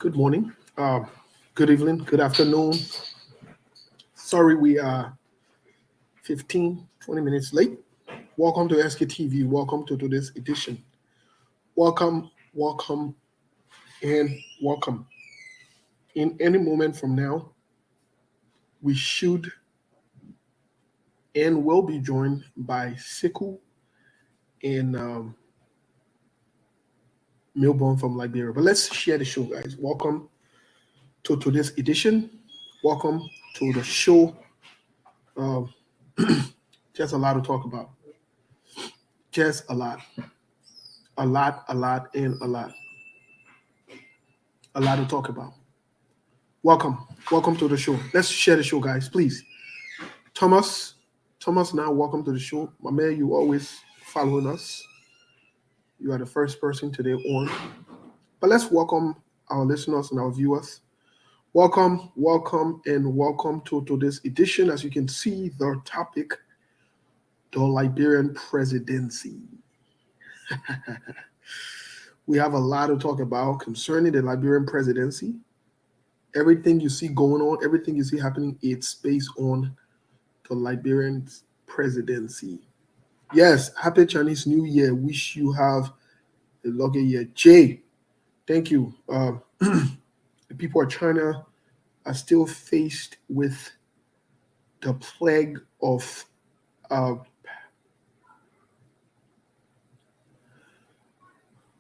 Good morning, good evening, good afternoon. Sorry we are 15, 20 minutes late. Welcome to SKTV. Welcome to today's edition. Welcome, welcome, and welcome. In any moment from now, we should and will be joined by Sekou and Milburn from Liberia. But let's share the show, guys. Welcome to today's edition. Welcome to the show. Um, just a lot to talk about. Just a lot. A lot, and a lot. A lot to talk about. Welcome to the show. Let's share the show, guys, please. Thomas, now welcome to the show. My man, you always following us. You are the first person today on. But let's welcome our listeners and our viewers. Welcome, and welcome to today's edition. As you can see, the topic, the Liberian Presidency. We have a lot to talk about concerning the Liberian Presidency. Everything you see going on, everything you see happening, it's based on the Liberian Presidency. Yes, happy Chinese New Year. Wish you have a lucky year. Jay, thank you. The people of China are still faced with the plague of the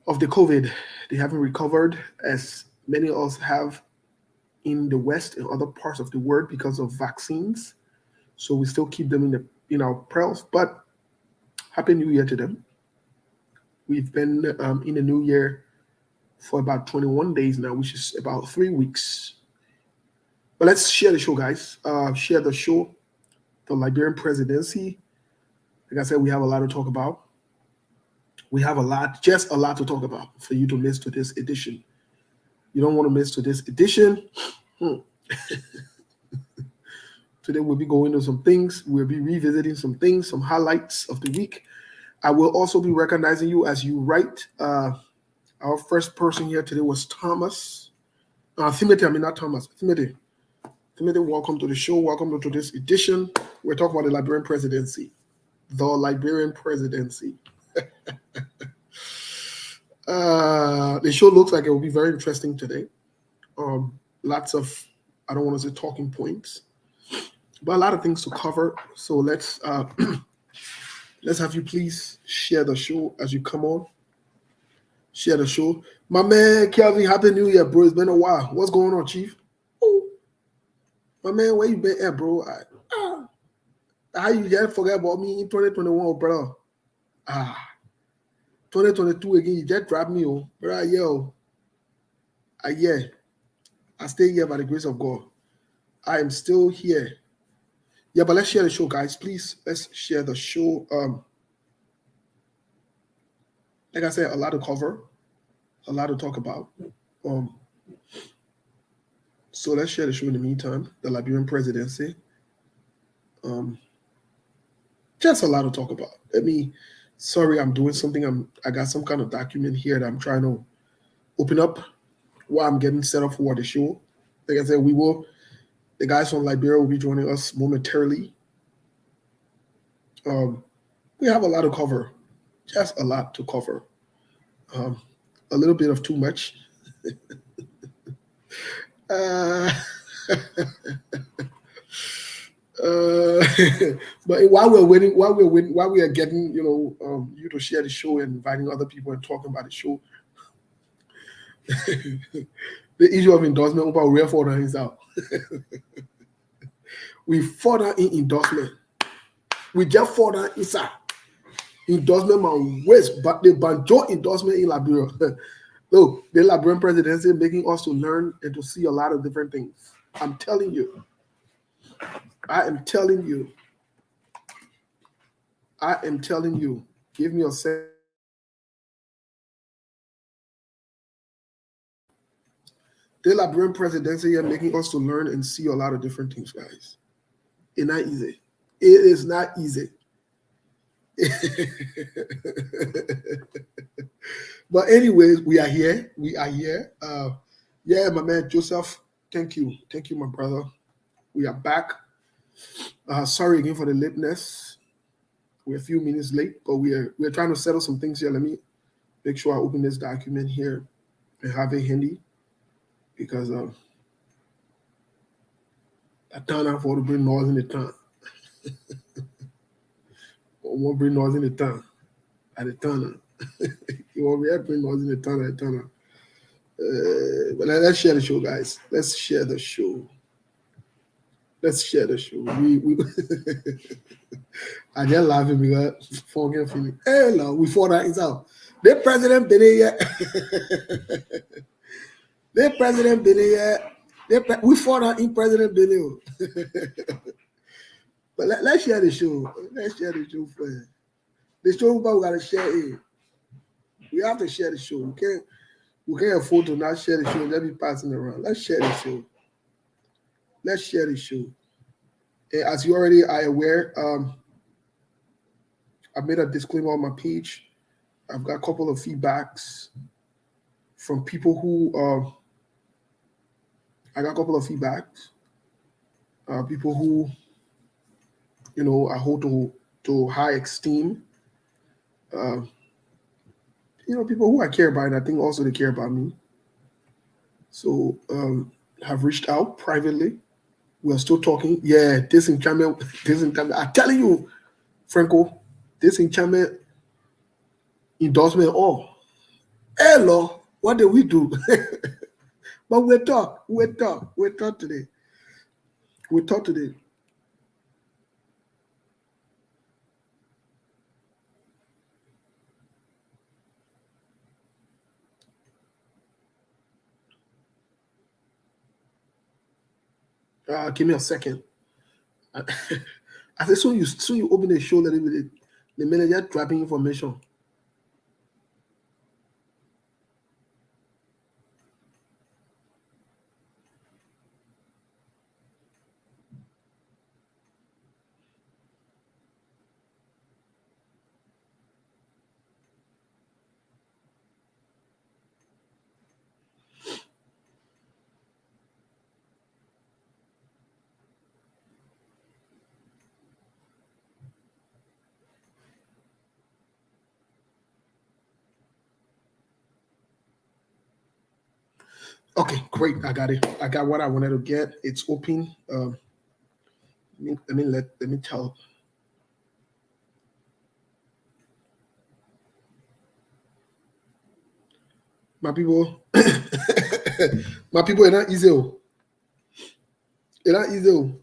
COVID. They haven't recovered as many of us have in the West and other parts of the world because of vaccines. So we still keep them in our prayers. But Happy New Year to them. We've been in the New Year for about 21 days now, which is about 3 weeks. But let's share the show, guys. Share the show, the Liberian Presidency. Like I said, we have a lot to talk about. We have just a lot to talk about for you to miss to this edition. You don't want to miss to this edition. Today we'll be going to some things. We'll be revisiting some things, some highlights of the week. I will also be recognizing you as you write. Our first person here today was Thomas. Timothy, not Thomas. Timothy, welcome to the show. Welcome to this edition. We're talking about the Liberian Presidency. The Liberian Presidency. The show looks like it will be very interesting today. Lots of, I don't want to say talking points, but a lot of things to cover. So let's have you please share the show as you come on. Share the show. My man, Kelvin, Happy New Year, bro. It's been a while. What's going on, Chief? Ooh. My man, where you been at, bro? How you just forget about me in 2021, bro? 2022 again, you just dropped me, oh, bro. Yeah. I stay here by the grace of God. I am still here. Yeah, but let's share the show, guys. Please, let's share the show. Like I said, a lot to cover, a lot to talk about. So let's share the show in the meantime. The Liberian Presidency. Just a lot to talk about. Sorry, I'm doing something. I got some kind of document here that I'm trying to open up while I'm getting set up for the show. Like I said, the guys from Liberia will be joining us momentarily. We have a lot to cover. Just a lot to cover. A little bit of too much. But while we are getting, you to share the show and inviting other people and talking about the show, the issue of endorsement about real further is out. We further in endorsement. We just further inside endorsement on West, but the banjo endorsement in Liberia. Look, the Liberian Presidency making us to learn and to see a lot of different things. I'm telling you. I am telling you. Give me a second. The Liberian Presidency are making us to learn and see a lot of different things, guys. It's not easy. It is not easy. But anyways, we are here. Yeah, my man Joseph. Thank you, my brother. We are back. Sorry again for the lateness. We're a few minutes late, but we're trying to settle some things here. Let me make sure I open this document here and have it handy because I turn out for to bring noise in the town. I won't bring noise in the town at the tunnel. You won't bring noise in the tunnel at the tunnel. But let's share the show, guys. Let's share the show. Let's share the show. We I just laughing because forget feeling. Hey, no, we fought that out. The president been here. The president been here. We fought that in President been here. But let's share the show. Let's share the show first. The show, but we gotta share it. We have to share the show. We can't afford to not share the show and just be passing around. Let's share the show. Let's share the show. And as you already are aware, I made a disclaimer on my page. I've got a couple of feedbacks from people who I got a couple of feedbacks. People who, I hold to high esteem. People who I care about, and I think also they care about me. So have reached out privately. We are still talking. Yeah, disenchantment. I'm telling you, Franco, disenchantment endorsement. Oh, hello, what did we do? But we'll talk today. We'll talk today. Give me a second. I said, soon you open the show, the manager dropping information. Okay, great. I got it. I got what I wanted to get. It's open. Let me tell. My people, my people, it's not easy. It's not easy.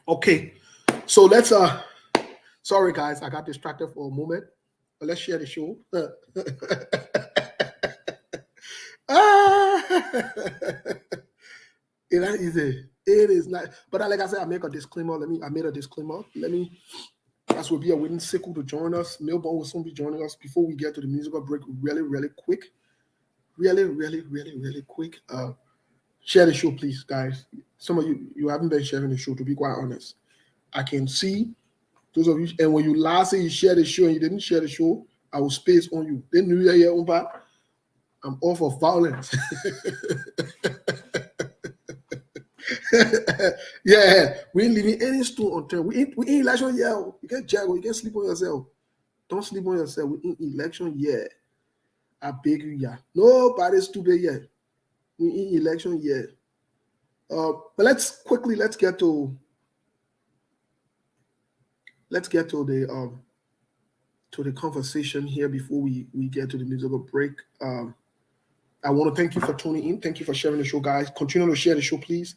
Okay, so let's sorry guys, I got distracted for a moment. But let's share the show. It ain't easy. It is not. But like I said, I made a disclaimer. Let me, as we'll be awaiting Sickle to join us. Melbourne will soon be joining us before we get to the musical break. Really quick. Really quick. Share the show, please, guys. Some of you haven't been sharing the show, to be quite honest. I can see those of you, and when you last say you share the show and you didn't share the show, I will space on you. Then New Year, I'm all for violence. Yeah, we ain't leaving any stone unturned. We ain't election yet. You can't jack, you can't sleep on yourself. Don't sleep on yourself. We ain't election yet. I beg you, yeah. Nobody's stupid yet. We ain't election yet. But let's get to the conversation here before we get to the musical break. I want to thank you for tuning in. Thank you for sharing the show, guys. Continue to share the show, please.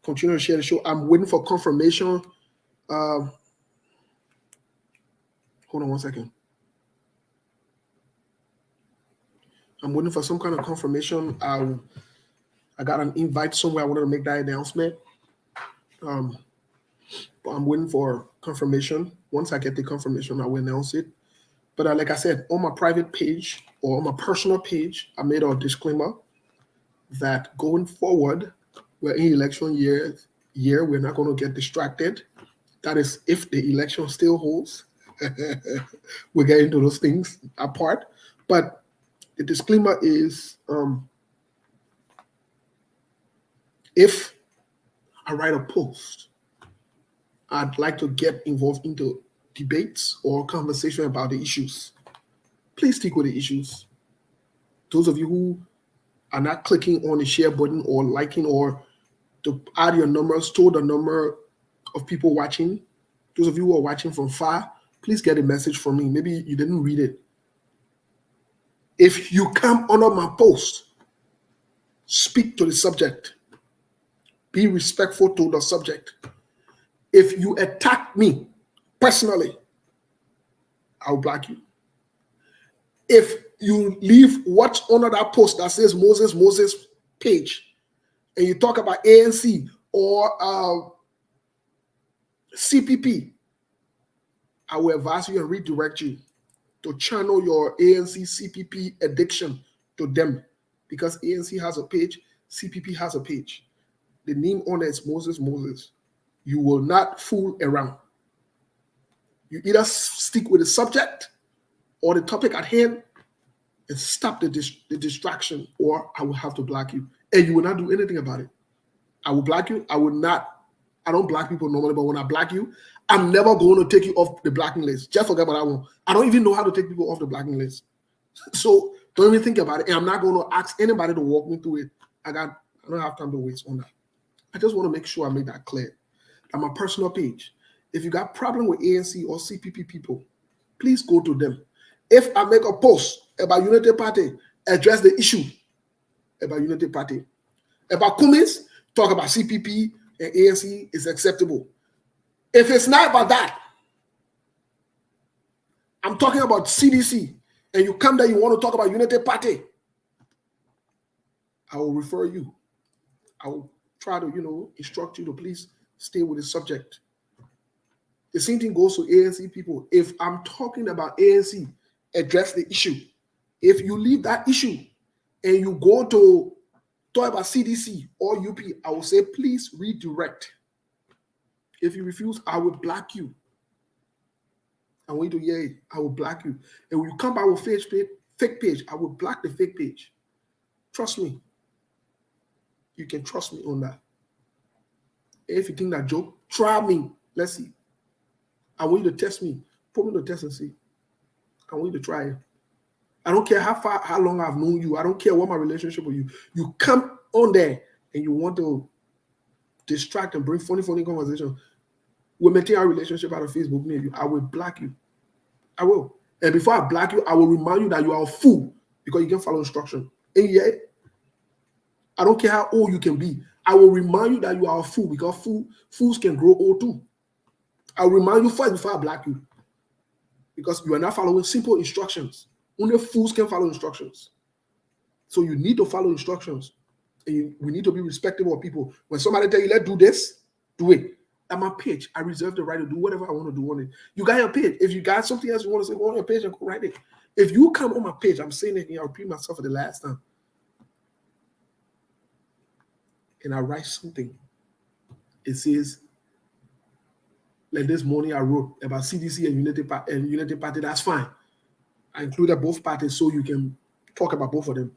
Continue to share the show. I'm waiting for confirmation. Hold on one second. I'm waiting for some kind of confirmation. I got an invite somewhere. I wanted to make that announcement. But I'm waiting for confirmation. Once I get the confirmation, I will announce it. But like I said, on my private page or on my personal page, I made a disclaimer that going forward, we're in election year, we're not going to get distracted. That is, if the election still holds. We'll get into those things apart. But the disclaimer is, if I write a post, I'd like to get involved into debates or conversation about the issues. Please stick with the issues. Those of you who are not clicking on the share button or liking or to add your numbers to the number of people watching, those of you who are watching from far, please get a message from me. Maybe you didn't read it. If you come under my post, speak to the subject. Be respectful to the subject. If you attack me personally, I'll block you. If you leave what's under that post that says Moses page, and you talk about ANC or CPP, I will advise you and redirect you to channel your ANC CPP addiction to them, because ANC has a page, CPP has a page. The name on it is Moses. You will not fool around. You either stick with the subject or the topic at hand and stop the distraction, or I will have to block you. And you will not do anything about it. I will block you. I don't block people normally, but when I block you, I'm never going to take you off the blocking list. Just forget about that one. I don't even know how to take people off the blocking list. So don't even think about it. And I'm not going to ask anybody to walk me through it. I don't have time to waste on that. I just want to make sure I make that clear. On my personal page, if you got problem with ANC or CPP people, please go to them. If I make a post about Unity Party, address the issue about Unity Party. About Cummins, talk about CPP and ANC is acceptable. If it's not about that, I'm talking about CDC, and you come there, you want to talk about Unity Party, I will refer you. I will try to, instruct you to please stay with the subject. The same thing goes to ANC people. If I'm talking about ANC, address the issue. If you leave that issue and you go to talk about CDC or UP, I will say, please redirect. If you refuse, I will block you. I want you to hear it. I will block you. And when you come back with fake page, I will block the fake page. Trust me. You can trust me on that. If you think that joke, try me. Let's see. I want you to test me. Put me to test and see. I want you to try it. I don't care how long I've known you. I don't care what my relationship with you. You come on there and you want to distract and bring funny conversation. We'll maintain our relationship out of Facebook, me and you. I will block you. I will. And before I block you, I will remind you that you are a fool because you can follow instruction. And yet, I don't care how old you can be. I will remind you that you are a fool because fools can grow old too. I'll remind you first before I block you, because you are not following simple instructions. Only fools can follow instructions. So you need to follow instructions. And we need to be respectable of people. When somebody tell you, let's do this, do it. At my page, I reserve the right to do whatever I want to do on it. You got your page. If you got something else you want to say, go on your page and go write it. If you come on my page, I'm saying it, and I'll repeat myself for the last time, and I write something. It says, like this morning I wrote about CDC and Unity Party, that's fine. I included both parties so you can talk about both of them.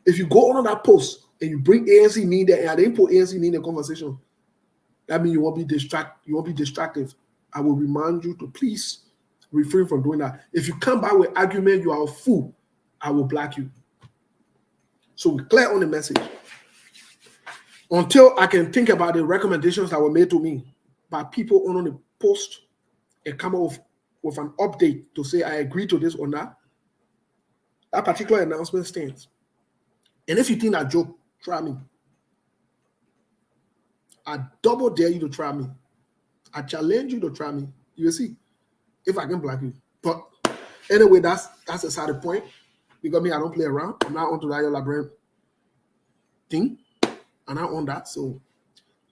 If you go on that post and you bring ANC in there and I didn't put ANC in the conversation, that means you won't be distractive. I will remind you to please refrain from doing that. If you come back with argument, you are a fool, I will block you. So we're clear on the message. Until I can think about the recommendations that were made to me by people on the post and come up with an update to say I agree to this or not, that particular announcement stands. And if you think that joke, try me. I double dare you to try me. I challenge you to try me. You will see if I can block you. But anyway, that's a side point. Because me, I don't play around. I'm not onto that Liberian thing. I'm not on that. So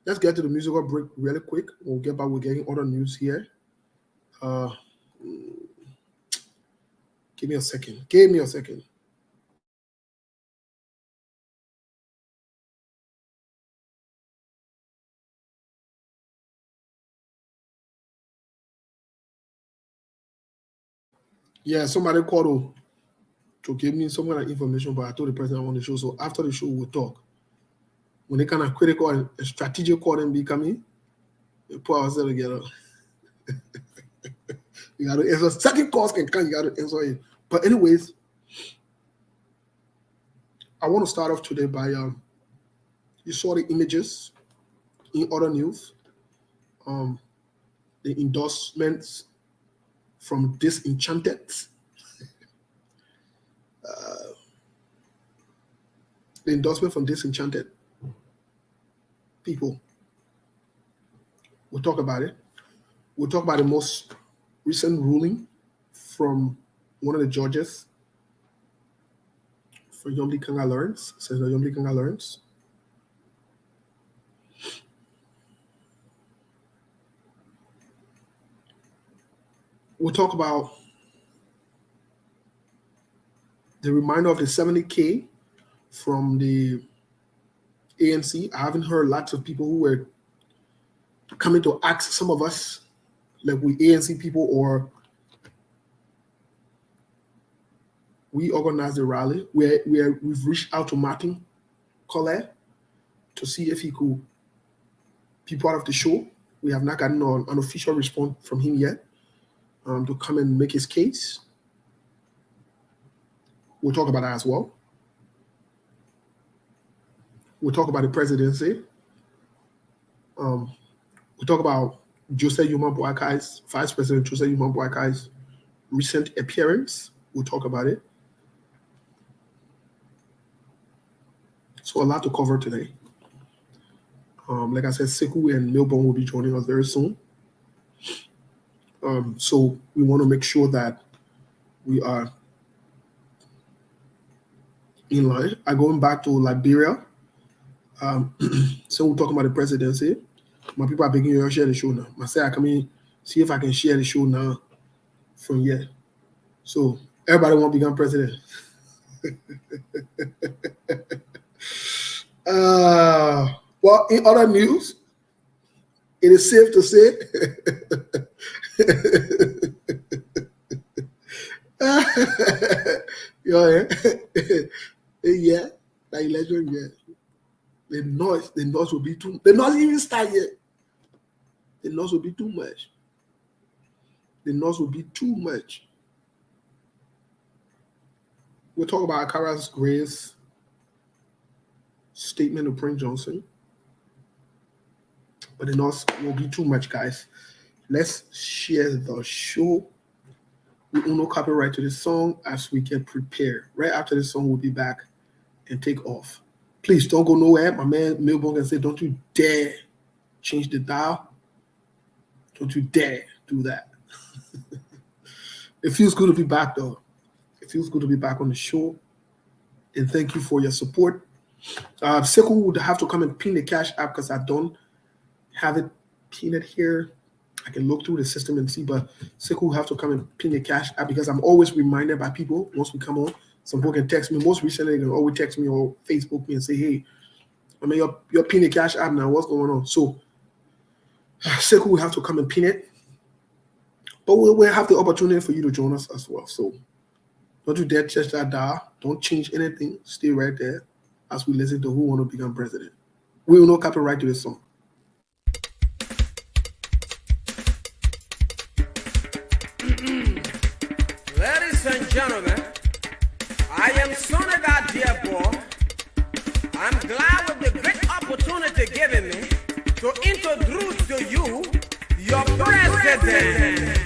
let's get to the musical break really quick. We'll get back. We're getting other news here. Give me a second. Give me a second. Yeah, somebody called to give me some kind of information, but I told the person I want the show. So after the show, we'll talk. When they kind of critical and strategic call them be coming, we put ourselves together. You got to answer. Second calls can come, you got to answer it. But anyways, I want to start off today by you saw the images in other news, the endorsements from Disenchanted. The endorsement from Disenchanted people. We'll talk about it. We'll talk about the most recent ruling from one of the judges for Yomli Kanga Lawrence, Senator Yomli Kanga Lawrence. We'll talk about the reminder of the 70K from the ANC. I haven't heard lots of people who were coming to ask some of us, like we ANC people, or we organized a rally where we've reached out to Martin Collet to see if he could be part of the show. We have not gotten an official response from him yet to come and make his case. We'll talk about that as well. We'll talk about the presidency. We'll talk about Jose Yuma Boakai's, Vice President Jose Yuma Boakai's recent appearance. We'll talk about it. So a lot to cover today. Like I said, Sekou and Milbon will be joining us very soon. So we want to make sure that we are in line. I'm going back to Liberia. So we'll talk about the presidency. My people are begging you to share the show now. I say I come in, see if I can share the show now from here. So everybody want to become president. Well, in other news, it is safe to say yeah, the election, yeah. The noise will be too. The noise even start yet. The noise will be too much. The noise will be too much. We'll talk about Akara's Grace statement of Prince Johnson. But the noise will be too much, guys. Let's share the show. We will no copyright to this song as we get prepared. Right after this song, we'll be back and take off. Please don't go nowhere. My man Milbon can say, don't you dare change the dial. Don't you dare do that. It feels good to be back, though. It feels good to be back on the show. And thank you for your support. Sekou would have to come and pin the Cash App because I don't have it pinned here. I can look through the system and see, but Sekou will have to come and pin the Cash App because I'm always reminded by people once we come on. Some people can text me. Most recently, they can always text me or Facebook me and say, hey, I mean, you're pinning the Cash App now. What's going on? So Sekou will have to come and pin it. But we'll have the opportunity for you to join us as well. So don't you dare touch that dial. Don't change anything. Stay right there as we listen to Who Want to Become President. We will not copyright to this song. Ladies and gentlemen, I am Sonega dear boy. I'm glad with the great opportunity given me to introduce to you your president.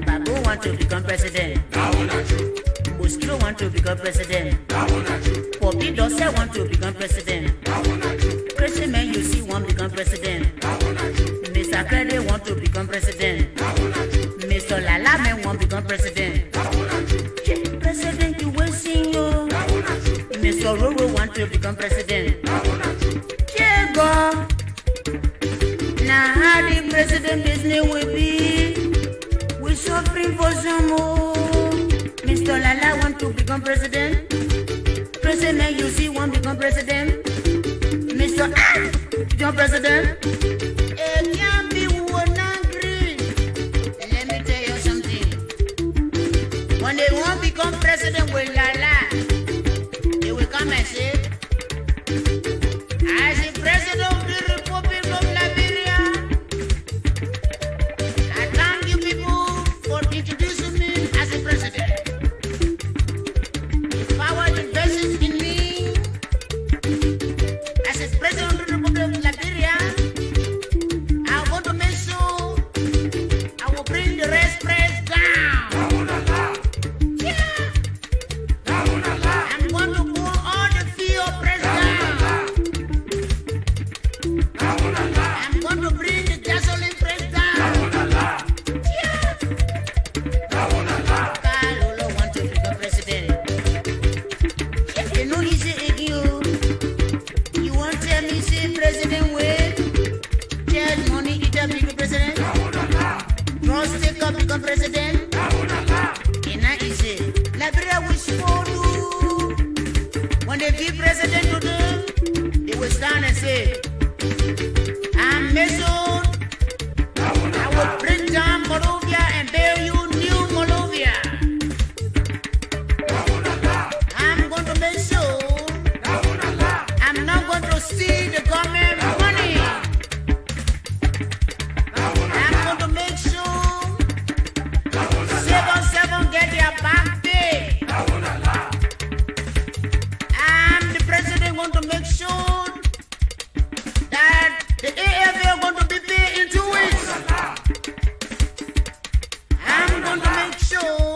Babu want to become president. That one not true. Buskiro want to become president. That one not true. Poppy Dosse want to become president. That one not true. Crazy man you see want to become president. That one not true. Mr. Kede want to become president. That one not true. Mr. Lalame want to become president. That one not true. President you will sing you. That one not true. Mr. Roro want to become president. That one not true. Jego. Na how the president business will be. We're suffering for some more. Mr. Lala want to become president. President you see want to become president. Mr. John President. It can't be one angry. Let me tell you something. When they won't become president with Lala, they will come and say, as the president of the Republic of Liberia, I thank you people for introducing me as the president. The power invested in me as the president of the Republic of Liberia. I want to make sure I will bring the rest press down. Yeah. I'm going to pull all the fear press down. I'm going to bring the gasoline price down. Yeah. Kalolo want to become president. You know he say again, you want to tell me say president wait? Tell money he tell become president? Trust take up become president? And now he say, Liberia will for you. When they give president to them, they will stand and say, I'm Mason. I will bring down Moldova and bear you new Moldova. I'm going to make sure I'm not going to steal the government money. I'm going to make sure 7-7 get their back pay. I'm the president going to make sure that the AFL going to be paid in 2 weeks. I'm going to make sure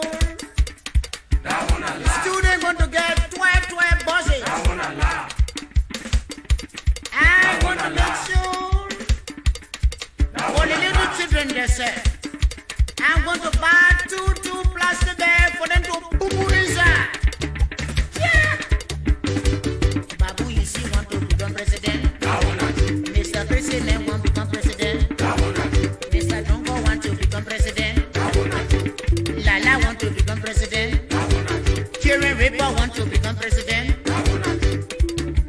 the students going to get 12 buses. I'm going to make sure for the little children they say, I'm going to buy two plastic bags for them to poo-poo inside. Yeah. Babu, you see, want to become president? Mr. President want to become president. Mr. Drongo want to become president. Lala want to become president. Karen Ripper want to become president.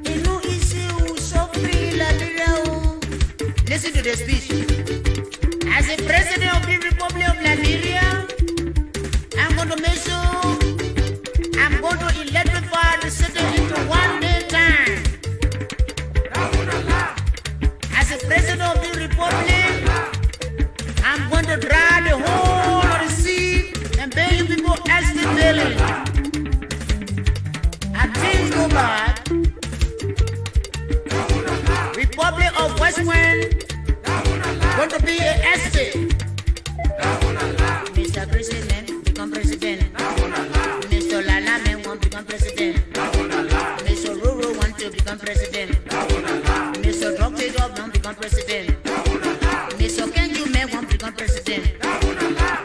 You know, issue so free, Liberia. Listen to the speech. As the president of the Republic of Liberia, I'm going to make sure I'm going to electrify the city into 1 day time. As the president of the Republic, I'm going to dry the whole of the sea and pay you people estate daily. As things go bad, Republic of West Wind going to be an estate. Mr. President, become president. Mr. Lala man want to become president. Mr. Ruru want to become president. Mr. Dr. Job want to become president. Mr. Kenju man want to become president.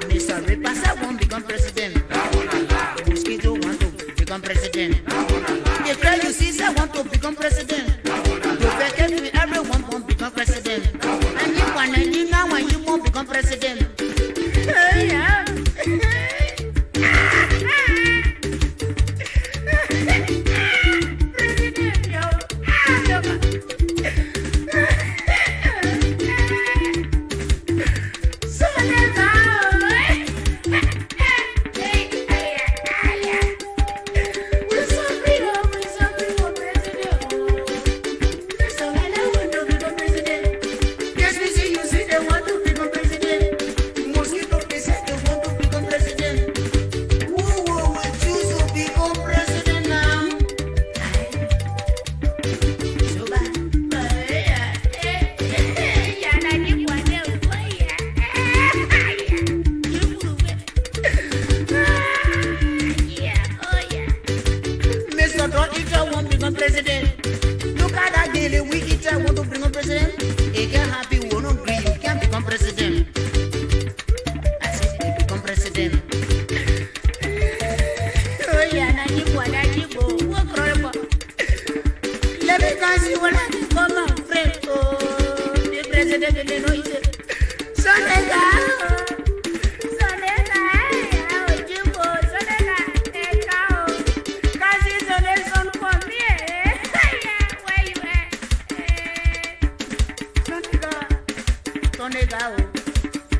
Mr. Ripasa want to become president. Mosquito want to become president. The girl you see say want to become president. Everyone want to become president. And you want to now when you want to become president. Yeah. Yes, we see you say they want to become president.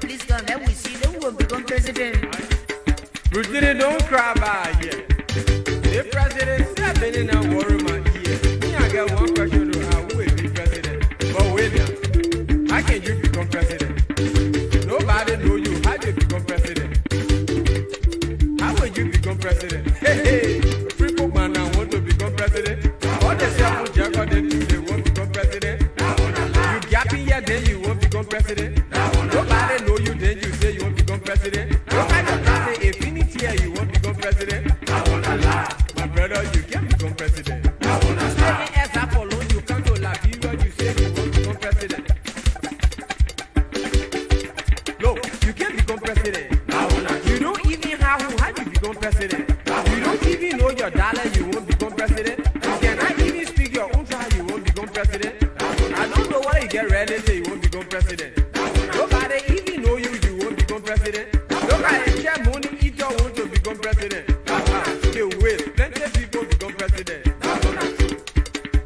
Please come, let we see who will become president. President, don't cry about it. The president said, "Been in a war my ear." Me, I got one question to how will be president? But wait now, how can you become president? Nobody know you. How you become president? How will you become president? Hey, people man, I want to become president. All the seven jagger they won't become president. You gap in here, then you won't become president. Nobody know you, then you say you won't become president. Nobody can say infinity here, you won't become president. My brother, you can't become president. You say as Apollo, you come to Liberia, you say you won't become president. No, you can't become president. You don't even have how you become president. You don't even know your dollar, you won't become president. You cannot even speak your own tongue, you won't become president. I don't know why you get ready to say you won't become president. Nobody even know you, you won't become president. Nobody share money if you want to become president. Okay, wait, plenty of people become president.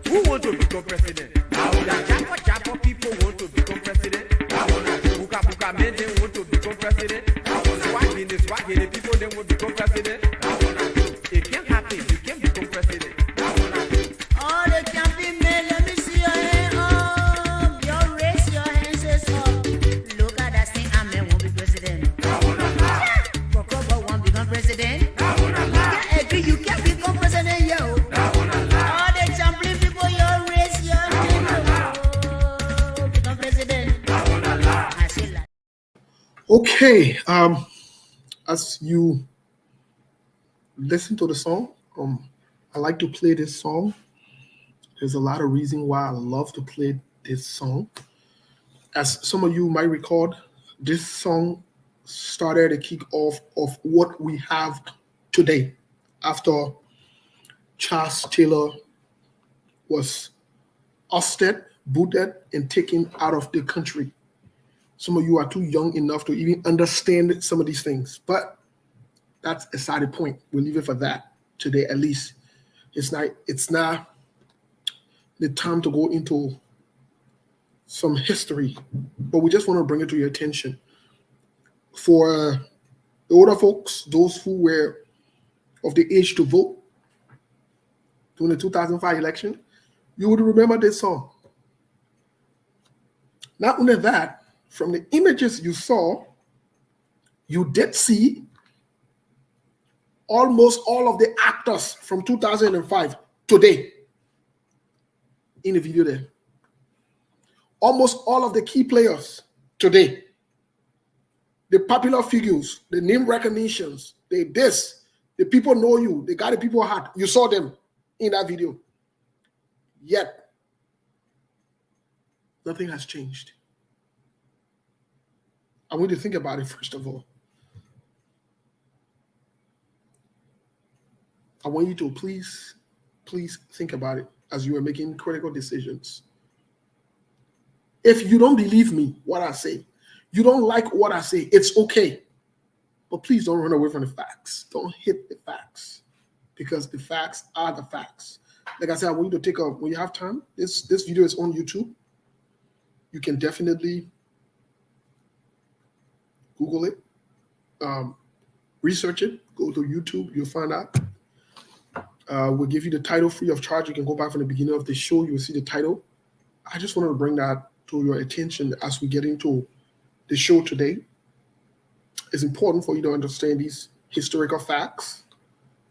Who want to become president? The Japa people want to become president. Buka men, they want to become president. Swaggy, the people, they want to become president. It can't happen, you can't become president. All the camping men, let me see your hand up. You raise your hands up. Look at that thing, a man won't be president. Kokobo won't become president. You can't become president, yo. All the camping people, you raise your hand up. Become president. I say that. Okay, as you listen to the song, I like to play this song. There's a lot of reason why I love to play this song. As some of you might recall, this song started a kick-off of what we have today after Charles Taylor was ousted, booted, and taken out of the country. Some of you are too young enough to even understand some of these things, but that's a side point. We'll leave it for that today, at least. It's not the time to go into some history, but we just want to bring it to your attention. For the older folks, those who were of the age to vote during the 2005 election, you would remember this song. Not only that, from the images you saw, you did see almost all of the actors from 2005 today in the video there. Almost all of the key players today. The popular figures, the name recognitions, the people know you, they got the people heart. You saw them in that video. Yet, nothing has changed. I want you to think about it first of all. I want you to please think about it as you are making critical decisions. If you don't believe me, what I say, you don't like what I say, it's okay. But please don't run away from the facts. Don't hit the facts, because the facts are the facts. Like I said, I want you to take when you have time, this video is on YouTube. You can definitely Google it, research it, go to YouTube, you'll find out. We'll give you the title free of charge. You can go back from the beginning of the show, you'll see the title. I just wanted to bring that to your attention as we get into the show today. It's important for you to understand these historical facts.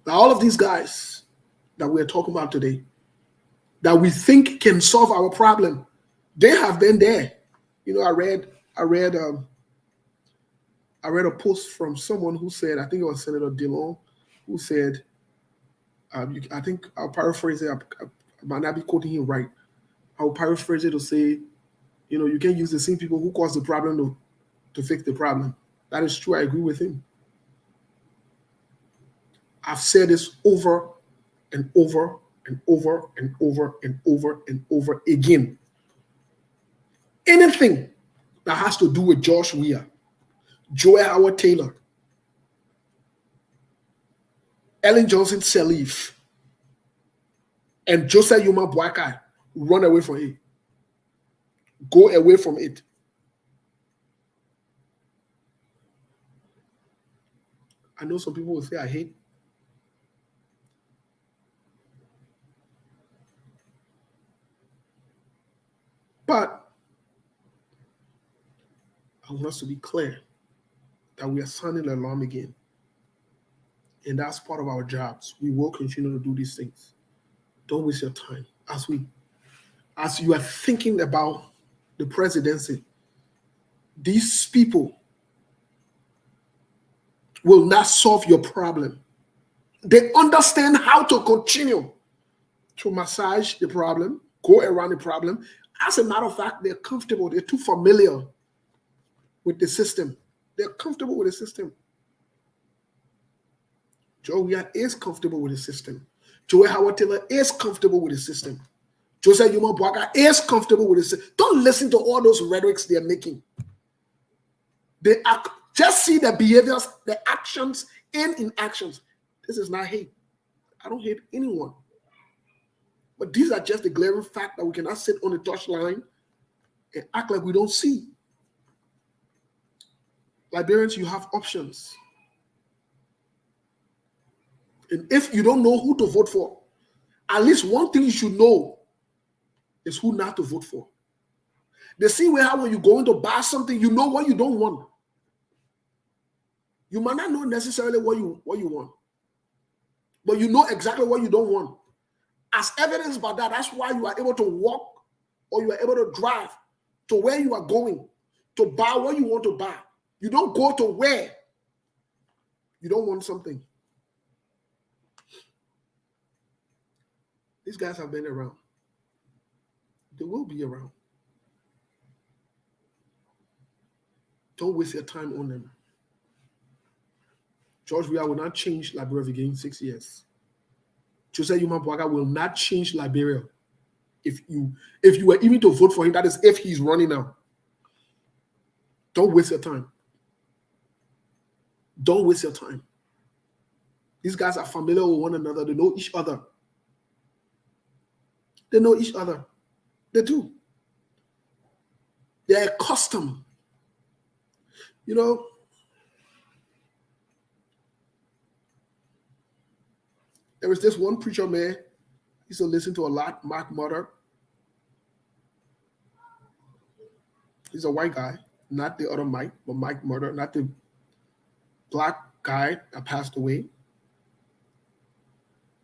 Now, all of these guys that we're talking about today, that we think can solve our problem, they have been there. You know, I read a post from someone who said, I think it was Senator Dillon, who said, I think I'll paraphrase it, I might not be quoting him right. I'll paraphrase it to say, you know, you can't use the same people who caused the problem to fix the problem. That is true. I agree with him. I've said this over and over and over and over and over and over again. Anything that has to do with Josh Weir, Joel Howard Taylor, Ellen Johnson Sirleaf, and Joseph Yuma Boakai, run away from it. Go away from it. I know some people will say I hate. But I want us to be clear that we are sounding the alarm again. And that's part of our jobs. We will continue to do these things. Don't waste your time. As you are thinking about the presidency, these people will not solve your problem. They understand how to continue to massage the problem, go around the problem. As a matter of fact, they're comfortable. They're too familiar with the system. They're comfortable with the system. Joe Weir is comfortable with the system. Joel Howard Taylor is comfortable with the system. Joseph Yuma Boakai is comfortable with the system. Don't listen to all those rhetorics they're making. Just see the behaviors, the actions, and inactions. This is not hate. I don't hate anyone. But these are just the glaring fact that we cannot sit on the touchline and act like we don't see. Liberians, you have options. And if you don't know who to vote for, at least one thing you should know is who not to vote for. The same way how when you go in to buy something, you know what you don't want. You might not know necessarily what you want, but you know exactly what you don't want. As evidence by that, that's why you are able to walk or you are able to drive to where you are going to buy what you want to buy. You don't go to where you don't want something. These guys have been around. They will be around. Don't waste your time on them. George Weah will not change Liberia again in 6 years. Joseph Yuma Boakai will not change Liberia. If you were even to vote for him, that is if he's running now. Don't waste your time. Don't waste your time. These guys are familiar with one another. They know each other. They know each other. They do. They're accustomed. You know, there was this one preacher man I used to listen to a lot, Mark Mutter. He's a white guy, not the other Mike, but Mike Mutter, not the black guy that passed away.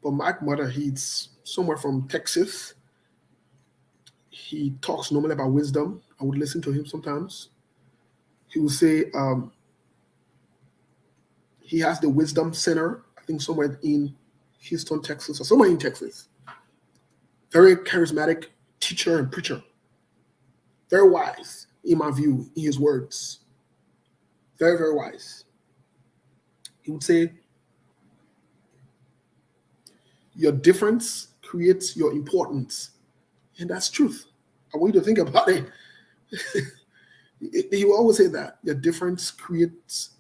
But Mike Mutter, he's somewhere from Texas. He talks normally about wisdom. I would listen to him sometimes. He would say he has the Wisdom Center, I think somewhere in Houston, Texas, or somewhere in Texas. Very charismatic teacher and preacher. Very wise, in my view, in his words. Very, very wise. He would say, your difference creates your importance. And that's truth. I want you to think about it. He will always say that. Your difference creates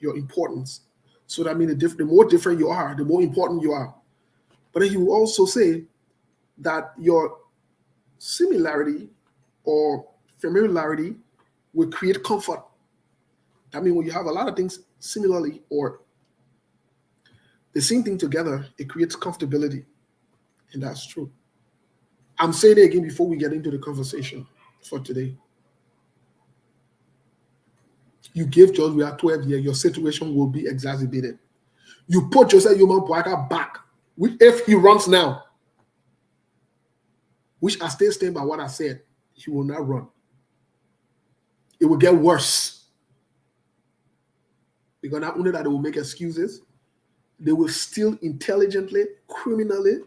your importance. So that means the more different you are, the more important you are. But then he will also say that your similarity or familiarity will create comfort. I mean, when you have a lot of things similarly or the same thing together, it creates comfortability. And that's true. I'm saying it again before we get into the conversation for today. You give George Weah 12 years, your situation will be exacerbated. You put Joseph Yuma Boakai back, if he runs now, which I still stand by what I said, he will not run. It will get worse. Because not only that they will make excuses, they will steal intelligently, criminally.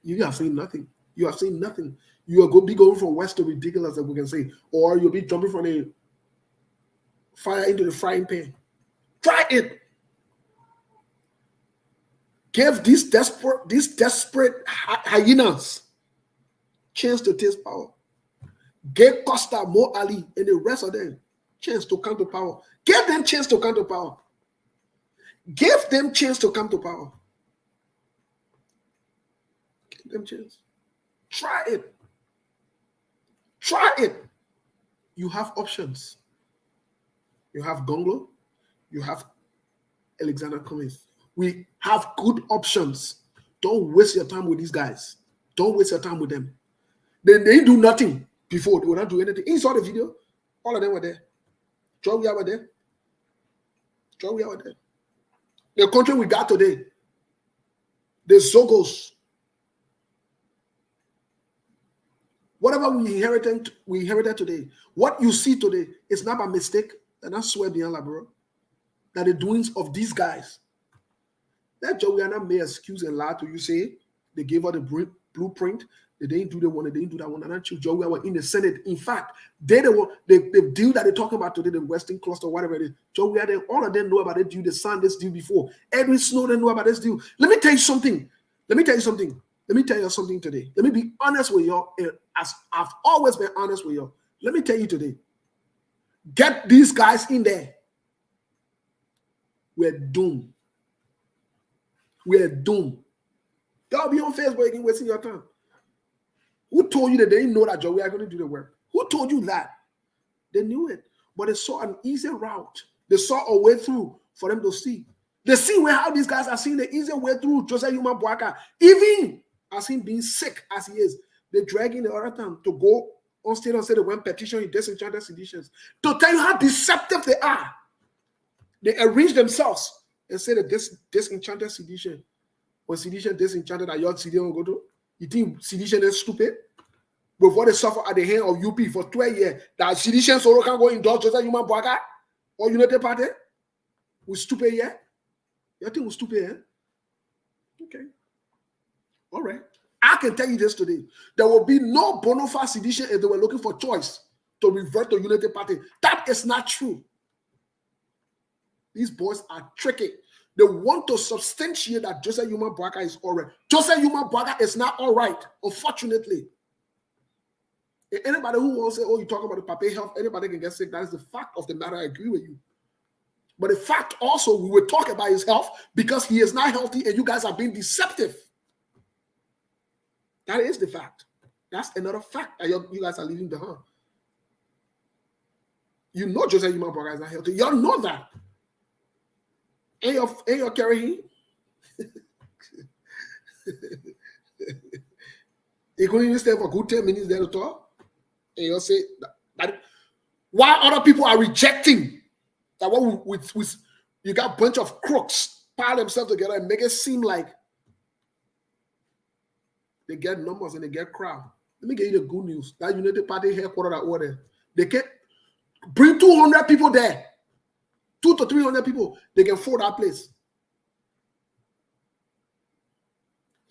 You have seen nothing. You have seen nothing. You are going to be going from west to ridiculous, as we can say, or you'll be jumping from a fire into the frying pan. Try it. Give these desperate hyenas chance to taste power. Gave Costa, Mo Ali, and the rest of them chance to come to power. Give them chance to come to power. Give them chance to come to power. Give them chance. Try it. Try it. You have options. You have Gonglo. You have Alexander Cummings. We have good options. Don't waste your time with these guys. Don't waste your time with them. They do nothing before. They will not do anything. You saw the video? All of them were there. Joe, we were there. Joe, we were there. The country we got today, the Zogos, whatever we inherited today, what you see today is not a mistake, and I swear beyond Allah, bro, that the doings of these guys, that Joanna may excuse and lie to you, say they gave her the blueprint, they didn't do the one, they didn't do that one, and actually Joanna were in the Senate. In fact, the deal that they're talking about today, the Western Cluster, whatever it is, Joanna, all of them know about it deal, they signed this deal before. Edwin Snowden knew about this deal. Let me tell you something. Let me tell you something today. Let me be honest with y'all, as I've always been honest with y'all. Let me tell you today. Get these guys in there. We're doomed. We're doomed. Y'all be on Facebook again wasting your time. Who told you that they didn't know that we are going to do the work? Who told you that? They knew it. But they saw an easy route. They saw a way through for them to see. They see how these guys are seeing the easy way through. Joseph Yuma Boaka, even as him being sick as he is, they're dragging the other time to go on stage and say they went petition in disenchanted seditions. To tell you how deceptive they are. They arrange themselves and say that this disenchanted sedition, when sedition disenchanted, that your sedition will go to. You think sedition is stupid? With what they suffer at the hand of UP for 12 years, that sedition solo can go indoors just like Human Boaka or United Party? We stupid yet? You think we're stupid, eh? Okay. All right. I can tell you this today. There will be no bona fide sedition if they were looking for choice to revert to United Party. That is not true. These boys are tricky. They want to substantiate that Joseph Yuma Boaka is all right. Joseph Yuma Boaka is not all right, unfortunately. And anybody who wants to say, oh, you talk about the Pape health, anybody can get sick. That is the fact of the matter. I agree with you. But the fact also, we will talk about his health because he is not healthy and you guys are being deceptive. That is the fact. That's another fact that you guys are leaving behind. You know Joseph Yuma Boaka is not healthy. Y'all know that. Ain't your carrying? You couldn't even stay for a good 10 minutes there to talk. And you'll say that why other people are rejecting that what with you got a bunch of crooks pile themselves together and make it seem like they get numbers and they get crowd. Let me get you the good news. That United Party headquarters that order, they can bring 200 people there. 200 to 300 people, they can fill that place.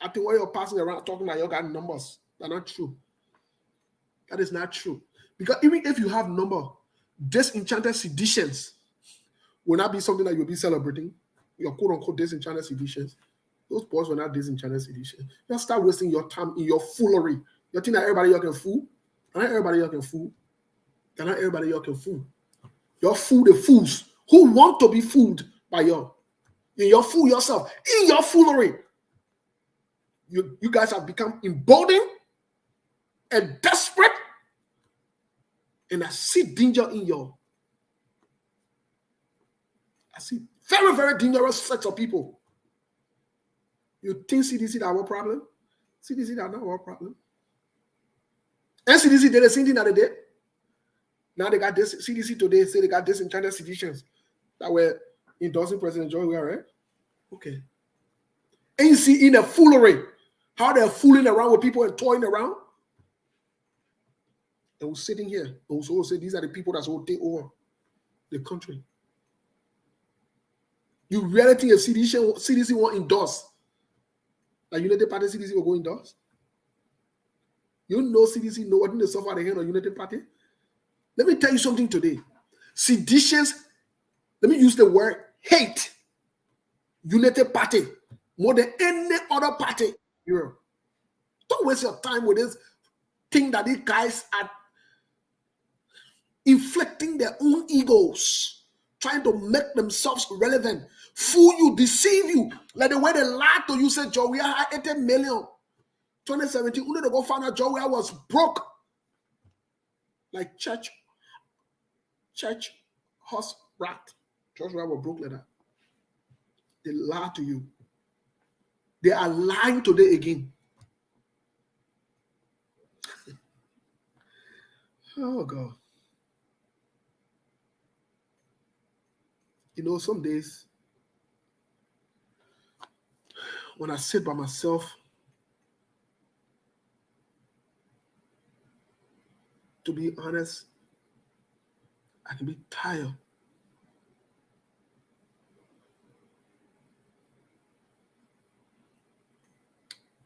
I think what you're passing around talking about you got numbers. That's not true. That is not true. Because even if you have number, disenchanted seditions will not be something that you'll be celebrating. Your quote-unquote disenchanted seditions. Those boys were not disenchanted seditions. Just start wasting your time in your foolery. You think that everybody you can fool? Not everybody you can fool. Not everybody you can fool. You're fool the fools who want to be fooled by you. You're fool yourself. In your foolery, you guys have become emboldened and desperate, and I see danger in you. I see very, very dangerous sets of people. You think CDC that our problem? CDC that not our problem. And CDC did the same thing that they did. Now they got this. CDC today say they got disenchanted seditions that were endorsing President Joe, right? Okay. And you see in the foolery, how they're fooling around with people and toying around. And we're sitting here and we're supposed to say these are the people that's going to take over the country. You really think a CDC won't endorse? Like United Party CDC will go endorse? You know CDC know what they suffer the hand of United Party? Let me tell you something today. Seditions, let me use the word hate United Party more than any other party in Europe. Don't waste your time with this thing that these guys are inflicting their own egos, trying to make themselves relevant, fool you, deceive you. Like the way they lied to you, said Joey, I had 80 million. 2017, only to go find out Joey, I was broke. Like church horse rat. Church rat were broke like that. They lie to you. They are lying today again. Oh God. You know, some days when I sit by myself, to be honest, I can be tired.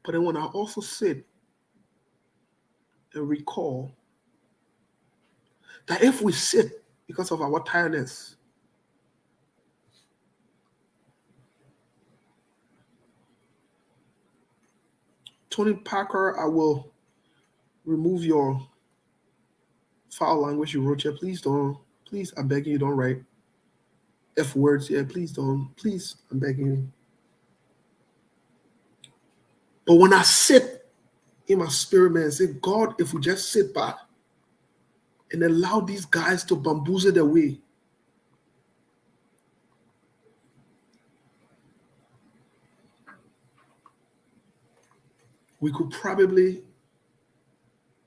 But then when I also sit and recall that if we sit because of our tiredness, Tony Parker, I will remove your foul language you wrote here. Please, I'm begging you, don't write F words here. Please don't. Please, I'm begging you. But when I sit in my spirit, man, and say, God, if we just sit back and allow these guys to bamboozle their way, we could probably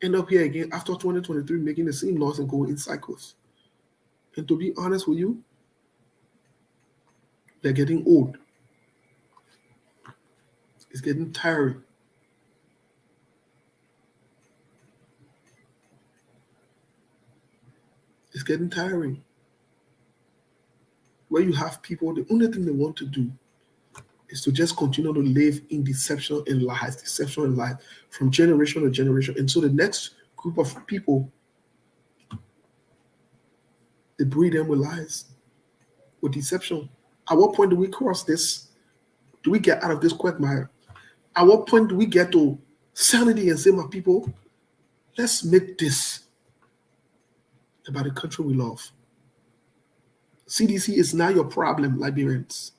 end up here again after 2023 making the same laws and going in cycles. And to be honest with you, they're getting old. It's getting tiring. It's getting tiring. Where you have people, the only thing they want to do is to just continue to live in deception and lies from generation to generation. And so the next group of people, they breed them with lies, with deception. At what point do we cross this? Do we get out of this quagmire? At what point do we get to sanity and say, my people, let's make this about the country we love? CDC is not your problem, Liberians.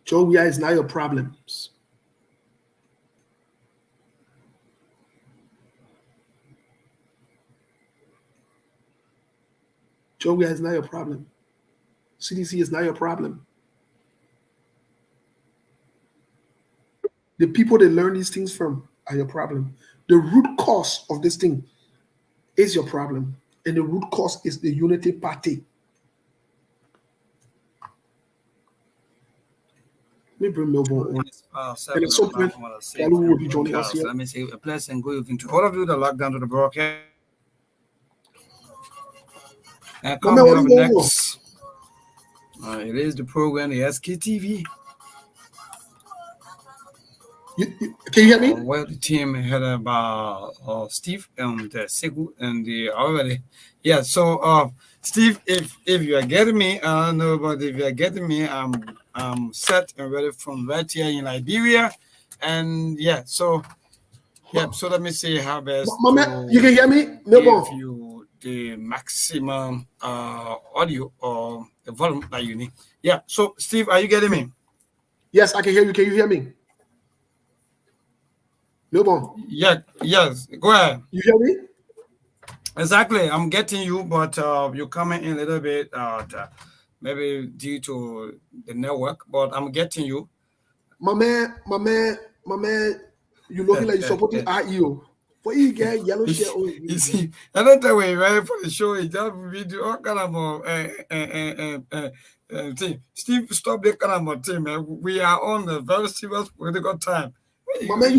Joey is not your problems. Joey is not your problem. CDC is not your problem. The people they learn these things from are your problem. The root cause of this thing is your problem. And the root cause is the Unity Party. Let me bring Melbourne on. And at some point, Kalu will be joining us here. Let me say a pleasant good evening to all of you that logged down to the broadcast. And coming up next, it is the program, the SKTV. Can you hear me? Well, the team had about Steve and Segu and the already. Yeah, so Steve, if you are getting me, I don't know, but if you are getting me, I'm set and ready from right here in Liberia. And yeah, so so let me see how best you can hear me? Give you the maximum audio or the volume that you need. Yeah, so Steve, are you getting me? Yes, I can hear you. Can you hear me? Melbourne. Yeah, yes, go ahead. You hear me? Exactly, I'm getting you, but you're coming in a little bit maybe due to the network, but I'm getting you. My man, you looking like you're supporting IEO. For you get yellow shit on you see, another way, right? For the show, it just video all kind of thing. Steve, stop the kind of thing, man. We are on a very serious political time. My man,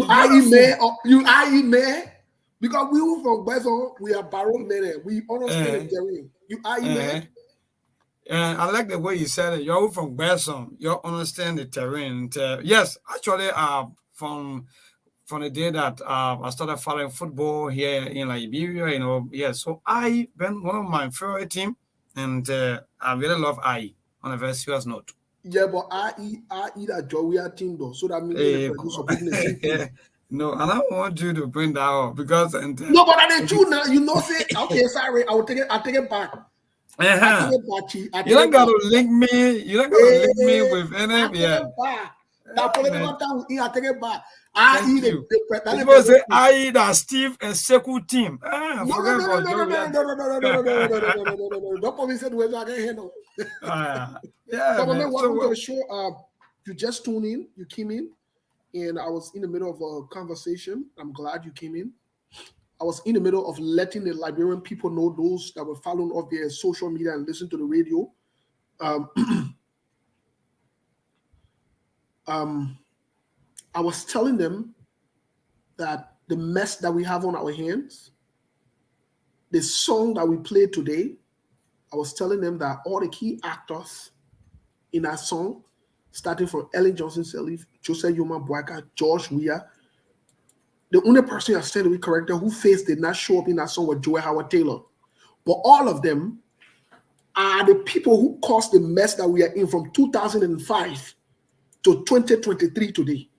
you IE man. Because we were from Bezo, we are baron men. We understand the terrain. You IE man. And I like the way you said it. You're from Bezo. You understand the terrain. Yes, actually, from the day that I started following football here in Liberia, you know, yeah. So I been one of my favorite team, and I really love IE on a very serious note. Yeah, but IE that Joey team though, so that means they produce a business. No, and I want you to bring that up because No, but I didn't you now. You know, say okay, sorry, I'll take it. I'll take it back. I take it back, Chi. I take you don't it got back. to link me. You don't got to link me with I any. take Yeah, it back. That man. political time with I take it back. I Thank eat it. you. People say I eat that Steve and Seku team. No, no, Forget no, no, about no, no, Joe. no, no, no, no, no, no, no, no, no, no, no, no. Don't put me said where I can handle. Yeah, So, man. man, welcome to the show. You just tuned in. You came in, and I was in the middle of a conversation. I'm glad you came in. I was in the middle of letting the Liberian people know, those that were following off their social media and listen to the radio. I was telling them that the mess that we have on our hands, the song that we played today, I was telling them that all the key actors in that song, starting from Ellen Johnson Sirleaf, Joseph Yoma Boyka, George Weah, the only person I said to be corrected who face did not show up in that song was Joey Howard Taylor. But all of them are the people who caused the mess that we are in from 2005 to 2023 today,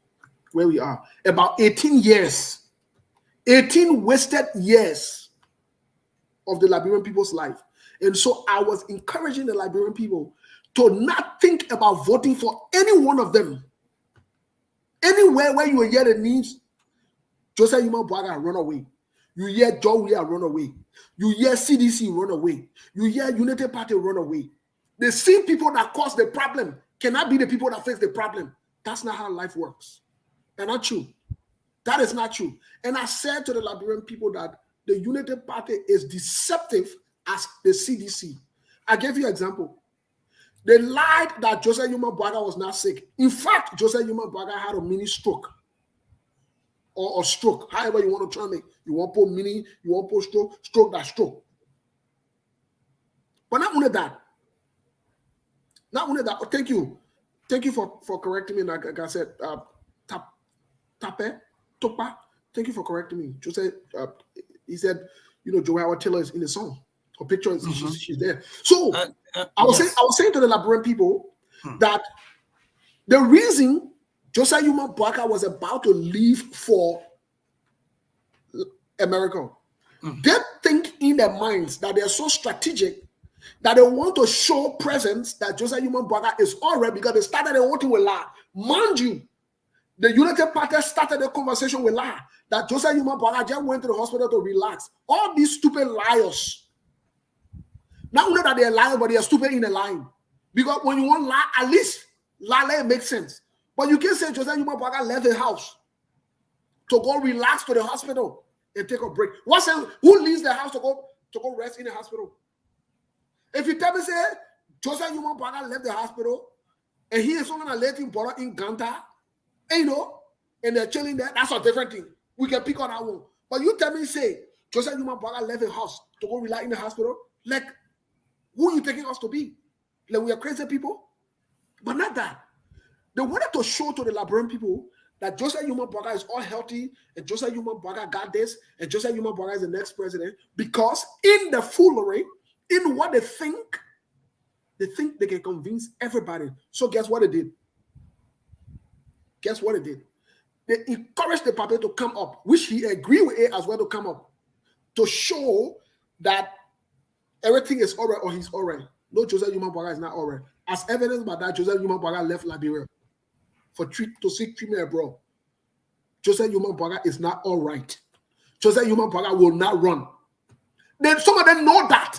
where we are. About 18 years, 18 wasted years of the Liberian people's life. And so I was encouraging the Liberian people to not think about voting for any one of them. Anywhere where you hear the news, Joseph Yuma Bwaga run away. You hear John Weah run away. You hear CDC run away. You hear United Party run away. The same people that cause the problem cannot be the people that face the problem. That's not how life works. That's not true. That is not true. And I said to the Liberian people that the United Party is deceptive as the CDC. I gave you an example. They lied that Joseph Yuma Bwaga was not sick. In fact, Joseph Yuma Bwaga had a mini stroke. Or stroke, however you want to term it. You want to put mini, you want to put stroke that stroke. But not only that. Not only that. Oh, thank you. Thank you for correcting me. Like I said, Topa. Thank you for correcting me. Joseph, he said, Joey Howard Taylor is in the song. Her picture is she's there. So I was saying to the Liberian people that the reason Joseph Yuma Bwaga was about to leave for America, they think in their minds that they're so strategic that they want to show presence that Joseph Yuma Bwaga is all right because they started voting with lie. Mind you, the United Party started the conversation with lie that Joseph Yuma Bwaga just went to the hospital to relax. All these stupid liars. Not only that they're lying, but they're stupid in the line. Because when you want lie, at least lie makes sense. But you can't say Joseph Yuma Bwaga left his house to go relax to the hospital and take a break. Who leaves the house to go rest in the hospital? If you tell me, say, Joseph Yuma Bwaga left the hospital and he is going to let him borrow in Ganta, and they're chilling there, that's a different thing. We can pick on that one. But you tell me, say, Joseph Yuma Bwaga left the house to go relax in the hospital, like, who are you taking us to be? Like, we are crazy people? But not that. They wanted to show to the Liberian people that Joseph Yuma Bwaga is all healthy, and Joseph Yuma Bwaga got this, and Joseph Yuma Bwaga is the next president, because in the foolery, in what they think they can convince everybody. So guess what they did? Guess what they did? They encouraged the party to come up, which he agreed with it as well to come up, to show that everything is all right or he's all right. No, Joseph Yuma Bwaga is not all right. As evidence by that, Joseph Yuma Bwaga left Liberia to seek treatment abroad. Joseph Yuma Bwaga is not all right. Joseph Yuma Bwaga will not run. Then some of them know that.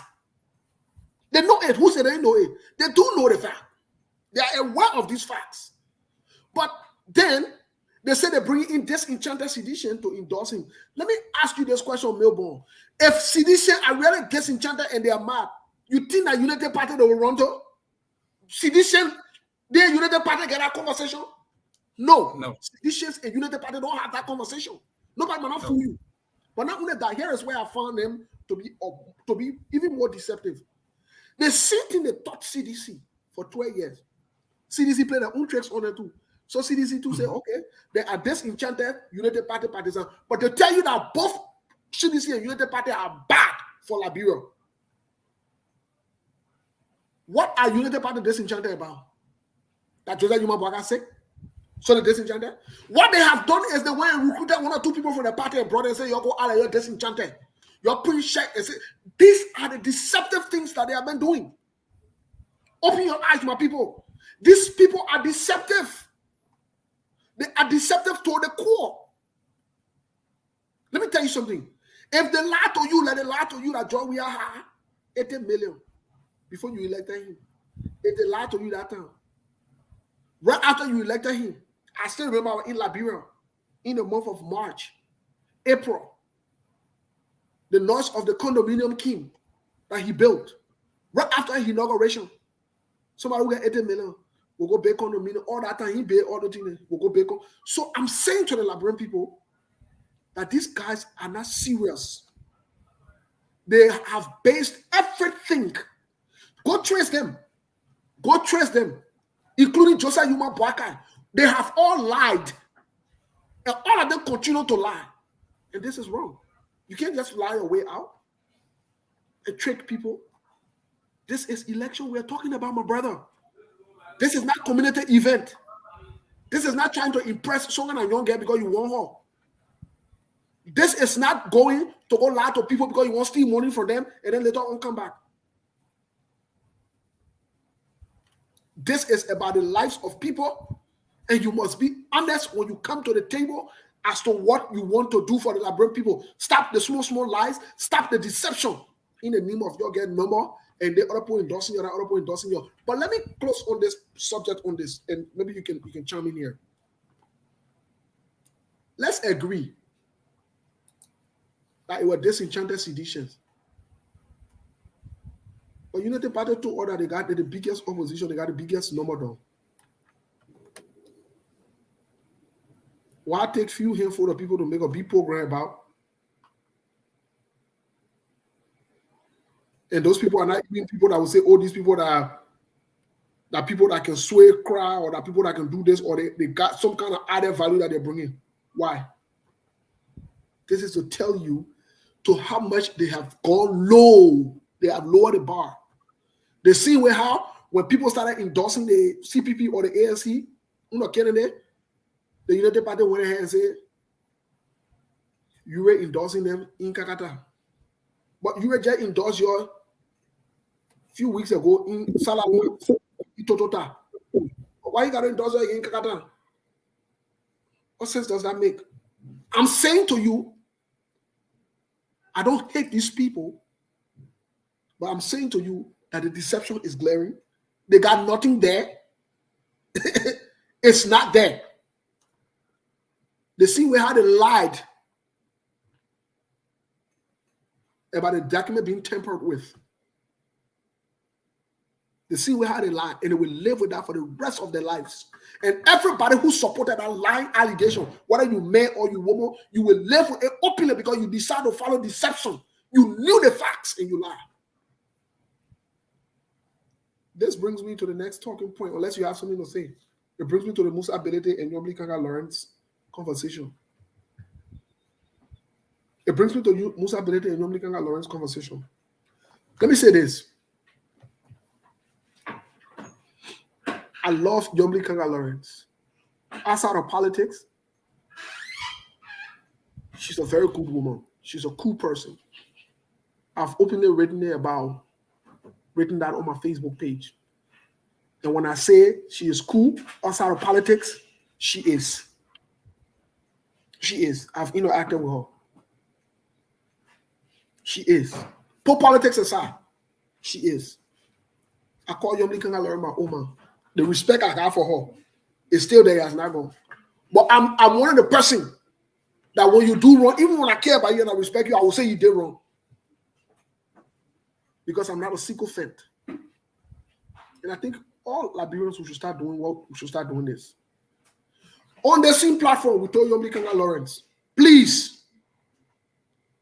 They know it. Who said they know it? They do know the fact. They are aware of these facts. But then they say they bring in disenchanted sedition to endorse him. Let me ask you this question, Melbourne. If sedition are really disenchanted and they are mad, you think that United Party they will run to? Sedition, the United Party get that conversation? No. Seditions and United Party don't have that conversation. Nobody will not fool you. But not only that, here is where I found them to be even more deceptive. They sit in the top CDC for 12 years. CDC played their own tricks on it too. So CDC too say, okay, they are disenchanted United Party partisans, but they tell you that both CDC and United Party are bad for Liberia. What are United Party disenchanted about? That Joseph Yuma Bwaga sick? So they disenchanted. What they have done is they went and recruited 1 or 2 people from the party and brought and say, "You go out, you're disenchanted. You're putting check." And say, these are the deceptive things that they have been doing. Open your eyes, my people. These people are deceptive. They are deceptive to the core. Let me tell you something. If they lie to you, let them lie to you that John we are 80 million before you elected him. If they lie to you that time, right after you elected him, I still remember I was in Liberia in the month of March, April. The noise of the condominium came that he built right after his inauguration. Somebody will get 80 million. We'll go back condominium. All that time he paid all the things. We'll go back. So I'm saying to the Liberian people that these guys are not serious. They have based everything. Go trace them. Go trace them, including Josiah Yuma Boakai. They have all lied. And all of them continue to lie. And this is wrong. You can't just lie your way out and trick people. This is election we're talking about, my brother. This is not community event. This is not trying to impress someone and young girl because you want her. This is not going to go lie to people because you want to steal money from them and then later on come back. This is about the lives of people, and you must be honest when you come to the table as to what you want to do for the Liberian people. Stop the small lies. Stop the deception in the name of your get number and the other people endorsing you, the other people endorsing you. But let me close on this subject on this, and maybe you can chime in here. Let's agree that it was disenchanted seditions. But Unity Party told order they got the biggest opposition, they got the biggest number down. Why take few handful of people to make a big program about? And those people are not even people that will say, oh, these people that people that can sway crowd, or that people that can do this, or they got some kind of added value that they're bringing. Why? This is to tell you to how much they have gone low. They have lowered the bar. They see where how when people started endorsing the CPP or the ANC, the United Party went ahead and said, you were endorsing them in Kakata. But you were just endorsed your few weeks ago in Salawa, in Totota. Why you got to endorse her in Kakata? What sense does that make? I'm saying to you, I don't hate these people, but I'm saying to you that the deception is glaring. They got nothing there. It's not there. They see where how they lied about the document being tampered with. They see where how they lied, and they will live with that for the rest of their lives. And everybody who supported that lying allegation, whether you man or you woman, you will live with it openly because you decide to follow deception. You knew the facts and you lie. This brings me to the next talking point, unless you have something to say. It brings me to the Musa Ability and Yomli Kanga Lawrence conversation. It brings me to Musa Ability and Yomli Kanga Lawrence conversation. Let me say this. I love Yomli Kanga Lawrence. Outside of politics, she's a very good woman. She's a cool person. I've openly written that on my Facebook page. And when I say she is cool outside of politics, she is. She is. I've interacted with her. She is. Put politics aside, she is. I call Yomli Kanga Lawrence my Oma. The respect I have for her is still there, has not gone. But I'm one of the person that when you do wrong, even when I care about you and I respect you, I will say you did wrong. Because I'm not a sycophant. And I think all Liberians should start doing this. On the same platform, we told Yomli Kanga Lawrence, please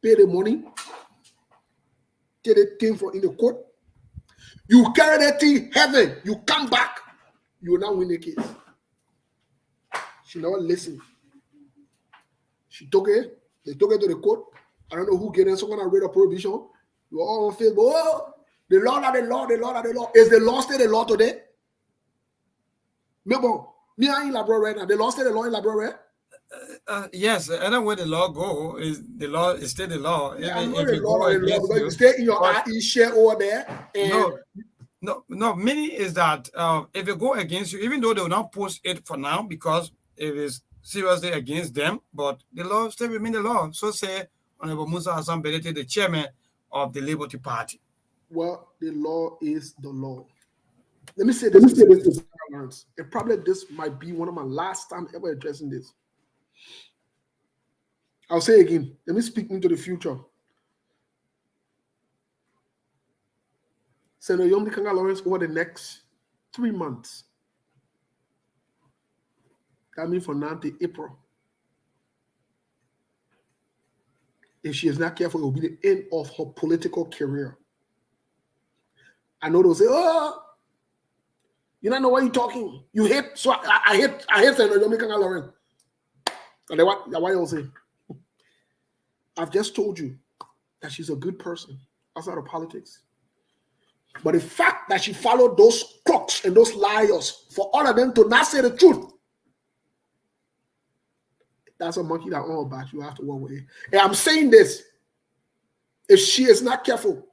pay the money, get the thing in the court. You carry that thing heaven, you come back, you will not win the case. She never listened. She took it, they took it to the court. I don't know who gave them, someone that read a prohibition. You all on Facebook, oh, the law are the law, the law are the law. Is the law still the law today? Remember, Me and in Labrador right now. They lost the law in Labrador. Yes, anywhere the law go is the law is still the law. Yeah, I'm Even not if the you law go or the law against because you you, stay in your because RE share over there. And no, meaning is that if it go against you, even though they will not post it for now because it is seriously against them, but the law still remain the law. So say Honorable Musa Hassan Belete, the chairman of the Liberty Party. well, the law is the law. Let me say this. And probably this might be one of my last time ever addressing this. I'll say again. Let me speak into the future. Senator Yomi Kanga Lawrence over the next 3 months. That means from now to April. If she is not careful, it will be the end of her political career. I know they'll say, "Oh, you don't know what you're talking. You hate." So I hate Senator Yomi Kanga Lawrence. And what you'll say? I've just told you that she's a good person outside of politics. But the fact that she followed those crooks and those liars for all of them to not say the truth, that's a monkey that on her back. You have to walk away. And I'm saying this. If she is not careful,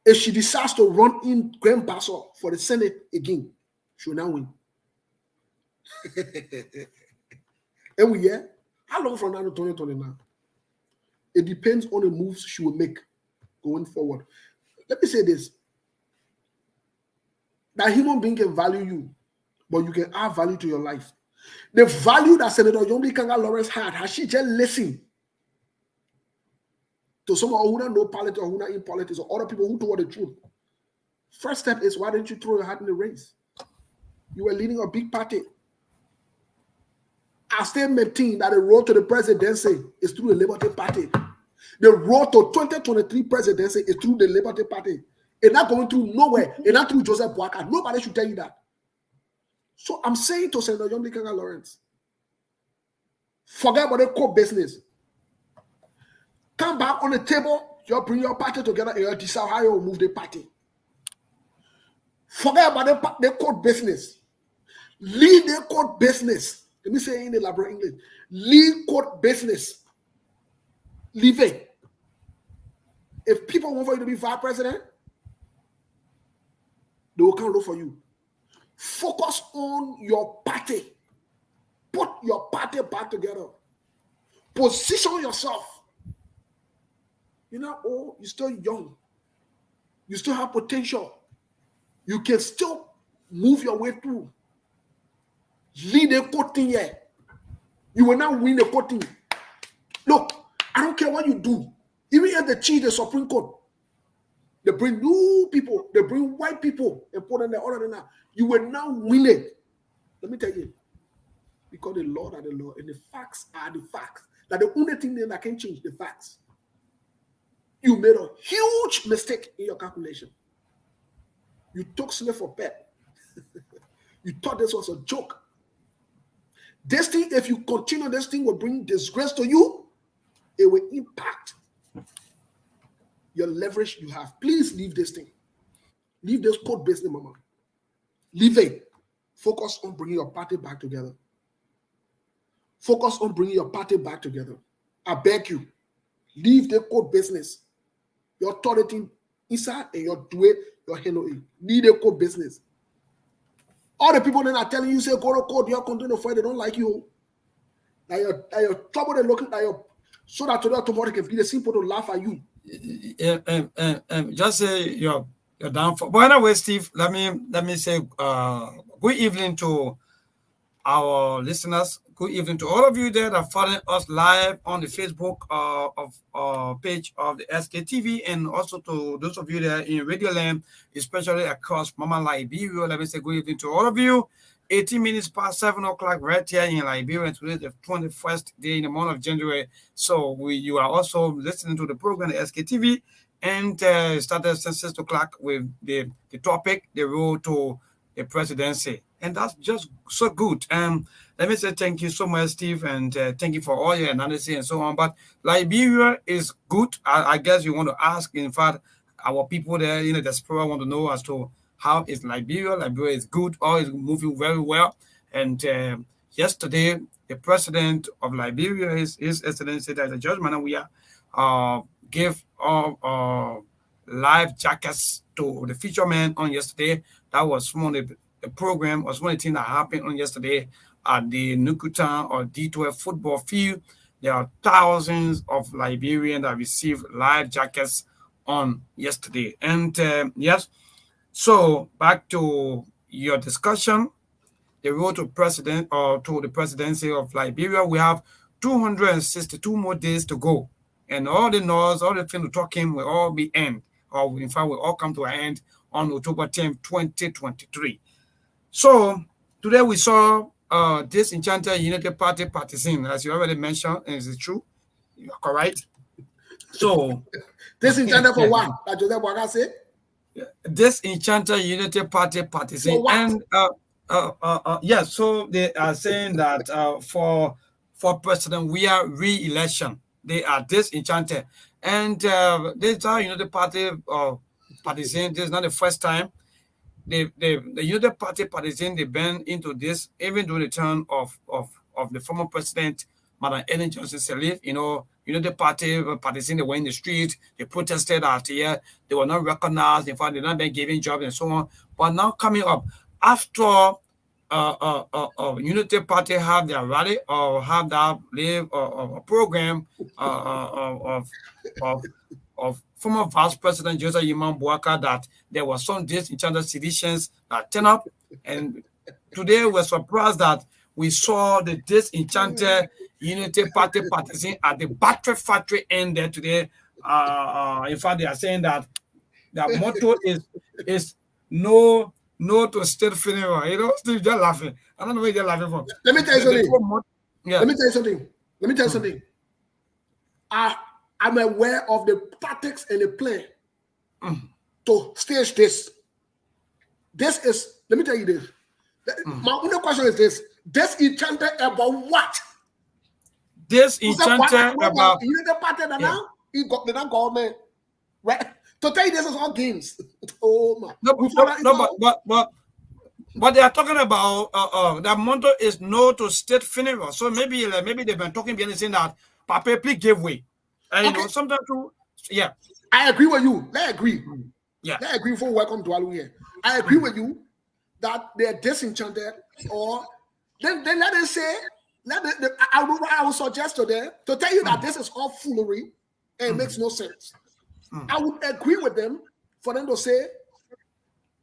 if she decides to run in Grand Basso for the Senate again, she will not win. And we hear, how long from now to 2029? It depends on the moves she will make going forward. Let me say this. That human being can value you, but you can add value to your life. The value that Senator Yomi Kanga Lawrence had, has she just listened to someone who don't know politics or who not in politics or other people who told the truth? First step is, why didn't you throw your hat in the race? You were leading a big party. I still maintain that the road to the presidency is through the Liberty Party. The road to 2023 presidency is through the Liberty Party. It's not going through nowhere. It's not through Joseph Boakai. Nobody should tell you that. So I'm saying to Senator Yomi Kanga Lawrence, forget about the core business. Come back on the table. You bring your party together and you decide how you move the party. Forget about the court business. Lead the court business. Let me say in the elaborate English. Lead court business. Leave it. If people want for you to be vice president, they will come look for you. Focus on your party. Put your party back together. Position yourself. You're not old. You're still young. You still have potential. You can still move your way through. Lead the court thing here. You will not win the court thing. Look, I don't care what you do. Even if they cheat the Supreme Court, they bring new people, they bring white people and put them there, other than that, you will not win it. Let me tell you, because the law are the law and the facts are the facts. That the only thing that can change the facts. You made a huge mistake in your calculation. You took slave for pet. You thought this was a joke. This thing, if you continue, this thing will bring disgrace to you. It will impact your leverage you have. Please leave this thing. Leave this court business, mama. Leave it. Focus on bringing your party back together. Focus on bringing your party back together. I beg you. Leave the court business. Your authority inside and your do it, your handle it. Leave the court business. All the people that are telling you, say, go to court, you're continuing to fight, they don't like you. That your trouble, they're looking at your, so that today or tomorrow can be the simple to laugh at you. Just say you're down for. But anyway, Steve, let me say good evening to our listeners. Good evening to all of you there that are following us live on the Facebook page of the SKTV, and also to those of you there in Radio Land, especially across Mama Liberia. Let me say good evening to all of you. 18 minutes past 7 o'clock right here in Liberia, and today is the 21st day in the month of January. So you are also listening to the program, the SKTV, and started since 6 o'clock with the topic, the road to the presidency. And that's just so good. Let me say thank you so much, Steve, and thank you for all your analysis and so on. But Liberia is good. I guess you want to ask, in fact, our people there in the diaspora want to know as to how is Liberia. Liberia is good, or is moving very well. And yesterday, the president of Liberia, His Excellency, that is a judgment, and we gave life jackets to the fishermen on yesterday. That was one of the program, was one of the things that happened on yesterday at the Nukutan or D12 football field. There are thousands of Liberians that received life jackets on yesterday. And yes, so back to your discussion, the road to president or to the presidency of Liberia, we have 262 more days to go. And all the noise, all the things we're talking will all be end, or in fact, will all come to an end on October 10th, 2023. So today we saw disenchanted United Party partisan, as you already mentioned. Is it true? You are correct. So disenchanted for what? Like Joseph Boakai said? Disenchanted United Party partisan. And yes, so they are saying that for President Weah re-election, they are disenchanted. And this are United Party partisan. This is not the first time. The United Party partisan, they been into this even during the term of the former president, Madam Ellen Johnson Sirleaf. You know, United Party partisan, they were in the street, they protested out here, they were not recognized, in fact, they're not been given jobs and so on. But now coming up, after Unity Party have their rally or have that live a program of former Vice President Joseph Yimam Boakai that there were some disenchanted citizens that turn up, and today we're surprised that we saw the disenchanted Unity Party partisan at the battery factory end there today. In fact, they are saying that their motto is no to state funeral. You know, Steve, just laughing. I don't know where you're laughing from. Let me tell you something. Let me tell you something. I'm aware of the tactics and the plan to stage this. This is, let me tell you this. My only question is this. Disenchanted about what? Disenchanted about... You know the party that now? You got the government. Right? To tell you this is all games. Oh, my. But they are talking about that motto is no to state funeral. So maybe they've been talking behind the scene that Papa, please give way. And you know, sometimes too, yeah. I agree with you. Let's agree. Yeah. Let's agree for welcome to Alu here. I agree with you that they're disenchanted, or then let us say, I would suggest to them to tell you that this is all foolery and it makes no sense. I would agree with them for them to say,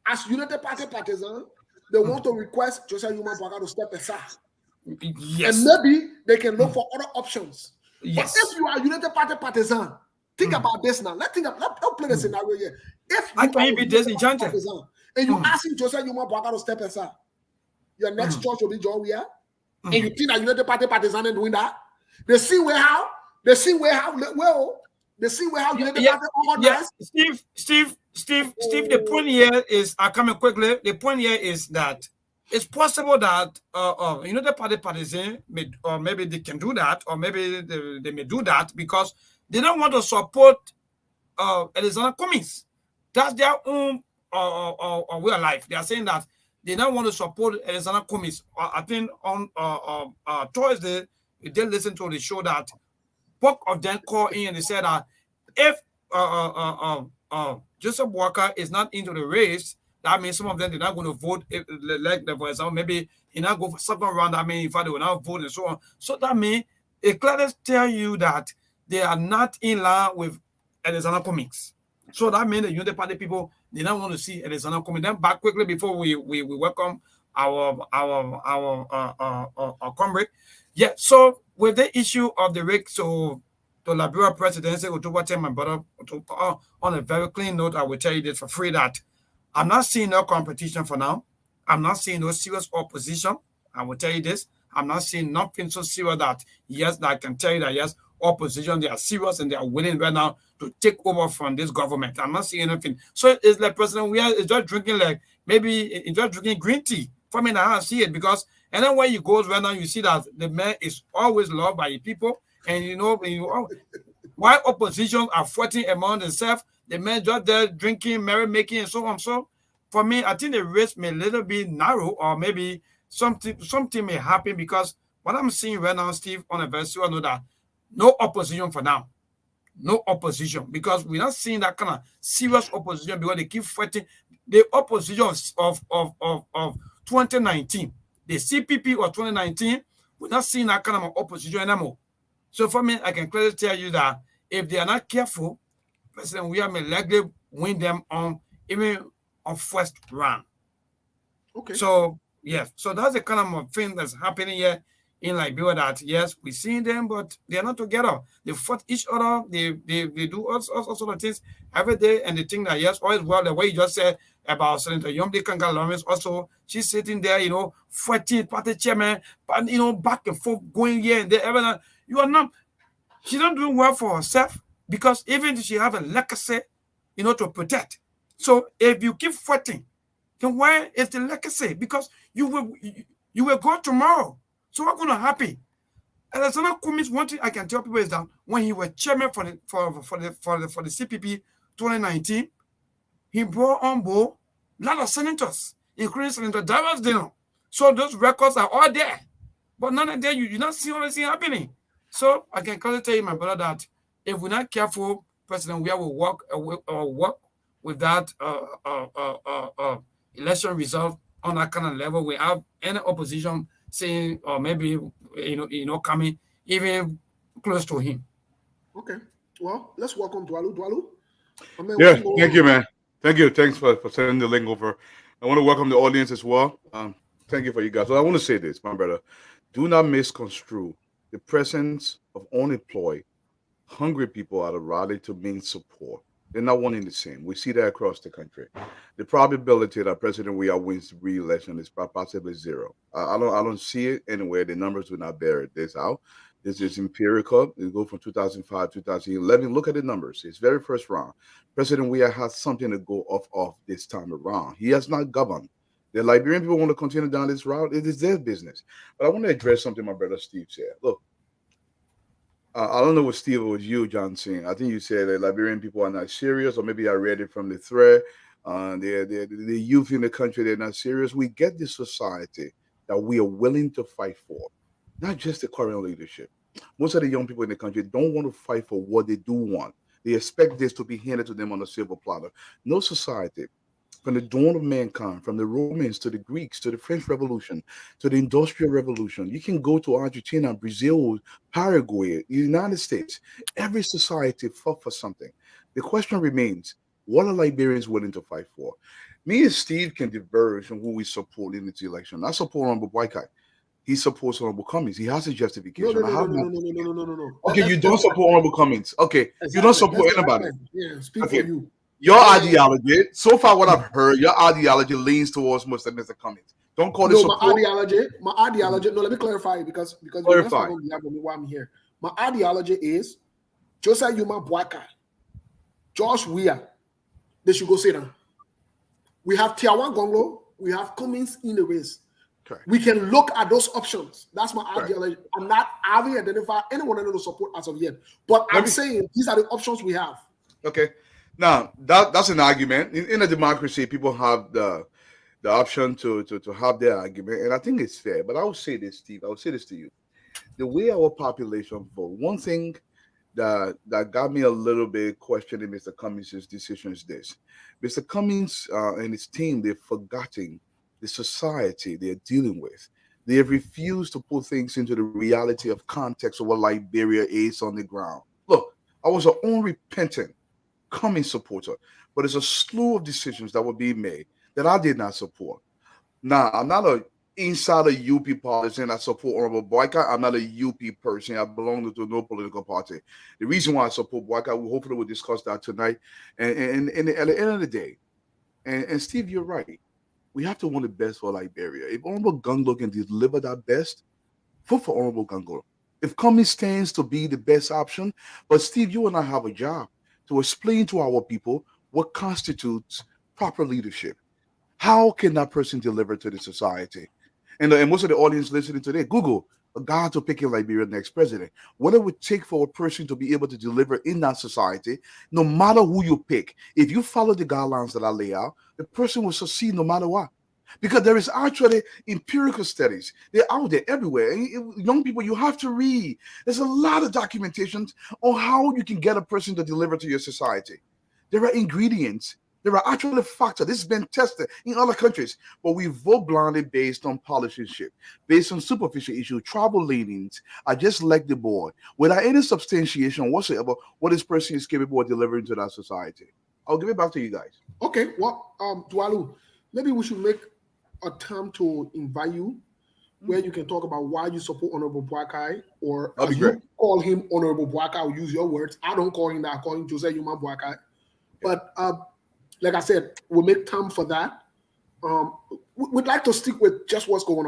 as United Party partisan, they want to request Joseph Yimam Boakai to step aside. Yes. And maybe they can look for other options. Yes. But if you are United Party partisan, think about this now. Let's play the scenario here. If you can be disenchanted partisan, and you asking Joseph Yimam Boakai to step aside, your next choice will be John Weah, and you think that United Party partisan is doing that. They see how United Party organized. Steve, the point here is, coming quickly, the point here is that it's possible that United Party partisan maybe they can do that, or maybe they may do that because they don't want to support Alexander Cummings. That's their own way of life. They are saying that they don't want to support Alexander Cummings. I think on Thursday, we did listen to the show that both of them called in and they said that if Joseph Boakai is not into the race, that means some of them they're not going to vote. Like for example, maybe he not go for second round. I mean, if they will not vote and so on. So that means it clearly tell you that they are not in line with Alexander Cummings. So that means the United Party people they don't want to see Alexander Cummings. Then back quickly before we welcome our comrade. Yeah. So with the issue of the race to Liberian Presidency, October 10, my brother, on a very clean note, I will tell you this for free that I'm not seeing no competition for now. I'm not seeing no serious opposition. I will tell you this. I'm not seeing nothing so serious that, yes, that I can tell you that, yes, opposition, they are serious and they are willing right now to take over from this government. I'm not seeing anything. So it's like President Weah is just drinking just drinking green tea. For me, I see it because, and then when you go right now, you see that the man is always loved by the people. And you know, why opposition are fighting among themselves, the men just there drinking, merrymaking, and so on. So for me, I think the race may little bit narrow, or maybe something may happen because what I'm seeing right now, Steve, on a vessel, I know that no opposition for now. No opposition because we're not seeing that kind of serious opposition because they keep fighting the opposition of 2019, the CPP of 2019. We're not seeing that kind of opposition anymore. So for me, I can clearly tell you that if they are not careful, President William may likely win them on even on first round. Okay. So yes, so that's the kind of thing that's happening here in Liberia. That yes, we see them, but they are not together. They fight each other. They do all sort of things every day, and they think that yes, all is well. The way you just said about Senator Yomdi Kanga Lawrence, also she's sitting there, fighting party chairman, but back and forth, going here and there. Everything. You are not. She's not doing well for herself because even if she have a legacy, to protect. So if you keep fighting, then where is the legacy? Because you will go tomorrow. So what's going to happen? And there's another comment. One thing I can tell people is that when he was chairman for the CPP 2019, he brought on board a lot of senators, including Senator Davos Dino. So those records are all there. But none of them, you not see all this thing happening. So I can clearly tell you, my brother, that if we're not careful, President Weah will work with that election result on that kind of level without any opposition saying or maybe coming even close to him. Okay. Well, let's welcome Dwalu. Dwalu. Yeah, thank you, man. Thank you. Thanks for sending the link over. I want to welcome the audience as well. Thank you for you guys. So I want to say this, my brother. Do not misconstrue the presence of unemployed, hungry people at a rally to mean support. They're not one and the same. We see that across the country. The probability that President Weah wins re-election is possibly zero. I don't see it anywhere. The numbers will not bear this out. This is empirical. It go from 2005, 2011. Look at the numbers. It's very first round. President Weah has something to go off this time around. He has not governed. The Liberian people want to continue down this route. It is their business. But I want to address something my brother Steve said. Look, I don't know what Steve or you, Johnson. I think you said that Liberian people are not serious, or maybe I read it from the thread. The youth in the country, they're not serious. We get this society that we are willing to fight for, not just the current leadership. Most of the young people in the country don't want to fight for what they do want. They expect this to be handed to them on a silver platter. No society, from the dawn of mankind, from the Romans to the Greeks to the French Revolution to the Industrial Revolution. You can go to Argentina, Brazil, Paraguay, United States. Every society fought for something. The question remains, what are Liberians willing to fight for? Me and Steve can diverge on who we support in this election. I support Honorable Boycott. He supports Honorable Cummings. He has a justification. No. Okay, you don't support Honorable Cummings. Okay, exactly. You don't support anybody. Yeah, speak okay. for you. Your ideology, so far what I've heard, your ideology leans towards Mr. Cummings. Don't call it support. My ideology. No, let me clarify because clarify. Why I'm here. My ideology is Joseph Yuma Boyka, Josh Weah. They should go sit down. We have Tiawan Gonglo. We have Cummings in the race. Correct. We can look at those options. That's my ideology. I'm not having identified anyone I know to support as of yet, but I'm saying these are the options we have. Okay. Now that's an argument. In a democracy, people have the option to have their argument, and I think it's fair. But I will say this, Steve. I will say this to you: the way our population vote. One thing that got me a little bit questioning Mr. Cummings' decision is this: Mr. Cummings and his team, they've forgotten the society they're dealing with. They have refused to put things into the reality of context of what Liberia is on the ground. Look, I was an unrepentant Cummings supporter, but there's a slew of decisions that were being made that I did not support. Now, I'm not an insider UP partisan. I support Honorable Boycott. I'm not a UP person. I belong to no political party. The reason why I support Boycott, hopefully we'll discuss that tonight. And at the end of the day, and Steve, you're right. We have to want the best for Liberia. If Honorable Gunglo can deliver that best, vote for Honorable Gunglo. If Cummings stands to be the best option, but Steve, you and I have a job to explain to our people what constitutes proper leadership. How can that person deliver to the society? And most of the audience listening today, Google a guy to pick in Liberia next president. What it would take for a person to be able to deliver in that society, no matter who you pick, if you follow the guidelines that I lay out, the person will succeed no matter what. because there is actually empirical studies. They're out there everywhere. Young people, you have to read. There's a lot of documentations on how you can get a person to deliver to your society. There are ingredients. There are actually factors. This has been tested in other countries, but we vote blindly based on politicianship, based on superficial issues, tribal leanings. I just like the board without any substantiation whatsoever what this person is capable of delivering to that society. I'll give it back to you guys. Okay, well, Dwalu, maybe we should make a time to invite you where you can talk about why you support Honorable Boakai, or That'd as be great. you call him Honorable Boakai, I'll use your words. I don't call him that, I call him Jose Yuma Boakai. But like I said, we'll make time for that. We'd like to stick with just what's going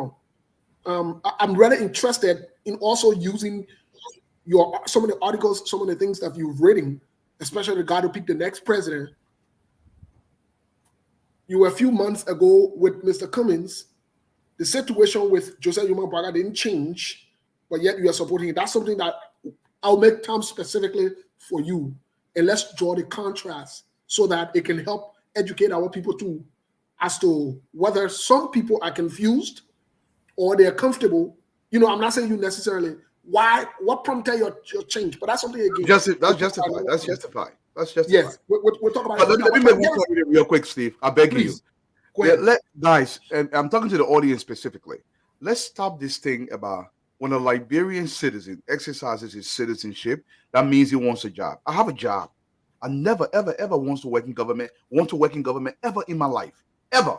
on. I'm really interested in also using some of the articles, some of the things that you've written, especially the guy to pick the next president. You were a few months ago with Mr. Cummins. The situation with Jose Yuma Braga didn't change, but yet you are supporting it. That's something that I'll make time specifically for you. And let's draw the contrast so that it can help educate our people too as to whether some people are confused or they're comfortable. You know, I'm not saying you necessarily what prompted your change, but that's something again. That's justified. That's justified. Yes, we'll talk about but it. let me make one comment real quick, Steve. I beg Please. you. Yeah, guys, and I'm talking to the audience specifically. Let's stop this thing about when a Liberian citizen exercises his citizenship, that means he wants a job. I have a job. I never, ever, ever want to work in government ever in my life. Ever.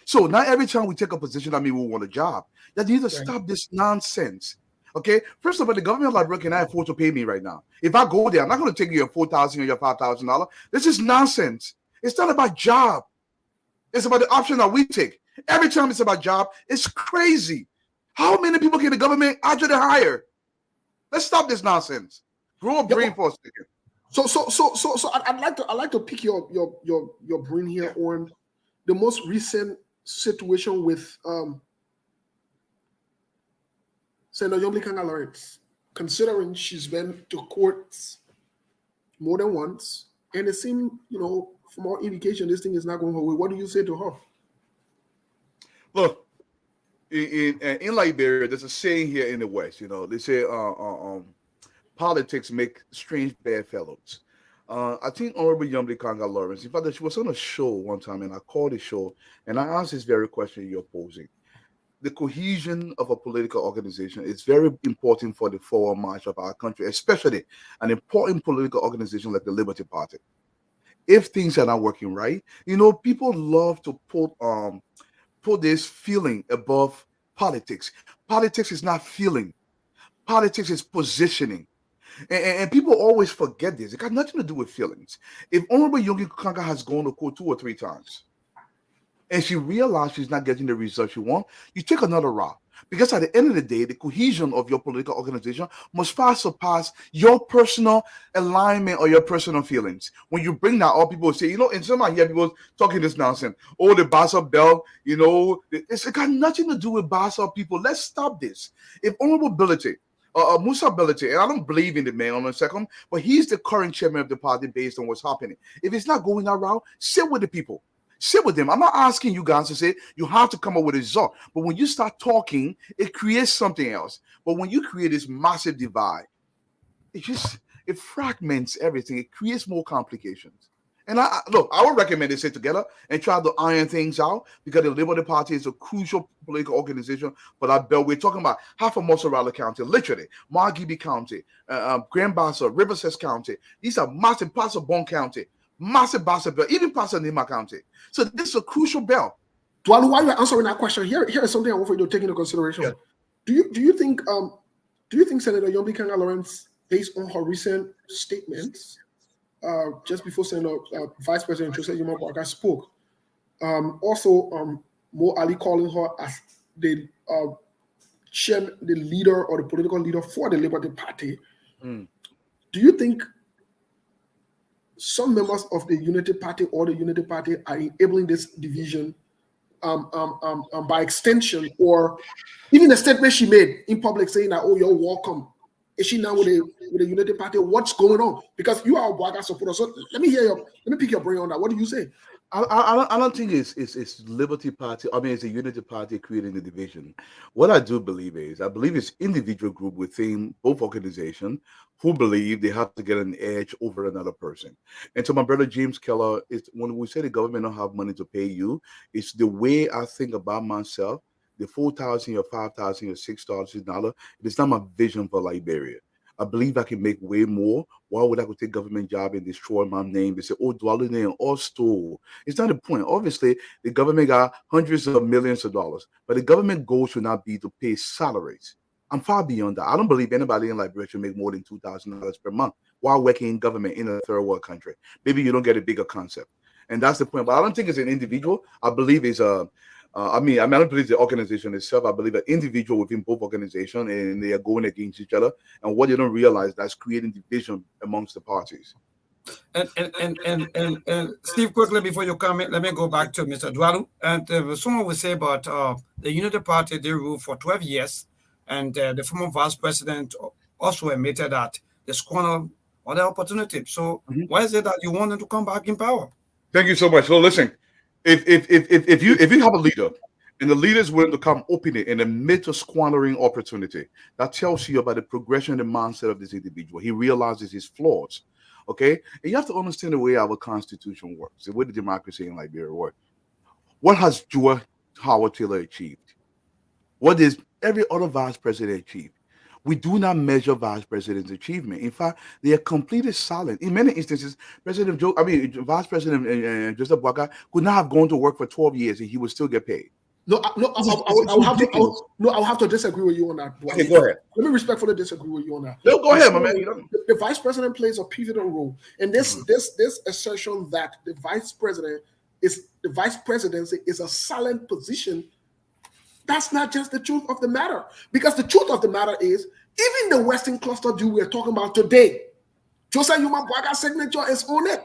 So now every time we take a position, that means we want a job. That you need to stop this nonsense. Okay, first of all, the government of Liberia cannot afford to pay me right now. If I go there, I'm not going to take your $4,000 or your $5,000. This is nonsense. It's not about job. It's about the option that we take. Every time it's about job, it's crazy. How many people can the government actually hire? Let's stop this nonsense. Grow a brain for a second. So I'd like to pick your brain here on the most recent situation with Senator Yomli Kanga Lawrence, considering she's been to courts more than once, and it seemed, from all indication, this thing is not going her way. What do you say to her? Look, in Liberia, there's a saying here in the West. They say politics make strange bedfellows. I think Honorable Yomli Kanga Lawrence, in fact, she was on a show one time, and I called the show, and I asked this very question you're posing. The cohesion of a political organization is very important for the forward march of our country, especially an important political organization like the Liberty Party. If things are not working right, people love to put this feeling above politics. Politics is not feeling. Politics is positioning. And people always forget this. It got nothing to do with feelings. If Honorable Yomli Kanga has gone to court 2 or 3 times, and she realized she's not getting the results she wants, you take another route. Because at the end of the day, the cohesion of your political organization must far surpass your personal alignment or your personal feelings. When you bring that up, people say, and some I hear people talking this nonsense. Oh, the Bassa belt, it got nothing to do with Bassa people. Let's stop this. If Honorable Ability, Musa Ability, and I don't believe in the man on a second, but he's the current chairman of the party based on what's happening. If it's not going that route, sit with the people. Sit with them. I'm not asking you guys to say you have to come up with a result. But when you start talking, it creates something else. But when you create this massive divide, it fragments everything. It creates more complications. And I would recommend they sit together and try to iron things out, because the Liberty Party is a crucial political organization for that belt. We're talking about half of Mozzarella County, literally, Margibi County, Grand Bassa, Riverside County. These are massive parts of Bon County. Massive Bassa belt, even parts of Nima County. So this is a crucial belt. Dwalu, while you're answering that question, here is something I want for you to take into consideration. Yeah. Do you think Senator Yomli Kanga Lawrence, based on her recent statements, just before Senator Vice President Jose Yuma Boakai spoke, also Mo Ali calling her as the leader or the political leader for the Liberty Party, do you think some members of the Unity Party or the Unity Party are enabling this division by extension, or even a statement she made in public saying that, oh, you're welcome? Is she now with the Unity Party? What's going on? Because you are a Boakai supporter. So let me pick your brain on that. What do you say? I don't think it's Liberty Party. I mean, it's a unity party creating the division. What I do believe is, I believe it's individual group within both organizations who believe they have to get an edge over another person. And to my brother James Keller, it's when we say the government don't have money to pay you, it's the way I think about myself. The 4,000 or 5,000 or $6,000. It is not my vision for Liberia. I believe I can make way more. Why would I go take government job and destroy my name? They say, oh, dwelling in or store. It's not the point. Obviously, the government got hundreds of millions of dollars, but the government goal should not be to pay salaries. I'm far beyond that. I don't believe anybody in Liberia should make more than $2,000 per month while working in government in a third world country. Maybe you don't get a bigger concept. And that's the point. But I don't think it's an individual. I believe it's a I don't believe the organization itself. I believe an individual within both organizations, and they are going against each other. And what they don't realize, that's creating division amongst the parties. And Steve, quickly before you comment, let me go back to Mr. Dwalu. And someone will say about the Unity Party, they ruled for 12 years, and the former vice president also admitted that they squandered other opportunities. So why is it that you want them to come back in power? Thank you so much. So listen, if you have a leader and the leader is willing to come openly in the midst of squandering opportunity, that tells you about the progression and the mindset of this individual. He realizes his flaws. Okay, and you have to understand the way our constitution works, the way the democracy in Liberia works. What has George Howard Taylor achieved? What is every other vice president achieved? We do not measure vice president's achievement. In fact, they are completely silent. In many instances, Vice President Joseph Boakai could not have gone to work for 12 years and he would still get paid. I'll have to disagree with you on that. Okay, go ahead. Let me respectfully disagree with you on that. No, go ahead, my man. The vice president plays a pivotal role in this assertion that the vice presidency is a silent position. That's not just the truth of the matter, because the truth of the matter is, even the Western cluster deal we're talking about today, Joseph Yuma Boakai's signature is on it.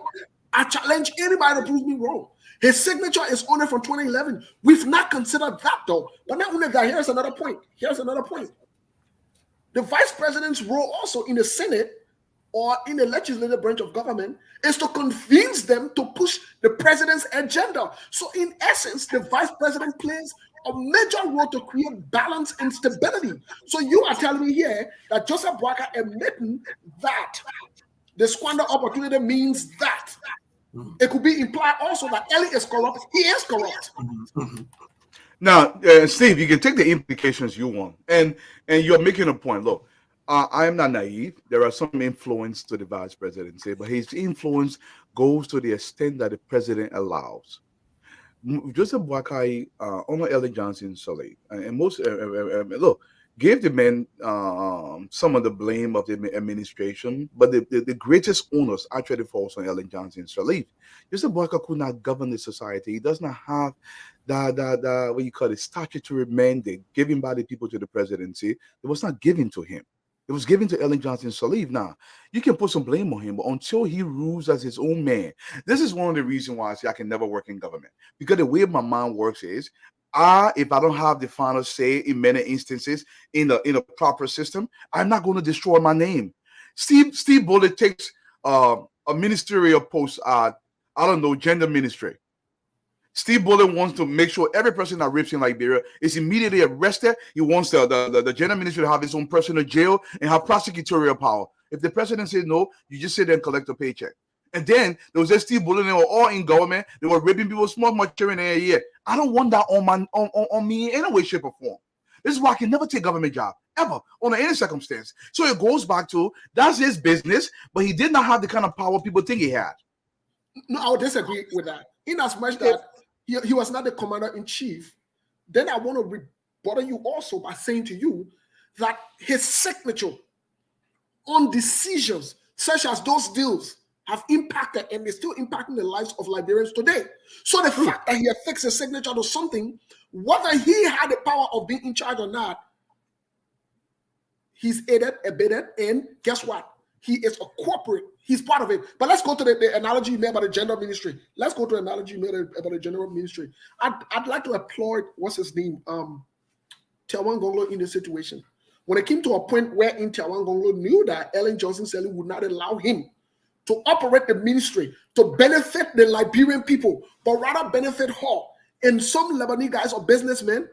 I challenge anybody to prove me wrong. His signature is on it from 2011. We've not considered that though. But not only that, here's another point. The vice president's role also in the Senate or in the legislative branch of government is to convince them to push the president's agenda. So in essence, the vice president plays a major role to create balance and stability. So you are telling me here that Joseph Boakai admitting that the squander opportunity means that. It could be implied also that Ellie is corrupt. He is corrupt. Now, Steve, you can take the implications you want, and you're making a point. Look, I am not naive. There are some influence to the vice presidency, but his influence goes to the extent that the president allows. Joseph Boakai, Honor Ellen Johnson Sirleaf, and most look, gave the men some of the blame of the administration, but the greatest onus actually falls on Ellen Johnson Sirleaf. Joseph Boakai could not govern the society. He does not have the what you call it, statutory mandate given by the people to the presidency. It was not given to him. It was given to Ellen Johnson Sirleaf. Now, you can put some blame on him, but until he rules as his own man, this is one of the reasons why I say I can never work in government. Because the way my mind works is, if I don't have the final say in many instances in a proper system, I'm not going to destroy my name. Steve Bullitt takes a ministerial post at, I don't know, gender ministry. Steve Bullitt wants to make sure every person that rapes in Liberia is immediately arrested. He wants the gender ministry to have his own personal jail and have prosecutorial power. If the president says no, you just sit there and collect a paycheck. And then there was just Steve Bullitt, they were all in government. They were raping people, small children in a year. I don't want that on me in any way, shape, or form. This is why I can never take government job, ever, under any circumstance. So it goes back to, that's his business, but he did not have the kind of power people think he had. No, I would disagree with that. In as much that he was not the commander-in-chief, then I want to rebuttal you also by saying to you that his signature on decisions such as those deals have impacted and is still impacting the lives of Liberians today. So the fact that he affixed a signature to something, whether he had the power of being in charge or not, he's aided, abetted, and guess what? He is a corporate. He's part of it. But let's go to the analogy you made about the gender ministry. Let's go to the analogy you made about the general ministry. I'd like to applaud, what's his name? Tiawan Gonglo in this situation. When it came to a point where in Tiawan Gonglo knew that Ellen Johnson Sirleaf would not allow him to operate the ministry to benefit the Liberian people, but rather benefit her. And some Lebanese guys or businessmen,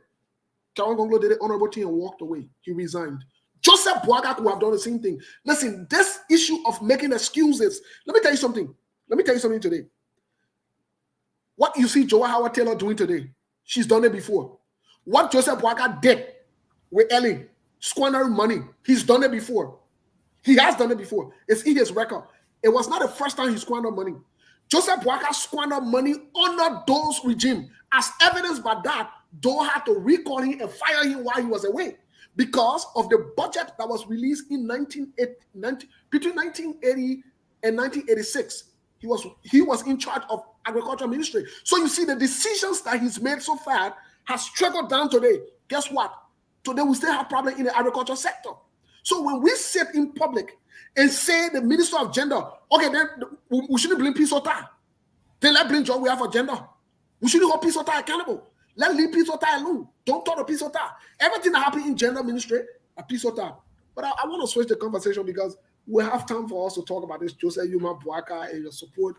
Chawan Gonglo did the honorable thing and walked away. He resigned. Joseph Boaga would have done the same thing. Listen, this issue of making excuses, let me tell you something. Let me tell you something today. What you see Joa Howard Taylor doing today, she's done it before. What Joseph Boaga did with Ellie, squandering money, he's done it before. He has done it before. It's in his record. It was not the first time he squandered money. Joseph Boaga squandered money under Doe's regime. As evidenced by that, Doe had to recall him and fire him while he was away because of the budget that was released in between 1980 and 1986. He was in charge of agriculture ministry. So you see the decisions that he's made so far has trickled down today. Guess what? Today we still have problem in the agriculture sector. So when we sit in public and say the Minister of Gender, okay, then we shouldn't blame Peace Ota. Then let's blame John we have for gender. We shouldn't hold Peace Ota accountable. Let's leave Peace Ota alone. Don't talk to Peace Ota. Everything that happened in gender ministry, a Peace Ota. But I want to switch the conversation because we have time for us to talk about this Joseph Yuma Boaga and your support.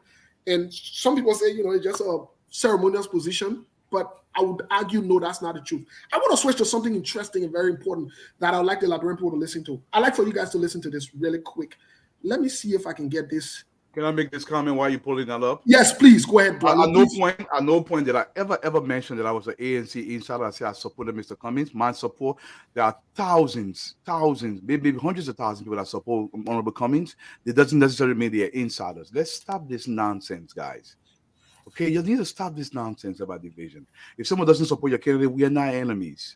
And some people say, it's just a ceremonious position. But I would argue, no, that's not the truth. I want to switch to something interesting and very important that I would like the Liberian people to listen to. I'd like for you guys to listen to this really quick. Let me see if I can get this. Can I make this comment while you're pulling that up? Yes, please, go ahead, bro. At no point did I ever mention that I was an ANC insider. I said I supported Mr. Cummings. My support, there are thousands, maybe hundreds of thousands of people that support Honorable Cummings. It doesn't necessarily mean they're insiders. Let's stop this nonsense, guys. Okay, you need to stop this nonsense about division. If someone doesn't support your candidate, we are not enemies.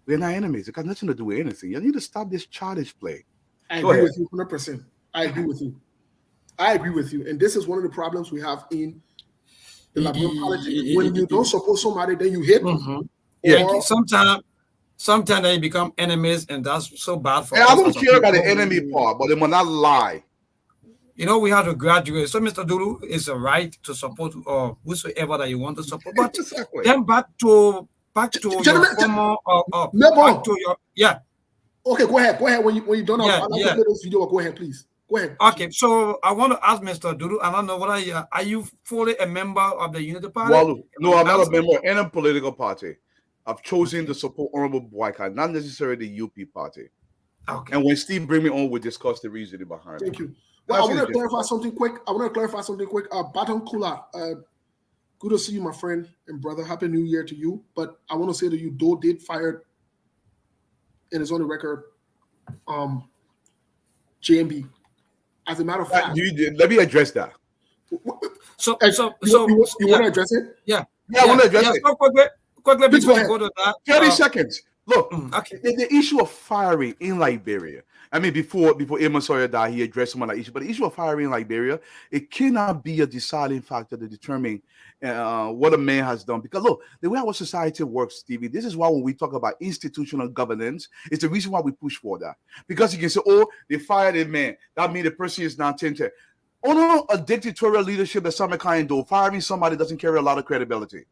We're not enemies. It got nothing to do with anything. You need to stop this childish play. I agree with you 100%. I agree with you. And this is one of the problems we have in the Liberian politics. When you don't support somebody, then you hate them. Yeah, sometimes they become enemies, and that's so bad for us. I don't care about the enemy part, but they will not lie. We have to graduate. So, Mr. Dulu, it's a right to support whosoever that you want to support. But exactly. Then back to your former yeah. Okay, go ahead. When you don't know, I'd like to play this video. Go ahead, please. Go ahead. Okay, so I want to ask Mr. Dulu. I don't know whether are you fully a member of the Unity Party? Well, no, I'm not a member of any political party. I've chosen to support Honorable Boaga, not necessarily the UP party. Okay. And when Steve bring me on, we discuss the reasoning behind it. Thank you. Well, I want to clarify something quick. Baton Kula, good to see you, my friend and brother. Happy New Year to you. But I want to say to you, Doe did fire, and it's on the record, JMB. As a matter of fact, let me address that. You want to address it? Yeah, I want to address it. So quickly before you go to that. 30 seconds. Look, okay. The issue of firing in Liberia. I mean, before Amos Sawyer died, he addressed some of that issue. But the issue of firing in Liberia, it cannot be a deciding factor to determine what a man has done. Because look, the way our society works, Stevie, this is why when we talk about institutional governance, it's the reason why we push for that. Because you can say, oh, they fired a man. That means the person is not tainted. Oh no, a dictatorial leadership that some kind do, firing somebody doesn't carry a lot of credibility.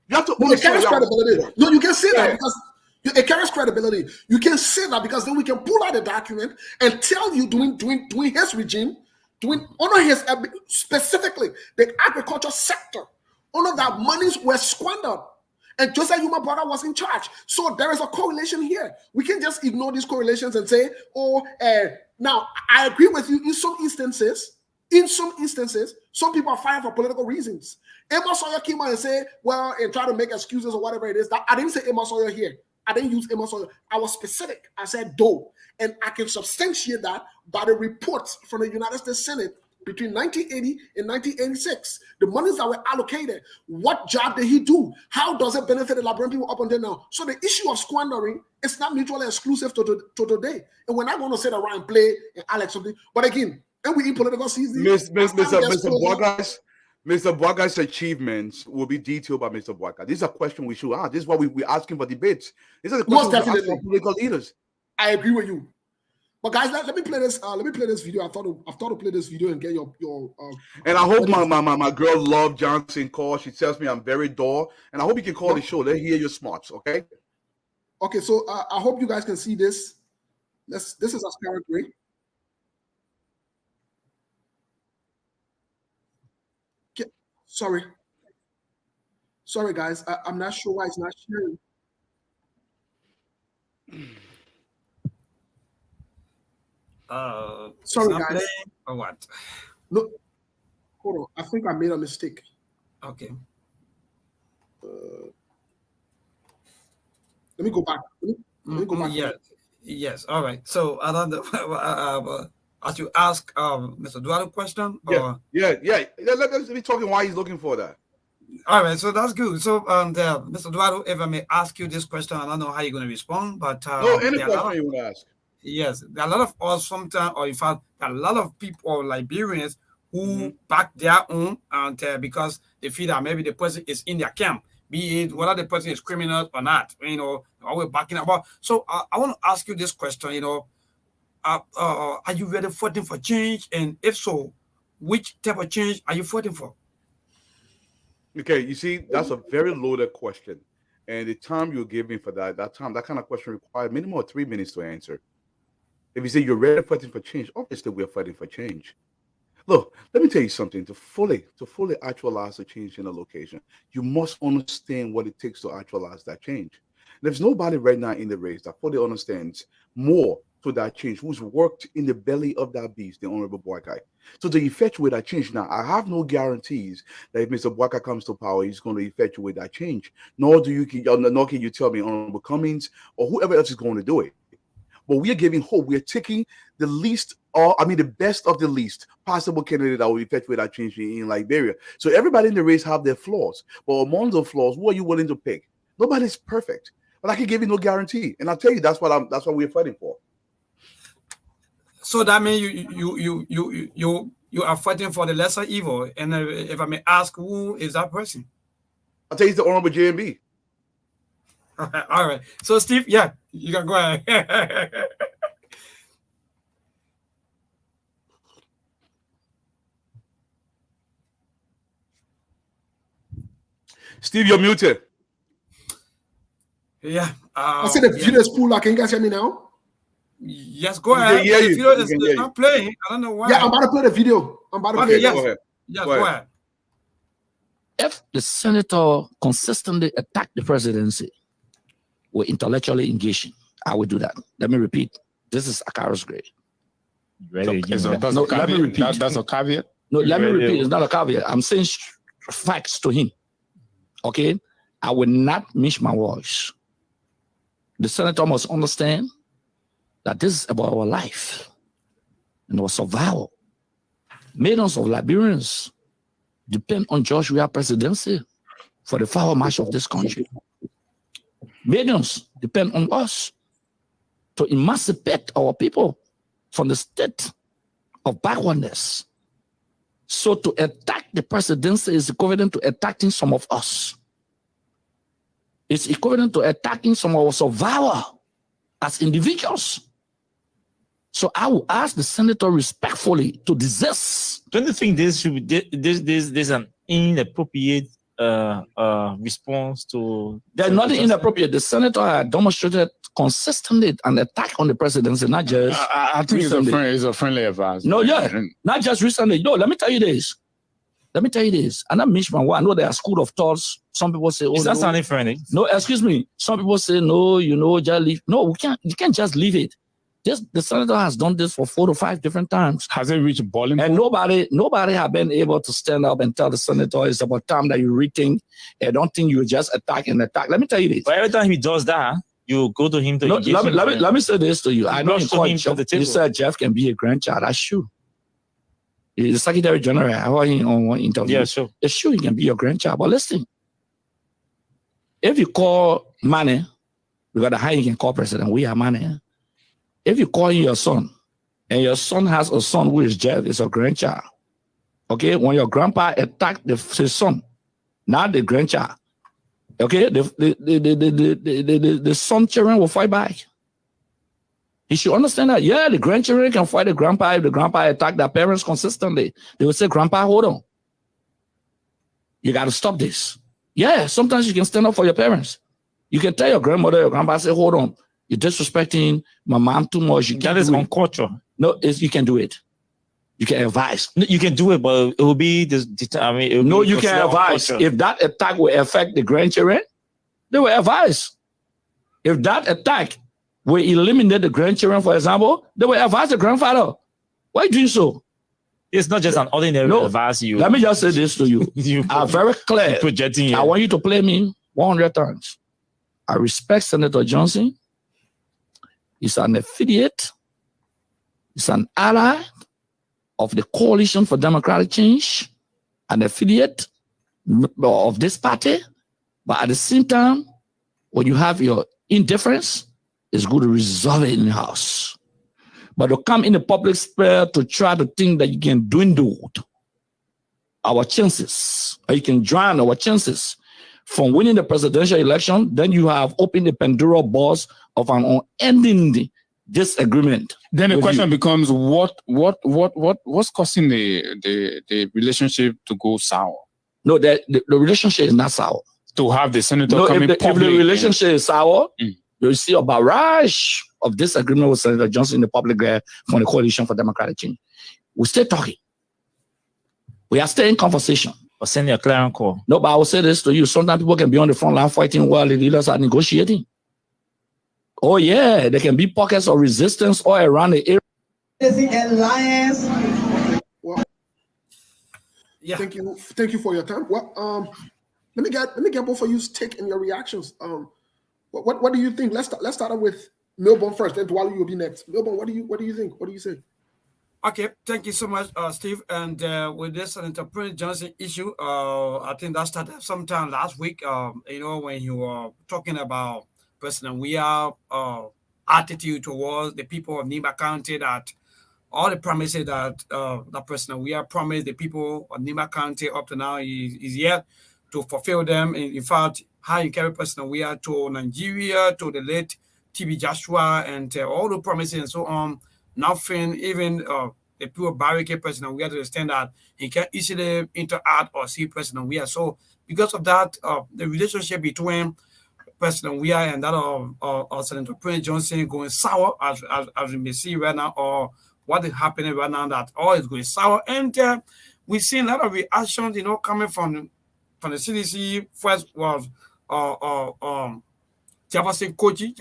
You have to. It carries credibility. No, you can say that because it carries credibility. You can say that because then we can pull out a document and tell you doing his regime, under his specifically the agriculture sector, under that monies were squandered, and Joseph Yuma Boaga was in charge. So there is a correlation here. We can just ignore these correlations and say, now I agree with you in some instances. Some people are fired for political reasons. Amos Sawyer came out and said, and try to make excuses or whatever it is. I didn't say Amos Sawyer here. I didn't use Amos Sawyer. I was specific. I said Doe. And I can substantiate that by the reports from the United States Senate between 1980 and 1986. The monies that were allocated, what job did he do? How does it benefit the Liberian people up until now? So the issue of squandering is not mutually exclusive to today. And we're not going to sit around and play and Alex something. But again, and we in political season. Mr. Boaga's achievements will be detailed by Mr. Boaga. This is a question we should ask. This is why we're asking for debates. This is a question we ask for political leaders. I agree with you. But guys, let me play this. Let me play this video. I thought to play this video and get your. And I hope my girl Love Johnson calls. She tells me I'm very dull, and I hope you can call the show. Let's hear your smarts, okay? Okay, so I hope you guys can see this. This is Aspirant Ray. Sorry, guys. I'm not sure why it's not sharing. It's Sorry, not guys. playing or what? No, hold on. I think I made a mistake. Okay. Let me go back. Let me go back. Yeah. Yes. All right. So I don't know. As you ask Mr. Eduardo question, or Yeah. Let's be talking why he's looking for that. all right, so that's good. So Mr. Eduardo, if I may ask you this question, I don't know how you're going to respond, but No, any there are a lot question of, you want to ask. yes, there are a lot of us sometimes, or in fact, there are a lot of people or Liberians who back their own, and because they feel that maybe the person is in their camp, be it whether the person is criminal or not, always backing up. So I want to ask you this question, are you really fighting for change? And if so, which type of change are you fighting for? Okay, you see, that's a very loaded question. And the time you give me for that kind of question requires minimum of 3 minutes to answer. If you say you're ready fighting for change, obviously we're fighting for change. Look, let me tell you something. To fully actualize the change in a location, you must understand what it takes to actualize that change. There's nobody right now in the race that fully understands more to that change, who's worked in the belly of that beast, the Honorable Boakai. So to effectuate that change, now I have no guarantees that if Mr. Boakai comes to power, he's going to effectuate that change. Nor can you tell me Honorable Cummings or whoever else is going to do it. But we are giving hope. We are taking the the best of the least possible candidate that will effectuate that change in Liberia. So everybody in the race have their flaws. But among those flaws, who are you willing to pick? Nobody's perfect. But I can give you no guarantee. And I'll tell you that's what we're fighting for. So that means you are fighting for the lesser evil. And if I may ask, who is that person? I'll tell you it's the Honorable JMB. All right. So Steve, yeah, you can go ahead. Steve, you're muted. Yeah. I said the video is full. Can you guys hear me now? Yes, go ahead. The video is not playing. I don't know why. Yeah, I'm about to play the video. Yes. Go ahead. Yes, go ahead. If the senator consistently attacked the presidency, we're intellectually engaging. I will do that. Let me repeat. This is Akaro's grade. Let me repeat. That's a caveat. No, let me repeat. It's not a caveat. I'm saying facts to him. Okay? I will not miss my voice. The senator must understand that this is about our life and our survival. Millions of Liberians depend on George Weah presidency for the forward march of this country. Millions depend on us to emancipate our people from the state of backwardness. So to attack the presidency is equivalent to attacking some of us. It's equivalent to attacking some of our survival as individuals. So I will ask the senator respectfully to desist. Don't you think this should be this an inappropriate response to? There's nothing inappropriate. The senator had demonstrated consistently an attack on the presidency, not just. I think it's a friendly advice. No, yeah, not just recently. No, let me tell you this. And I'm Mishman. I know there are school of thoughts. Some people say, "Oh, is that no. sounding friendly?" No, excuse me. Some people say, "No, just leave." No, we can't. You can't just leave it. The senator has done this for 4 to 5 different times. Has it reached boiling and point? nobody have been able to stand up and tell the senator it's about time that you rethink and don't think you just attack. Let me tell you this. But every time he does that, you go to him to engage him. Let me say this to you. I know you said Jeff can be a grandchild. That's true. The Secretary General, I heard him on one interview. Yeah, sure. It's true he can be your grandchild. But listen, if you call money, because how you can call president, we are money. If you call in your son, and your son has a son who is Jeff, is a grandchild. Okay, when your grandpa attacked his son, not the grandchild. Okay, the son children will fight back. He should understand that. Yeah, the grandchildren can fight the grandpa if the grandpa attack their parents consistently. They will say, "Grandpa, hold on. You got to stop this." Yeah, sometimes you can stand up for your parents. You can tell your grandmother, your grandpa, say, "Hold on. You're disrespecting my mom too much." That is on culture. No, you can do it. You can advise. No, you can do it, but it will be this. I mean, it will No, be you can considered advise. uncultured. If that attack will affect the grandchildren, they will advise. If that attack will eliminate the grandchildren, for example, they will advise the grandfather. Why do you so? It's not just an ordinary No, advice. You. Let me just say this to you. You I'm very clear. projecting. I want you to play me 100 times. I respect Senator Johnson. He's an affiliate. He's an ally of the Coalition for Democratic Change, an affiliate of this party. But at the same time, when you have your indifference, it's good to resolve it in the house. But to come in the public sphere to try to think that you can dwindle our chances, or you can drown our chances from winning the presidential election, then you have opened the Pandora box of an unending disagreement. Then the with question you. becomes, what's causing the relationship to go sour? No, the relationship is not sour. To have the senator No, come in if the public. relationship is sour, you see a barrage of disagreement with Senator Johnson in the public from the Coalition for Democratic Change. We're still talking. We are still in conversation. Or send a clearing call. No, but I will say this to you. Sometimes people can be on the front line fighting while the leaders are negotiating. Oh, yeah, there can be pockets of resistance all around the area. Alliance. Well, Yeah. thank you for your time. Well, let me get both of you take in your reactions. What do you think? Let's start off with Milburn first. Then Dwali will be next. Milburn, what do you think? What do you say? Okay, thank you so much, Steve. And with this Senator Johnson issue, I think that started sometime last week. When you were talking about President Weah attitude towards the people of Nimba County, that all the promises that President Weah promised the people of Nimba County up to now is yet to fulfill them. In fact, how you carry President Weah to Nigeria, to the late TB Joshua, and all the promises and so on. Nothing, even the people barricade President Weah to the extent that he can easily interact or see President Weah. So because of that, the relationship between President Weah and that of Senator Prince Johnson going sour, as we may see right now, or what is happening right now, that all is going sour. And we've seen a lot of reactions, coming from the CDC. First was Jefferson Koji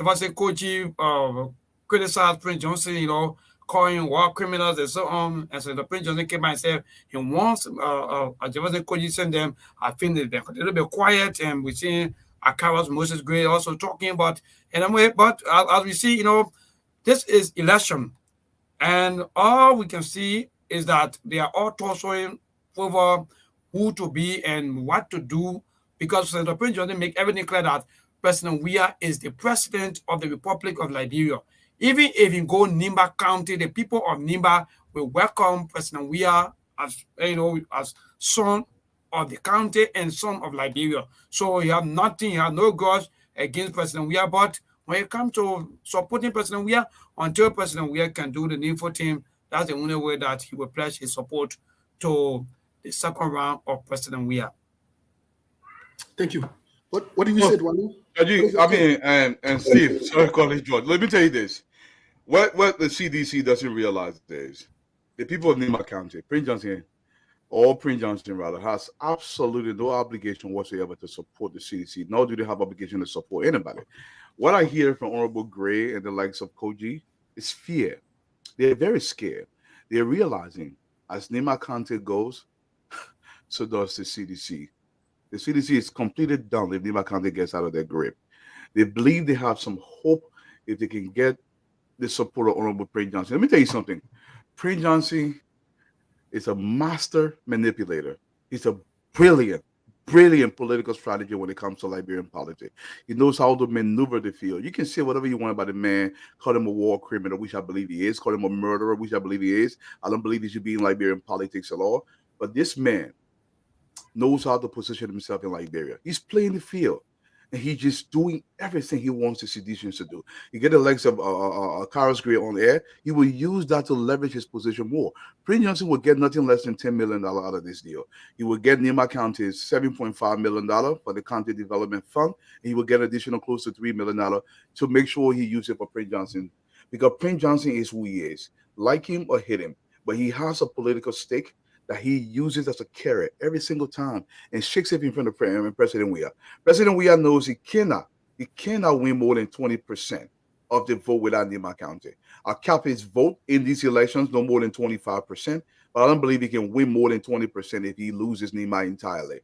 criticized Prince Johnson, calling war criminals and so on. And so the Prince Johnson came by and said he wants Jefferson Koji send them. I think they're a little bit quiet, and we're seeing Akaras Moses Gray also talking about. But as we see, this is election, and all we can see is that they are all tossing over who to be and what to do, because Senator Prince Johnson make everything clear that President Weah is the president of the Republic of Liberia. Even if you go Nimba County, the people of Nimba will welcome President Weah as son of the county and son of Liberia. So you have no grudge against President Weah. But when it comes to supporting President Weah, until President Weah can do the needful thing, that's the only way that he will pledge his support to the second round of President Weah. Thank you. What did you say, Dwali? And Steve, sorry, College George. Let me tell you this. What the CDC doesn't realize is the people of Nimba County, Prince Johnson rather, has absolutely no obligation whatsoever to support the CDC, nor do they have obligation to support anybody. What I hear from Honorable Gray and the likes of Koji is fear. They're very scared. They're realizing as Nimba County goes, so does the CDC. The CDC is completely done if Nimba County gets out of their grip. They believe they have some hope if they can get the support of Honorable Prince Johnson. Let me tell you something. Prince Johnson is a master manipulator. He's a brilliant political strategy when it comes to Liberian politics. He knows how to maneuver the field. You can say whatever you want about the man, call him a war criminal, which I believe he is, call him a murderer, which I believe he is. I don't believe he should be in Liberian politics at all. But this man knows how to position himself in Liberia. He's playing the field, and he's just doing everything he wants the seditions to do. You get the likes of Carlos Gray on air, he will use that to leverage his position more. Prince Johnson will get nothing less than $10 million out of this deal. He will get Nimba County's $7.5 million for the county development fund, and he will get additional close to $3 million to make sure he uses it for Prince Johnson, because Prince Johnson is who he is. Like him or hate him, but he has a political stake that he uses as a carrot every single time and shakes it in front of President Weah. President Weah knows he cannot win more than 20% of the vote without Nima County. I'll cap his vote in these elections no more than 25%, but I don't believe he can win more than 20% if he loses Nima entirely.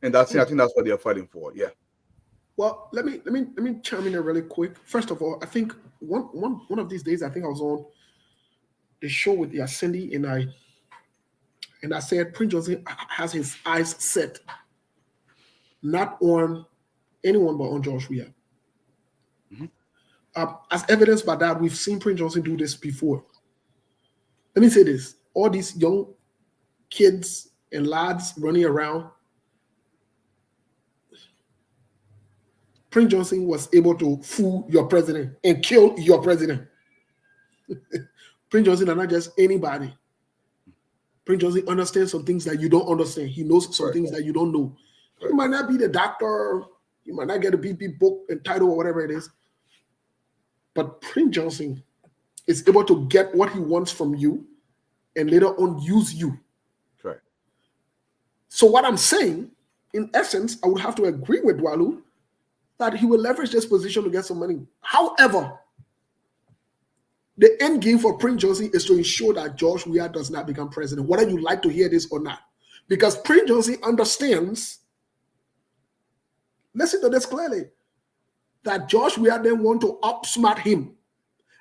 And I think that's what they're fighting for. Yeah. Well, let me chime in there really quick. First of all, I think one of these days, I think I was on the show with Cindy, and I said Prince Johnson has his eyes set not on anyone but on George Weah. As evidenced by that, we've seen Prince Johnson do this before. Let me say this: all these young kids and lads running around, Prince Johnson was able to fool your president and kill your president. Prince Johnson is not just anybody. Prince Johnson understands some things that you don't understand. He knows some things that you don't know. He might not be the doctor. You might not get a BP book and title or whatever it is. But Prince Johnson is able to get what he wants from you and later on use you. Correct. So what I'm saying, in essence, I would have to agree with Dwalu that he will leverage this position to get some money. However, the end game for Prince Johnson is to ensure that George Weah does not become president, whether you like to hear this or not. Because Prince Johnson understands, listen to this clearly, that George Weah then want to outsmart him.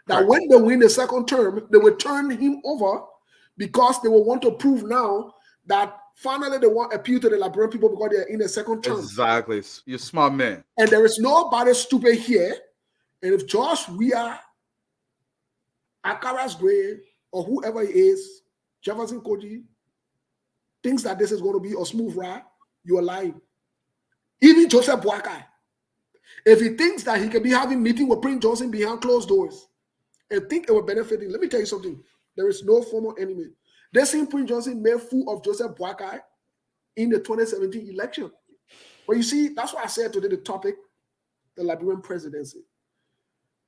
That when they win the second term, they will turn him over because they will want to prove now that finally they want to appeal to the Liberian people because they are in the second term. Exactly. You're a smart man. And there is nobody stupid here. And if George Weah, Akaras Gray, or whoever he is, Jefferson Koji, thinks that this is going to be a smooth ride, you are lying. Even Joseph Boakai, if he thinks that he can be having meeting with Prince Johnson behind closed doors and think it will benefit him, let me tell you something. There is no formal enemy. They seen Prince Johnson made fool of Joseph Boakai in the 2017 election. But you see, that's why I said today the topic, the Liberian presidency.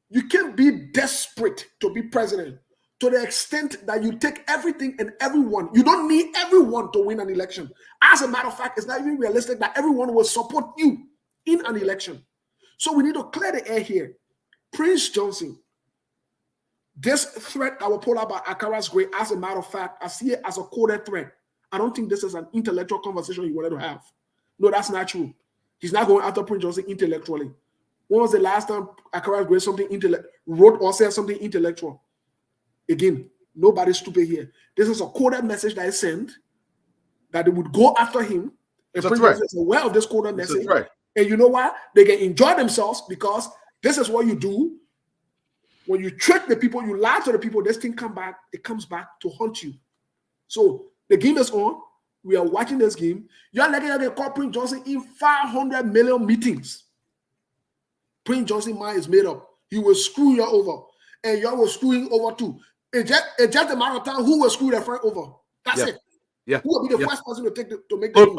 You can't be desperate to be president to the extent that you take everything and everyone. You don't need everyone to win an election. As a matter of fact, it's not even realistic that everyone will support you in an election. So we need to clear the air here. Prince Johnson, this threat that was pulled out by Akaras Gray, as a matter of fact, I see it as a coded threat. I don't think this is an intellectual conversation he wanted to have. No, that's not true. He's not going after Prince Johnson intellectually. When was the last time Akaras Gray wrote or said something intellectual? Again, nobody's stupid here. This is a coded message that is sent that they would go after him. And Prince Johnson is aware of this coded message. And you know why? They can enjoy themselves because this is what you do. When you trick the people, you lie to the people, this thing comes back to haunt you. So the game is on. We are watching this game. You're letting them call Prince Johnson in 500 million meetings. Prince Johnson mind is made up. He will screw you over. And y'all will screw him over too. It's just a matter of time who will screw their friend over. That's it. Yeah. Who will be the first person to make the move?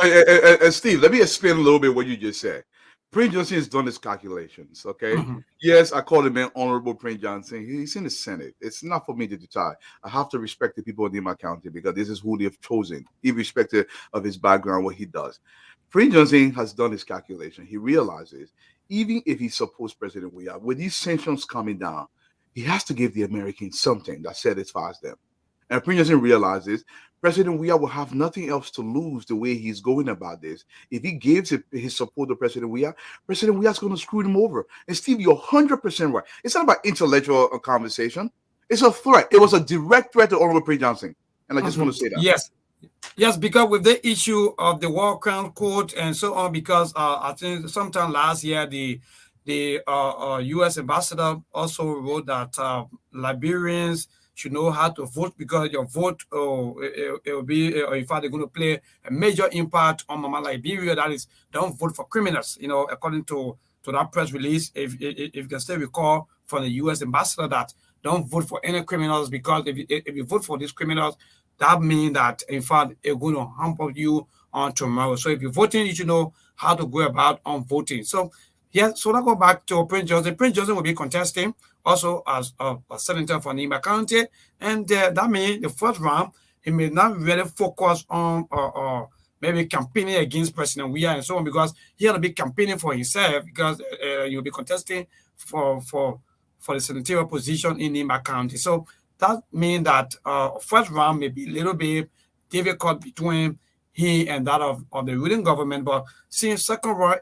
And Steve, let me explain a little bit what you just said. Prince Johnson has done his calculations, okay? Yes, I call him an honorable Prince Johnson. He's in the Senate. It's not for me to decide. I have to respect the people in Nima County because this is who they've chosen, irrespective of his background, what he does. Prince Johnson has done his calculation. He realizes even if he supports President Weah, with these sanctions coming down, he has to give the Americans something that satisfies them. And Prince Johnson realizes President Weah will have nothing else to lose the way he's going about this. If he gives his support to President Weah is going to screw him over. And Steve, you're 100% right. It's not about intellectual conversation. It's a threat. It was a direct threat to Honorable Prince Johnson. And I just want to say that. Yes, because with the issue of the War Crown Court and so on, because I think sometime last year, the U.S. ambassador also wrote that Liberians should know how to vote because your vote it will be, in fact, they're going to play a major impact on Mama Liberia. That is, don't vote for criminals, according to that press release. If you can still recall from the U.S. ambassador that don't vote for any criminals because if you vote for these criminals, that means that, in fact, it's going to hamper you on tomorrow. So if you're voting, you should know how to go about on voting. So Yeah, so that go back to Prince Joseph. Prince Joseph will be contesting also as a senator for Nima County, and that means the first round he may not really focus on maybe campaigning against President Weah and so on, because he will be campaigning for himself, because he will be contesting for the senatorial position in Nima County. So that means that first round may be a little bit difficult between he and that of the ruling government, but since second round,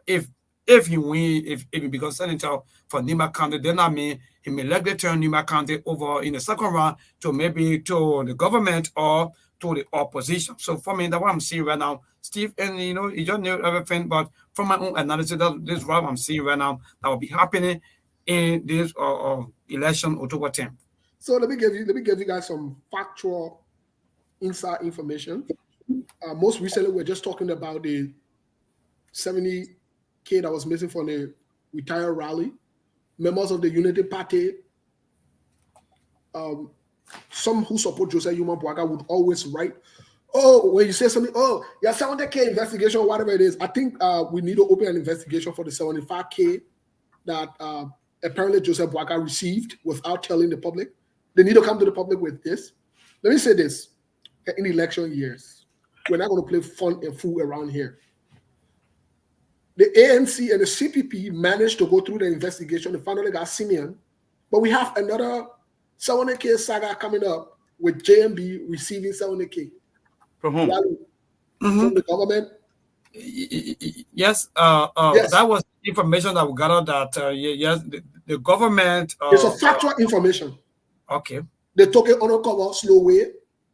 if he win, if he becomes senator for Nima County, then that means he may likely turn Nima County over in the second round to maybe to the government or to the opposition. So for me, that's what I'm seeing right now, Steve. And you just knew everything, but from my own analysis, this is what I'm seeing right now that will be happening in this election October 10th. So let me give you guys some factual inside information. Most recently, we're just talking about the 70K that was missing from the retired rally. Members of the Unity Party, some who support Joseph Yuma Boakai would always write, oh, when you say something, oh, yeah, 70K investigation, whatever it is. I think we need to open an investigation for the 75K that apparently Joseph Boakai received without telling the public. They need to come to the public with this. Let me say this. In election years, we're not going to play fun and fool around here. The ANC and the CPP managed to go through the investigation. They finally got Simeon. But we have another 70K saga coming up with JMB receiving 70K. From whom? From the government. Yes, Yes. that was information that we got out that, yes, the government. It's a factual information. Okay. They took it undercover, slow way.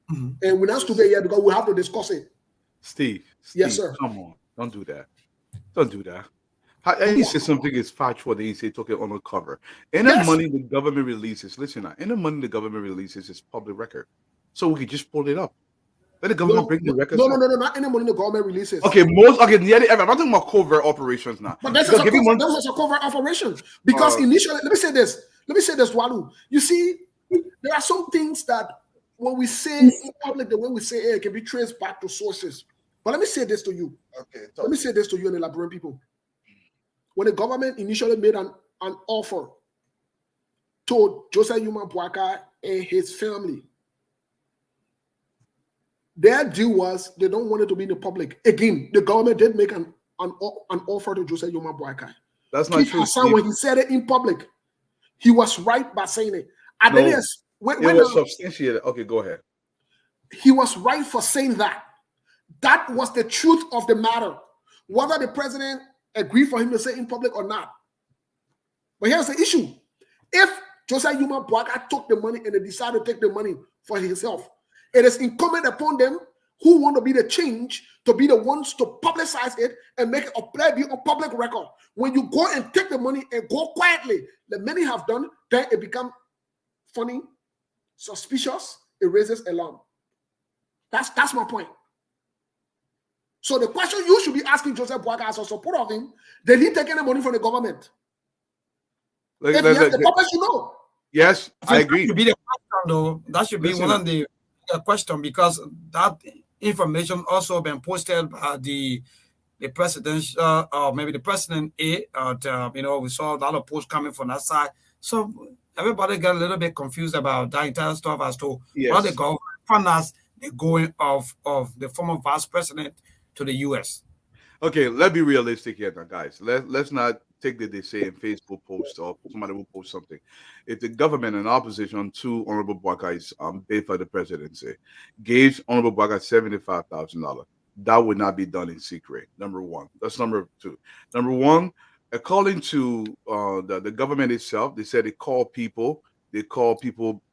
And we're not stupid yet because we have to discuss it. Steve, Yes, sir. Come on. Don't do that. Don't do that. And you say something is factual, then you say took it undercover. Any Yes. money the government releases, listen now, any money the government releases is public record. So we could just pull it up. Let the government bring the records. No, not any money the government releases. Okay, I'm not talking about covert operations now. But that's a covert operation. Because initially, let me say this, Walu. You see, there are some things that when we say in public, the way we say it can be traced back to sources. But let me say this to you. Okay. Let me say this to you and the Liberian people. When the government initially made an offer to Joseph Yuma Boakai and his family, their deal was they don't want it to be in the public. Again, the government did make an offer to Joseph Yuma Boakai. That's not true. When he said it in public, he was right by saying it. And No, then it was substantiated. Okay, go ahead. He was right for saying that. That was the truth of the matter. Whether the president agreed for him to say in public or not. But here's the issue. If Joseph Yuma Boakai took the money and they decided to take the money for himself, it is incumbent upon them who want to be the change to be the ones to publicize it and make it a public record. When you go and take the money and go quietly, like many have done, then it becomes funny, suspicious, it raises alarm. That's my point. So the question you should be asking Joseph Boakai as a supporter of him, did he take any money from the government? If yes, the public should know. Yes, I agree. That should be the question, though. That should be one of the question, because that information also been posted by the presidential, or maybe the president. We saw a lot of posts coming from that side. So everybody got a little bit confused about that entire stuff as to what the government finance the going of the former vice president to the U.S. Okay, let's be realistic here now, guys. Let's not take that they say in Facebook post or somebody will post something. If the government in opposition to Honorable Boakai's bid for the presidency gave Honorable Boakai $75,000, that would not be done in secret. Number one. That's number two. Number one, according to the government itself, they said they call people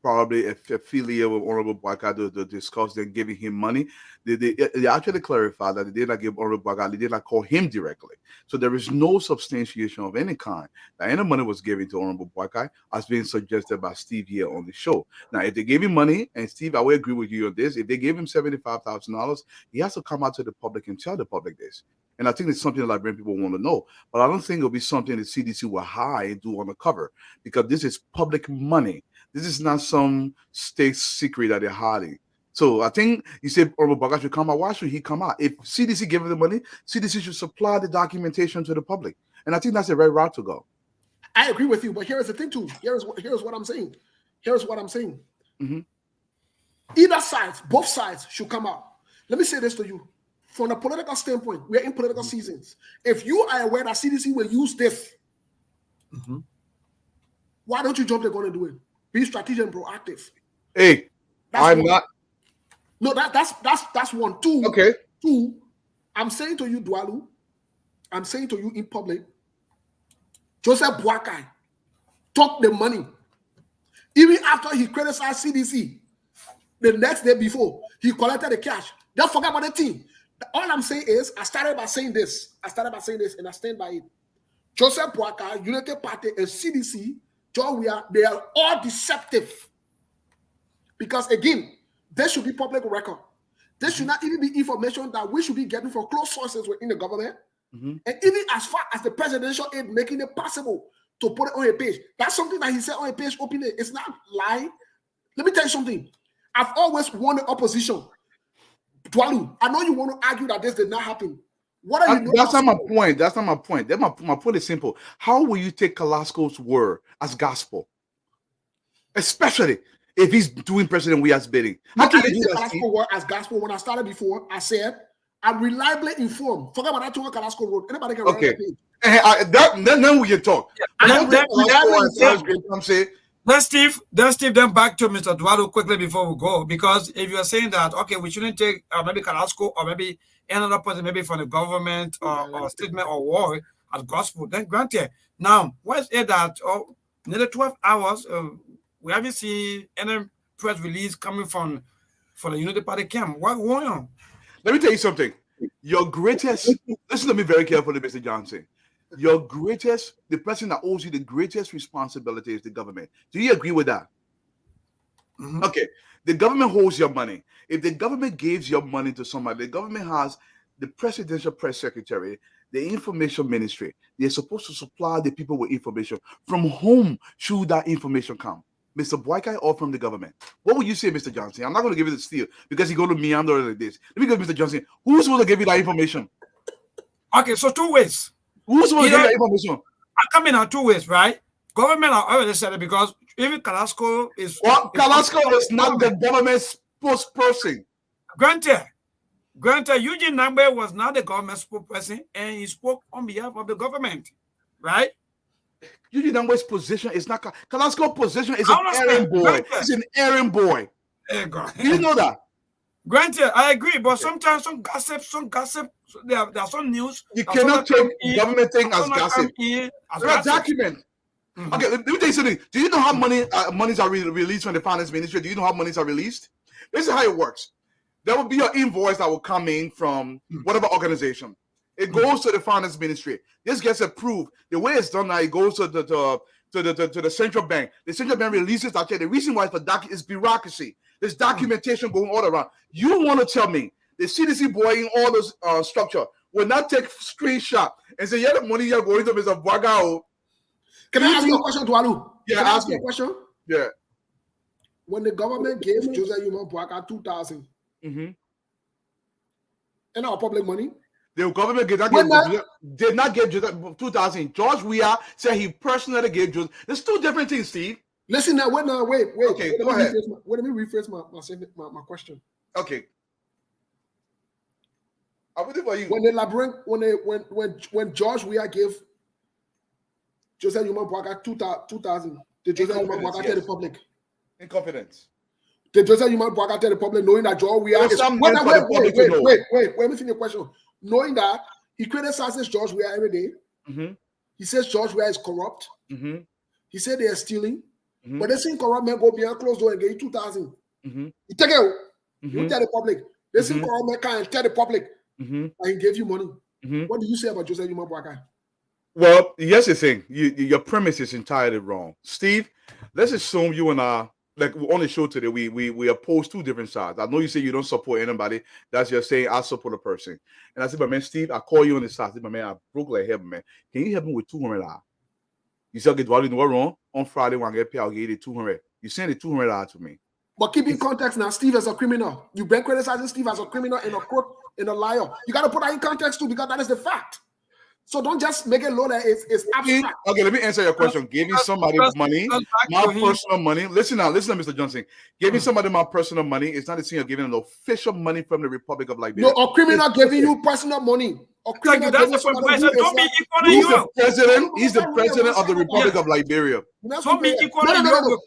probably affiliated with Honorable Boakai to discuss them giving him money. They actually clarified that they did not give Honorable Boakai, they did not call him directly. So there is no substantiation of any kind that any money was given to Honorable Boakai as being suggested by Steve here on the show. Now, if they gave him money, and Steve, I will agree with you on this, if they gave him $75,000, he has to come out to the public and tell the public this. And I think it's something that Liberian people want to know. But I don't think it'll be something the CDC will hide and do undercover, because this is public money. This is not some state secret that they're hiding. So I think you said Honorable Boakai should come out. Why should he come out? If CDC gave him the money, CDC should supply the documentation to the public. And I think that's the right route to go. I agree with you, but here's the thing too. Here's what I'm saying. Here's what I'm saying. Either sides, both sides should come out. Let me say this to you. From a political standpoint, we're in political seasons. If you are aware that CDC will use this, why don't you jump the gun and do it? Be strategic and proactive. Hey, That's I'm one. not. No, that's one. Two. Okay. Two. I'm saying to you, Dwalu. I'm saying to you in public. Joseph Boakai took the money. Even after he criticized CDC, the next day before he collected the cash. Don't forget about the team. All I'm saying is, I started by saying this, and I stand by it. Joseph Boakai, United Party, and CDC, they are all deceptive. Because again, there should be public record. There should not even be information that we should be getting from close sources within the government. And even as far as the presidential aid making it possible to put it on a page. That's something that he said on a page openly. It's not lying. Let me tell you something. I've always wanted opposition. Dwalu, I know you want to argue that this did not happen. What are you doing? That's not my point. That's not my point. My point is simple. How will you take Carrasco's word as gospel? Especially if he's doing President Weah's bidding. How can you do that? Carrasco word as gospel. When I started before, I said, I'm reliably informed. Forget about that to what Carrasco wrote. Anybody can write that page. Then we can talk. Then Steve, then back to Mr. Dwalu quickly before we go, because if you're saying that, okay, we shouldn't take maybe Carrasco or maybe another person, maybe from the government or statement or war as gospel, then granted. Now, why is it that nearly 12 hours, we haven't seen any press release coming from the United Party camp? What's going on? Let me tell you something. Your greatest, listen to me very carefully, Mr. Johnson. The person that owes you the greatest responsibility is the government. Do you agree with that? Okay. The government holds your money. If the government gives your money to somebody, the government has the presidential press secretary, the information ministry. They're supposed to supply the people with information. From whom should that information come? Mr. Boakai or from the government? What would you say, Mr. Johnson? I'm not going to give it to Steele because he's going to meander like this. Let me go, Mr. Johnson. Who's supposed to give you that information? Okay, so two ways. Who's supposed to give you that information? I come in 2 ways, right? Government are already said it because even Carrasco is... Well, Carrasco is not the government's spokesperson. Granted, Eugene Nambe was not the government spokesperson and he spoke on behalf of the government, right? Eugene Nambe's position is not... Carrasco's position is an errand boy. He's an errand boy. Do you know that? Granted, I agree, but sometimes some gossip, there are some news. You cannot take government thing as gossip. Document. Okay, let me tell you something. Do you know how monies are released from the finance ministry? Do you know how monies are released? This is how it works. There will be an invoice that will come in from whatever organization. It goes to the finance ministry. This gets approved. The way it's done now, it goes to the central bank. The central bank releases that check. The reason why is bureaucracy. There's documentation going all around. You want to tell me the CDC boy in all this structure will not take screenshot and say, yeah, the money you're going to Mr. Boakai. Can I ask you a question, Dwalu? Yeah, Can I ask you a question? Yeah. When the government gave Joseph Boakai 2,000, and our public money, the government did not give Joseph 2,000. George Weah said he personally gave Joseph. There's two different things, Steve. Listen now, wait. Okay, go ahead. Let me rephrase my question. Okay. I'm waiting for you. When George Weah gave Joseph Boakai 2,000, did Joseph Boakai tell the public? In confidence. Did Joseph Boakai tell the public knowing that George Weah is... Wait, let me finish your question. Knowing that he criticizes George Weah every day. He says George Weah is corrupt. He said they are stealing. But they seen corrupt men go behind closed door and get you 2,000. You take it. You tell the public. They seen corrupt men can't tell the public and he gave you money. What do you say about Joseph Boakai? Well, here's the thing. Your premise is entirely wrong. Steve, let's assume you and I, like on the show today, we oppose two different sides. I know you say you don't support anybody. That's just saying I support a person. And I said, but man, Steve, I call you on the side. I said, but man, I broke like hell, man. Can you help me with $200? You said, okay, Dwalu, you know what wrong? On Friday, when I get paid, I'll give you $200. You send the $200 to me. But keep in context now, Steve is a criminal. You've been criticizing Steve as a criminal and a crook and a liar. You got to put that in context too, because that is the fact. So don't just make it look like it's abstract. Okay, let me answer your question. Giving somebody money, my personal money. Listen now, Mr. Johnson. Giving somebody my personal money is not the same as giving an official money from the Republic of Liberia. No, a criminal giving you personal money. Thank you. That's the point. So don't be equal to you. He's the president of the Republic of Liberia. Don't be equal to No. you.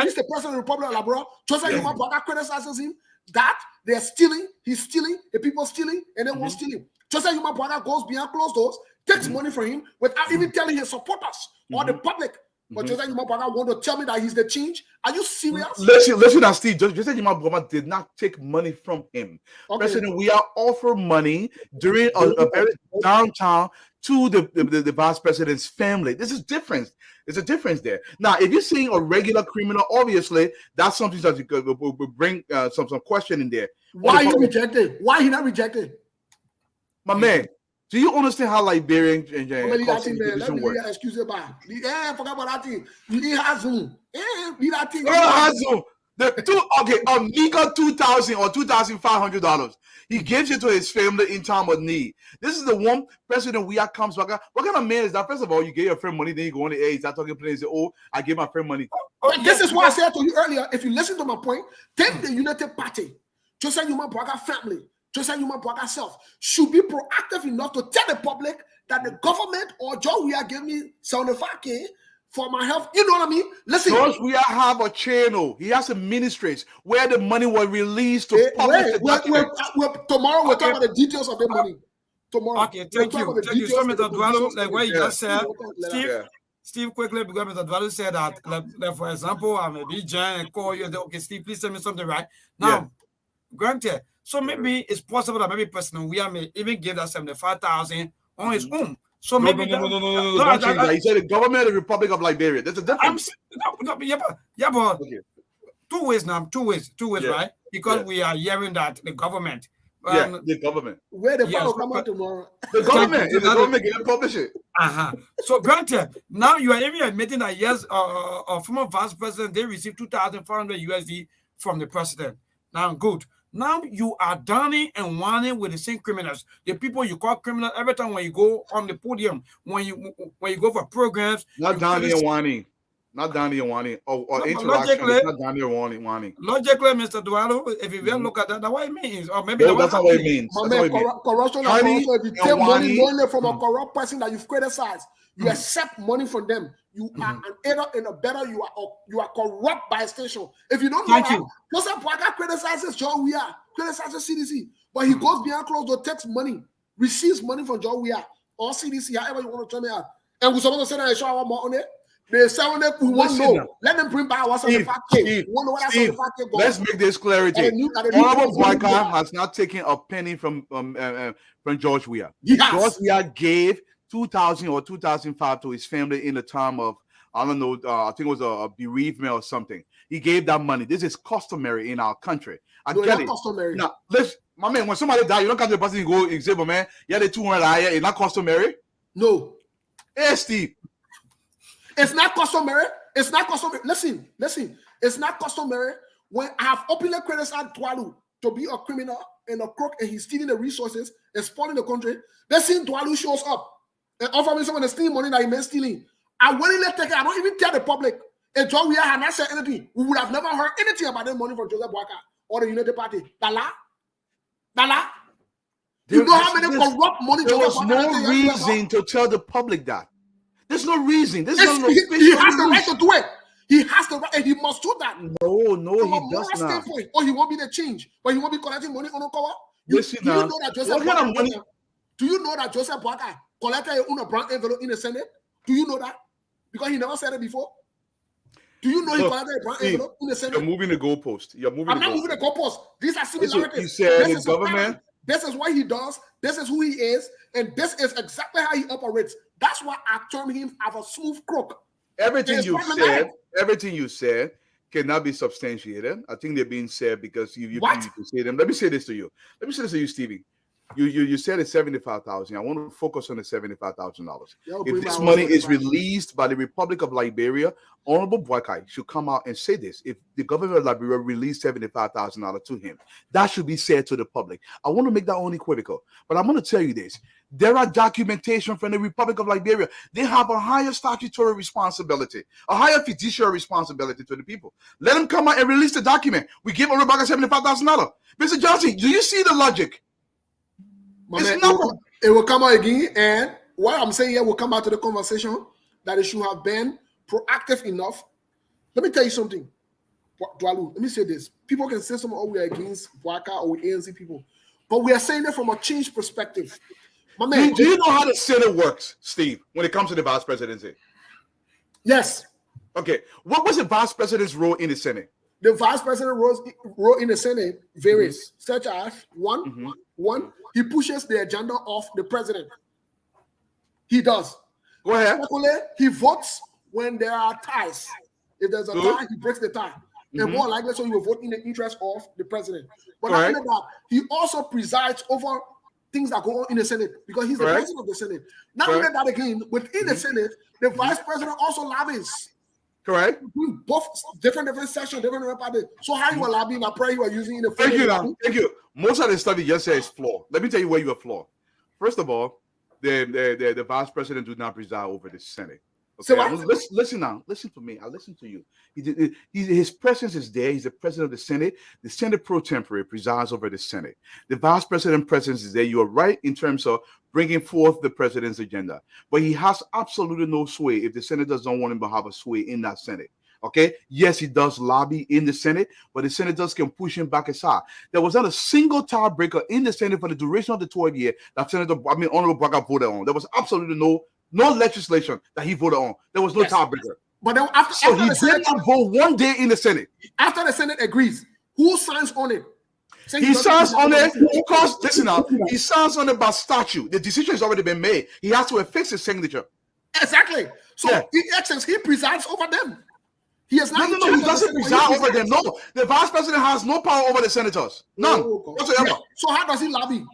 He's the president of the Republic of Liberia. Joseph Yuma Bwaga criticizes him that they're stealing, he's stealing, the people stealing, and they won't steal him. Joseph Yuma Bwaga goes behind closed doors, takes money from him without even telling his supporters or the public. But Joseph Yuma Bwaga want to tell me that he's the change. Are you serious? Listen now, Steve. Joseph Yuma Bwaga did not take money from him. Okay. President, we are offering money during a very downtown to the vice president's family. This is different. There's a difference there. Now, if you're seeing a regular criminal, obviously that's something that will bring some question in there. Why he rejected? Why he not rejected? My man, do you understand how Liberian constitution works? Excuse me, forget about that thing. You need Zoom. Need that thing. Zoom. A meager $2,000 or $2,500. He gives it to his family in time of need. This is the one president we have comes back. What kind of man is that? First of all, you gave your friend money, then you go on the air, start talking plain and say, "Oh, I gave my friend money." This is why I said to you earlier. If you listen to my point, take the United Party, Joseph Yuma Bwaga family, Joseph Yuma Bwaga self should be proactive enough to tell the public that the government or John Weah gave me 75K for my health. You know what I mean? Listen. George Weah have a channel. He has a ministries where the money was released to public. Tomorrow we'll talk about the details of the money. Tomorrow. Okay, thank you. Thank you so much, Mr. Dwalo. Like what you just said, Steve, quickly, because Mr. Dwalo said that, like, for example, I may be Jan and call you and say, okay, Steve, please tell me something, right? Now, granted, so maybe it's possible that maybe President Weah may even give that 75,000 on his own. So maybe no. Don't change that. He said the government of the Republic of Liberia. There's a difference. But two ways now, right? Because we are hearing that the government. The government. Where the final come out tomorrow? The government. The government can publish it. So granted, now you are even admitting that yes, a former vice president, they received 2,400 USD from the president. Now, good. Now you are downing and whining with the same criminals, the people you call criminals every time when you go on the podium, when you go for programs. Not downing and whining. Not downing and whining. Or interaction. Not downing and whining. Logically, Mr. Dualo, if you look at that, that's what it means. Or maybe that's not what it means. Corruption. If you take money only from a corrupt person that you've criticized, you accept money from them. You are an aider and a better. You are corrupt by extension. If you don't know that, Joseph Bwaga criticizes John Weah, criticizes CDC, but he goes behind closed door, takes money, receives money from John Weah or CDC, however you want to turn it out. And we're supposed to say that I show our more on it. They say on it, we want to know. Let them bring back what's on the 5K. Let's make this clarity. Honorable Bwaga has not taken a penny from George Weah. George Weah gave 2,000 or 2,005 to his family in the time of, I don't know, I think it was a bereavement or something. He gave that money. This is customary in our country. I get it. Customary. Now, my man, when somebody dies, you don't come to the person and go, you say, but man, the 200 higher. It's not customary. No. Hey, Steve. It's not customary. It's not customary. Listen. It's not customary when I have openly criticized Dwalu to be a criminal and a crook and he's stealing the resources and spoiling the country. Listen, Dwalu shows up and offer me some of the stealing money that he made stealing. I willingly take it. I don't even tell the public. If John Weah had not said anything, we would have never heard anything about the money from Joseph Bwaga or the United Party. Dala. You know how many corrupt money Joseph Bwaga? There's no reason to tell the public that. There's no reason. He has the right to do it. He has the right, and he must do that. No, he does not. Or he won't be the change, but he won't be collecting money on Okawa. Do you know that Joseph Bwaga collected a brown envelope in the Senate? Do you know that? Because he never said it before. Do you know he collected a brown envelope in the Senate? You're moving the goalpost. I'm not moving the goalpost. These are similarities. You said the government. This is what he does. This is who he is, and this is exactly how he operates. That's why I term him as a smooth crook. Everything you said cannot be substantiated. I think they're being said because you can say them. Let me say this to you, Stevie. You said it's $75,000. I want to focus on the $75,000. Yo, If bring this my money own is 75. released by the Republic of Liberia, Honorable Boakai should come out and say this. If the government of Liberia released $75,000 to him, that should be said to the public. I want to make that unequivocal, but I'm going to tell you this. There are documentation from the Republic of Liberia. They have a higher statutory responsibility, a higher fiduciary responsibility to the people. Let them come out and release the document. We give Honorable Boakai $75,000. Mr. Johnson, do you see the logic? My man, it will come out again, and what I'm saying here will come out to the conversation that it should have been proactive enough. Let me tell you something, Dwalu. Let me say this: people can say something, oh, we are against Waka or ANC people, but we are saying it from a change perspective. My man, do you know how the Senate works, Steve, when it comes to the vice presidency? Yes. Okay. What was the vice president's role in the Senate? The vice president role in the Senate varies, such as one, he pushes the agenda of the president. He does. Go ahead. Secondly, he votes when there are ties. If there's a tie, he breaks the tie. And more likely, so he will vote in the interest of the president. But not only that, he also presides over things that go on in the Senate because he's the president of the Senate. Not only that, again, within the Senate, the vice president also lobbies. Correct. Both different sections, different parties. So how you are lobbying? I pray you are using in the. Thank you. Thank you. Most of the stuff you just said is flawed. Let me tell you where you are flawed. First of all, the vice president do not preside over the Senate. Okay, so listen now. Listen to me. I listen to you. His presence is there. He's the president of the Senate. The Senate pro tempore presides over the Senate. The vice president presence is there. You are right in terms of bringing forth the president's agenda, but he has absolutely no sway if the senators don't want him to have a sway in that Senate. Okay, yes, he does lobby in the Senate, but the senators can push him back aside. There was not a single tiebreaker in the Senate for the duration of the 12 year that Honorable Braga voted on. There was absolutely no legislation that he voted on. There was no tiebreaker. But then after he did not vote one day in the Senate. After the Senate agrees, who signs on it? He signs on it because, listen now, he signs on it by statute. The decision has already been made. He has to affix his signature. Exactly. So he presides over them. He has not. No, he doesn't preside over them. No, the vice president has no power over the senators. None whatsoever. So how does he lobby?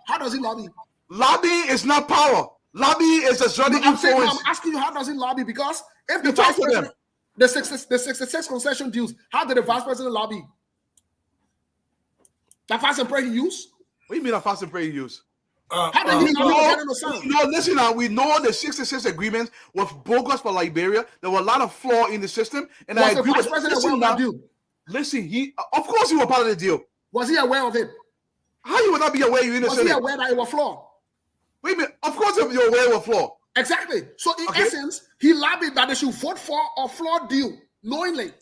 Lobby is not power. Lobby is a journey influence. I'm asking you, how does he lobby? Because if the vice president, the 66 concession deals, how did the vice president lobby? That fast and pray he used? What do you mean that fast and pray he used? Listen now, we know the 66 agreements was bogus for Liberia. There were a lot of flaw in the system, and I agree with Listen, of course he was part of the deal. Was he aware of it? How you would not be aware you're in the Senate? Was he aware that it was flawed? Wait a minute. Of course you're aware of flaw. Exactly. So in essence, he lobbied that they should vote for a flawed deal, knowingly.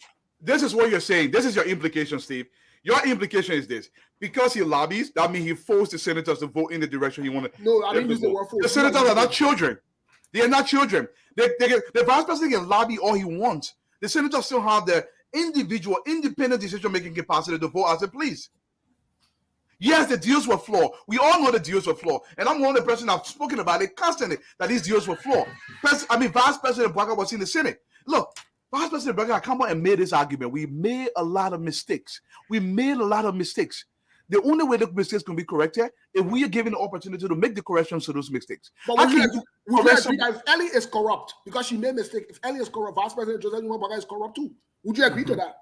This is what you're saying. This is your implication, Steve. Your implication is this. Because he lobbies, that means he forced the senators to vote in the direction he wanted. No, I didn't use the word force. The senators are not children. They are not children. The vice president can lobby all he wants. The senators still have the individual, independent decision-making capacity to vote as they please. Yes, the deals were flawed. We all know the deals were flawed. And I'm one of the person I've spoken about it constantly, that these deals were flawed. Vice President Braga was in the Senate. Look, Vice President Braga come out and made this argument. We made a lot of mistakes. The only way the mistakes can be corrected if we are given the opportunity to make the corrections to those mistakes. But would you agree that if Ellie is corrupt, because she made mistake, if Ellie is corrupt, Vice President Joseph Braga is corrupt too. Would you agree to that?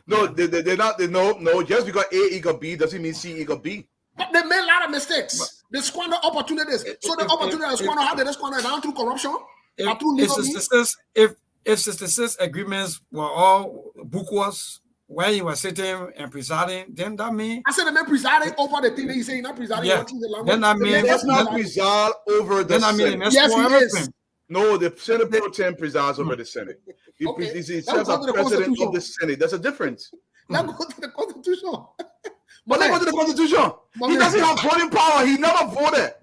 No, they're not. No, just because A equal B doesn't mean C equal B. But they made a lot of mistakes. They squander opportunities. So the opportunity to squander, how did they squander down through corruption? If 66 agreements were all bookworks where he was sitting and presiding, then that means I said the man presiding over the thing that you say he's not presiding. Then that means that's not preside over the Senate. Yes, he is. No, the Senate pro tem presides over the Senate. He serves as president of the Senate. There's a difference. Let's go to the Constitution. But let's go to the Constitution. He doesn't have voting power. He never voted.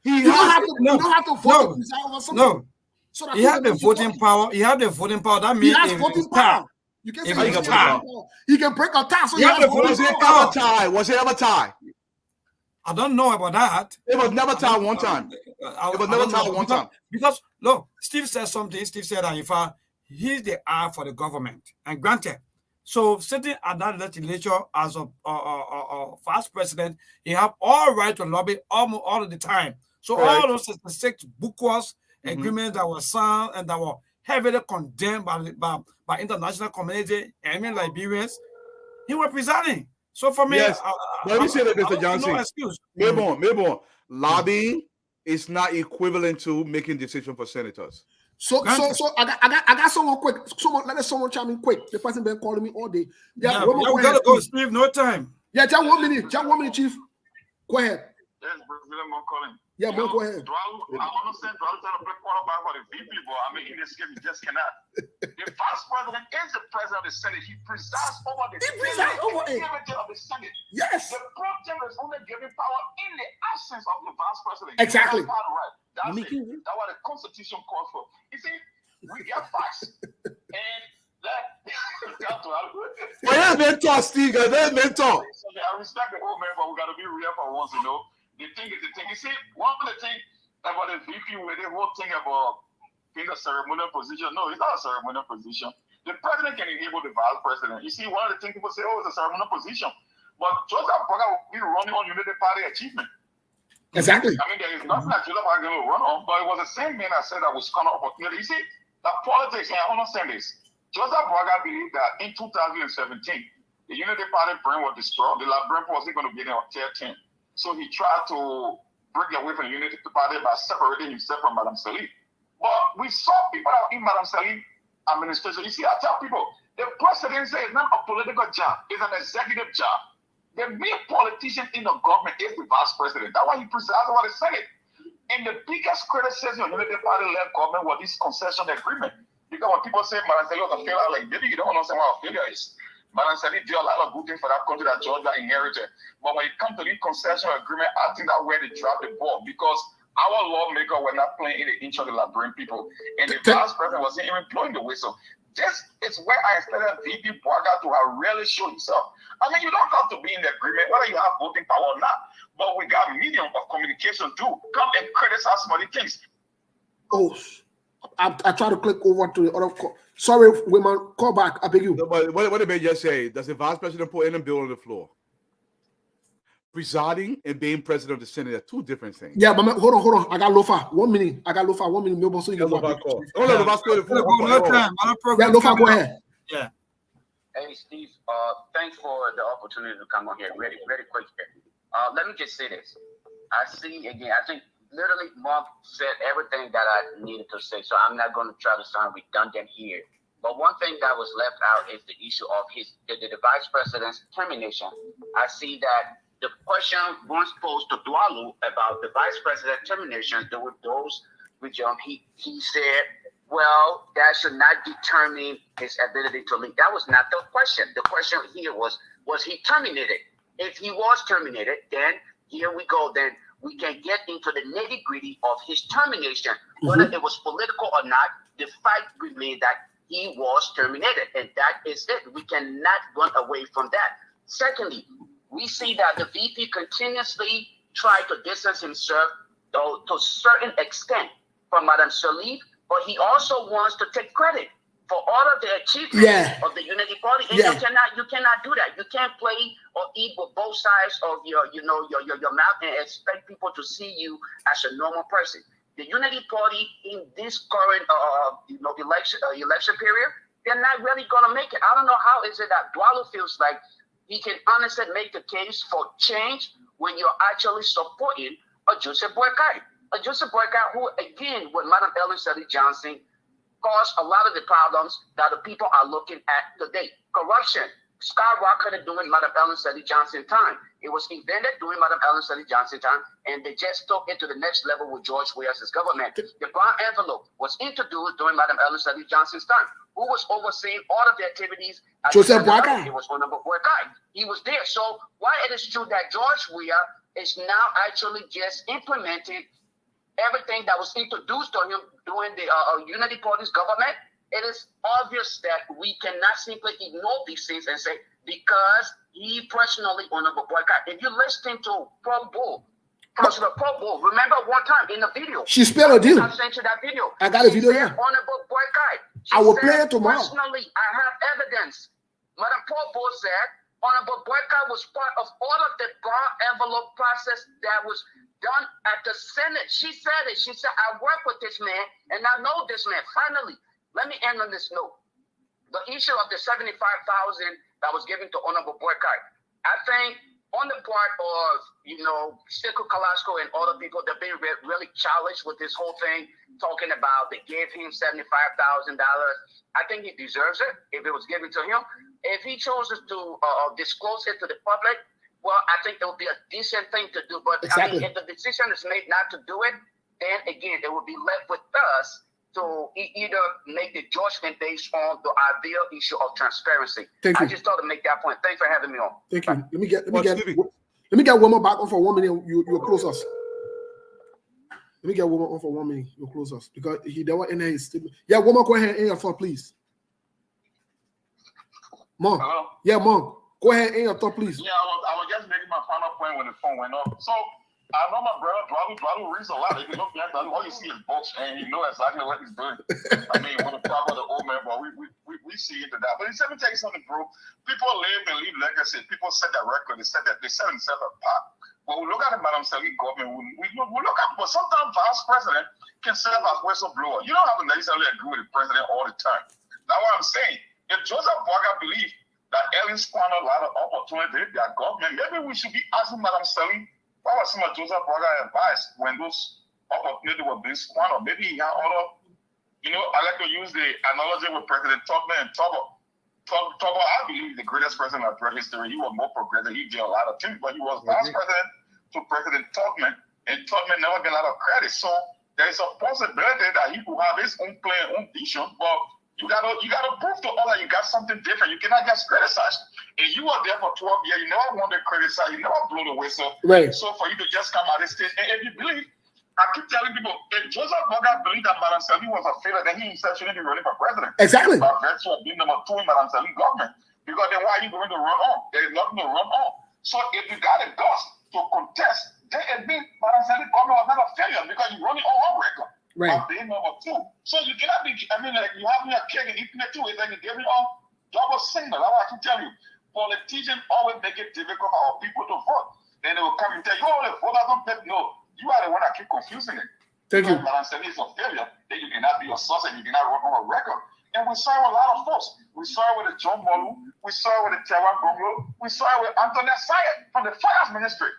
You don't have to vote to preside over something. No. So he had the voting power. He had the voting power. That means he has voting power. You can say he can break a tie. So was it ever tie? I don't know about that. It was never tied one time. Because look, Steve said something. Steve said that in fact he's the eye for the government, and granted, So sitting at that legislature as a vice president, he have all right to lobby almost all of the time. So all those 66 bookworks agreements that were signed and that were heavily condemned by international community, I mean Liberians, he was presiding. So for me, yes. Let me say that, Mr. Johnson. No excuse. Maybe lobbying is not equivalent to making decisions for senators. So I got someone quick. Someone chime in quick. The person been calling me all day. Yeah, we gotta go, Steve. No time. Yeah, just 1 minute. Just 1 minute, Chief. Go ahead. Yes, President Mo calling. Yeah, Mo, go ahead. I understand Dwalo trying to play quarterback for the VP, but I mean, in this game, he just cannot. The vice president is the president of the Senate. He presides over the activity of the Senate. Yes. The president is only giving power in the absence of the vice president. Exactly. That's right. That's it. That's what the Constitution calls for. You see, we get facts. And that. Well, yeah, mentor, Steve. That's mentor. I respect the whole man, but we got to be real for once, you know. The thing is the thing. You see, one of the things about the VP with the whole thing about being a ceremonial position. No, it's not a ceremonial position. The president can enable the vice president. You see, one of the things people say, oh, it's a ceremonial position. But Joseph Boga will be running on United Party achievement. Exactly. I mean, there is nothing that Joseph Boga will run on, but it was the same man that said that was kind of opportunity. You see, that politics, and I understand this. Joseph Boga believed that in 2017, the United Party brain was destroyed. The Liberian wasn't going to be there on tier 10. So he tried to break away from the Unity Party by separating himself from Madame Salih. But we saw people out in Madame Salih administration. You see, I tell people, the presidency is not a political job, it's an executive job. The main politician in the government is the vice president. That's why he presides over the Senate. And the biggest criticism of the Unity Party-led government was this concession agreement. Because when people say Madame Salih was a failure, like, maybe you don't understand what a failure is. Madame Salih did a lot of good things for that country that Georgia inherited. But when it comes to the concession agreement, I think that's where they dropped the ball because our lawmakers were not playing in the interest of the Liberian people. And the vice president wasn't even blowing the whistle. This is where I expected VP Boga to have really shown himself. I mean, you don't have to be in the agreement, whether you have voting power or not. But we got medium of communication too. Come and criticize some of the things. Oh, I try to click over to the other call. Sorry, women, call back. I beg you. No, but what did they just say? Does the vice president put in a bill on the floor? Presiding and being president of the Senate are two different things. Yeah, but hold on. I got Lofa. 1 minute. 1 minute. Maybe so you can Lofa, go ahead. Yeah. Hey, Steve. Thanks for the opportunity to come on here. Very, very quick here. Let me just say this. I think literally Mark said everything that I needed to say, so I'm not going to try to sound redundant here. But one thing that was left out is the issue of the vice president's termination. I see that the question once posed to Dwalo about the vice president termination, there were those which he said, well, that should not determine his ability to lead. That was not the question. The question here was he terminated? If he was terminated, then here we go. Then we can get into the nitty-gritty of his termination. Whether it was political or not, the fact remained that he was terminated, and that is it. We cannot run away from that. Secondly, we see that the VP continuously tried to distance himself to a certain extent from Madame Salih, but he also wants to take credit for all of the achievements of the Unity Party. And you cannot do that. You can't play or eat with both sides of your mouth and expect people to see you as a normal person. The Unity Party in this current election period, they're not really gonna make it. I don't know how is it that Dwalo feels like he can honestly make the case for change when you're actually supporting a Joseph Boakai. A Joseph Boakai who, again, with Madam Ellen Salih Johnson, caused a lot of the problems that the people are looking at today. Corruption skyrocketed during Madam Ellen Salih Johnson time. It was invented during Madam Ellen Salih Johnson time, and they just took it to the next level with George Weah's government. The brown envelope was introduced during Madam Ellen Salih Johnson's time. Who was overseeing all of the activities? Joseph Boakai. It was Honorable Boakai. He was there. So why it is true that George Weah is now actually just implementing everything that was introduced to him during the Unity Party's government, it is obvious that we cannot simply ignore these things and say, because he personally, Honorable Boakai, if you listen to Pro Bull, Councilor Pro Bull, remember one time in the video, she spelled a deal. I sent you that video. I got a video here. Honorable Boakai. I will play it tomorrow. Personally, I have evidence. Madam Paul said, Honorable Boycott was part of all of the bar envelope process that was done at the Senate. She said it. She said, I work with this man and I know this man. Finally, let me end on this note. The issue of the $75,000 that was given to Honorable Boycott. I think on the part of, Stickle Kalasco and other people, they've been really challenged with this whole thing, talking about they gave him $75,000. I think he deserves it if it was given to him. If he chooses to disclose it to the public, well, I think it would be a decent thing to do. But Exactly. I mean, if the decision is made not to do it, then again, it will be left with us to either make the judgment based on the ideal issue of transparency. Thank you. I just thought to make that point. Thanks for having me on. Thank you. Let me get Wilma back on for 1 minute. You'll close us. Let me get Wilma on for 1 minute. You'll close us because they were in there. Yeah, Wilma, go ahead and end your thought, please. Mom. Hello? Yeah, Mom. Go ahead and end your thought, please. Yeah, I was just making my final point when the phone went off. So I know my brother Dwalu reads a lot. If you look at Dwalu, all you see is books, and you know exactly what he's doing. I mean, when we talk about the old man, but we see into that. But let me tell you something, bro. People live and leave legacy. People set that record. They set themselves apart. When we look at the Madam Sally government, we look at, but sometimes vice president can serve as whistleblower. You don't have to necessarily agree with the president all the time. That's what I'm saying. If Joseph Boyka believes that Ellen squandered a lot of opportunity in their government, maybe we should be asking Madam Sally, what was some of Joseph Boyka's advice when those opportunities were being squandered? Maybe he had other, I like to use the analogy with President Tubman and Tubman. Tubman, I believe, the greatest president of history. He was more progressive. He did a lot of things, but he was vice president to President Tubman, and Tubman never got a lot of credit. So there is a possibility that he could have his own plan, own vision, but you gotta prove to all that you got something different. You cannot just criticize. And you were there for 12 years. You never wanted to criticize. You never blew the whistle. Right. So for you to just come out of this stage, and if you believe, I keep telling people, if Joseph Boyka believed that Madam Sally was a failure, then he himself shouldn't be running for president. Exactly. By virtue of being number 2 in Madam Sally government. Because then why are you going to run on? There is nothing to run on. So if you got a gust to contest, then it means Madam Sally government was not a failure because you're running on record. Right. Of being number 2. So you cannot be, like you have me a cake and eating it too. It's like you give me all double signal. That's what I can tell you. Politicians always make it difficult for our people to vote. Then they will come and tell you, oh, the voters don't pay. No, you are the one that keep confusing it. Thank you. Madam Sally is a failure. Then you cannot be a source and you cannot run on a record. And we saw a lot of folks. We saw it with the John Bolu. We saw it with the Tewa Gonglo. We saw it with Antoinette Sayed from the finance ministry.